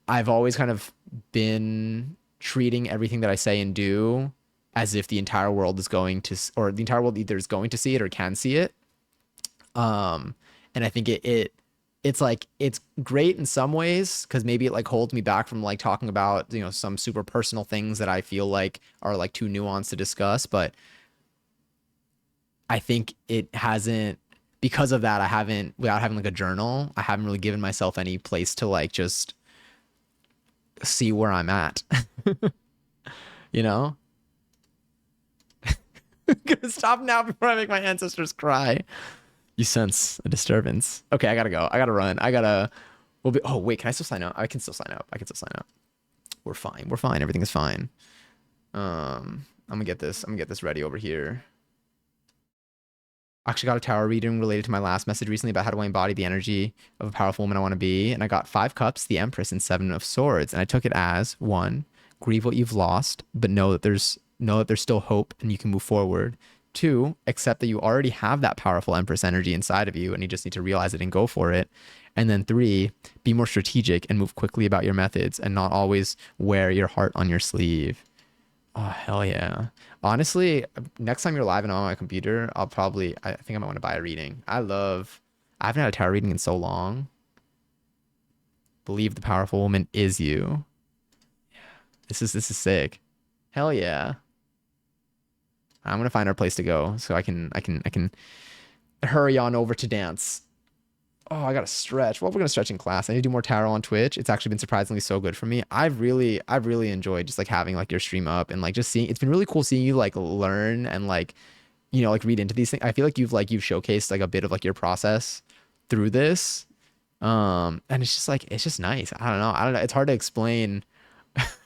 I've always kind of been treating everything that I say and do as if the entire world is going to, or the entire world either is going to see it or can see it. Um, and I think it's like it's great in some ways because maybe it like holds me back from like talking about some super personal things that I feel like are like too nuanced to discuss. But I think it hasn't because of that. I haven't without having like a journal. I haven't really given myself any place to like just see where I'm at. you know, Gonna stop now before I make my ancestors cry. You sense a disturbance. Okay, I gotta go. I gotta run. I gotta. We'll be. Oh wait, can I still sign up? I can still sign up. I can still sign up. We're fine. We're fine. Everything is fine. I'm gonna get this. I'm gonna get this ready over here. I actually got a tarot reading related to my last message recently about how do I embody the energy of a powerful woman I want to be, and I got 5 cups, the Empress, and 7 of Swords, and I took it as one: grieve what you've lost, but know that there's still hope and you can move forward. 2, accept that you already have that powerful Empress energy inside of you and you just need to realize it and go for it. And then 3, be more strategic and move quickly about your methods and not always wear your heart on your sleeve. Oh, hell yeah. Honestly, next time you're live and on my computer, I think I might want to buy a reading. I haven't had a tarot reading in so long. Believe the powerful woman is you. This is sick. Hell yeah. I'm gonna find our place to go so I can hurry on over to dance. Oh, I gotta stretch. Well, we're gonna stretch in class. I need to do more tarot on Twitch. It's actually been surprisingly so good for me. I've really enjoyed just like having like your stream up and like just seeing. It's been really cool seeing you like learn and like like read into these things. I feel like you've showcased like a bit of like your process through this. And it's just like it's just nice. I don't know. It's hard to explain.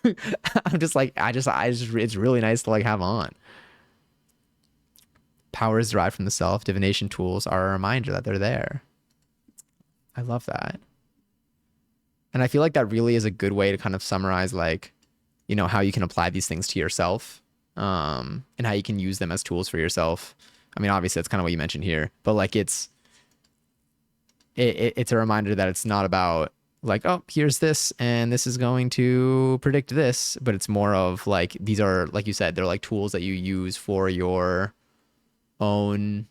I'm just like I just it's really nice to like have on. Power is derived from the self. Divination tools are a reminder that they're there. I love that. And I feel like that really is a good way to kind of summarize like, how you can apply these things to yourself. and how you can use them as tools for yourself. I mean, obviously that's kind of what you mentioned here, but like it's a reminder that it's not about like, oh, here's this and this is going to predict this, but it's more of like these are, like you said, they're like tools that you use for your own,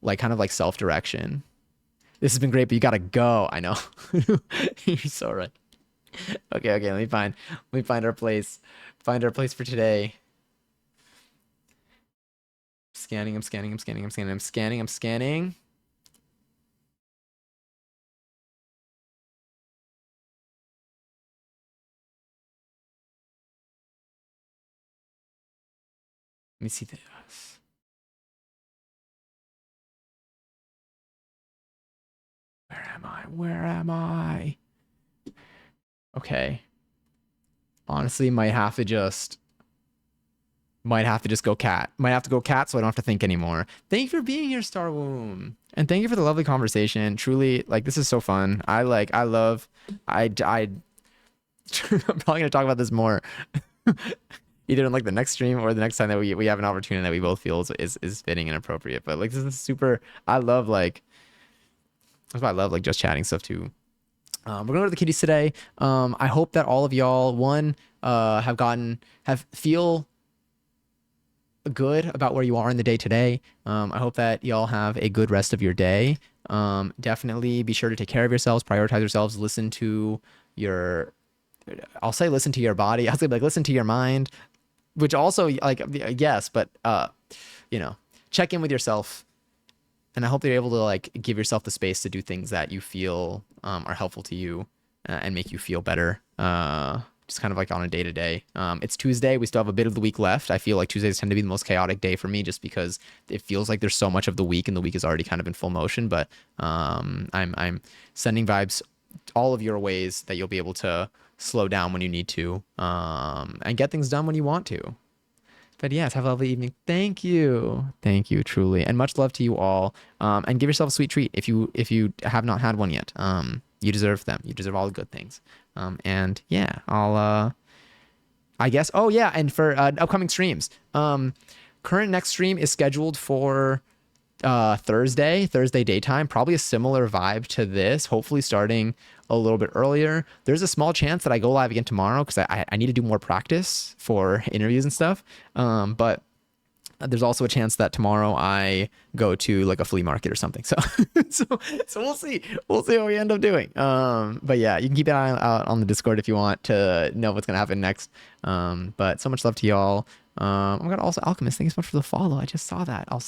like kind of like self-direction. This has been great, but you gotta go. I know. You're so right. Okay, let me find our place. Find our place for today. I'm scanning. Let me see this. Where am I? Okay. Honestly, might have to just go cat. Might have to go cat so I don't have to think anymore. Thank you for being here, Star Womb. And thank you for the lovely conversation. Truly, like this is so fun. I I'm probably gonna talk about this more. Either in like the next stream or the next time that we have an opportunity that we both feel is fitting and appropriate. But like this is super. I love like that's why I love like just chatting stuff too. We're gonna go to the kitties today. I hope that all of y'all have feel good about where you are in the day today. I hope that y'all have a good rest of your day. Definitely be sure to take care of yourselves, prioritize yourselves, listen to your. I'll say listen to your body. I'll say like listen to your mind, which also like yes, but check in with yourself, and I hope that you're able to like give yourself the space to do things that you feel are helpful to you and make you feel better. Just kind of like on a day to day. It's Tuesday. We still have a bit of the week left. I feel like Tuesdays tend to be the most chaotic day for me just because it feels like there's so much of the week and the week is already kind of in full motion. But I'm sending vibes all of your ways that you'll be able to slow down when you need to and get things done when you want to. But yes, have a lovely evening. Thank you, truly, and much love to you all. And give yourself a sweet treat if you have not had one yet. You deserve them. You deserve all the good things. And yeah, I guess. Oh yeah, and for upcoming streams, current next stream is scheduled for Thursday daytime, probably a similar vibe to this, hopefully starting a little bit earlier. There's a small chance that I go live again tomorrow because I need to do more practice for interviews and stuff. But there's also a chance that tomorrow I go to like a flea market or something. So so we'll see. We'll see what we end up doing. But yeah, you can keep an eye out on the Discord if you want to know what's gonna happen next. But so much love to y'all. Oh my god, also Alchemist, thank you so much for the follow. I just saw that. I'll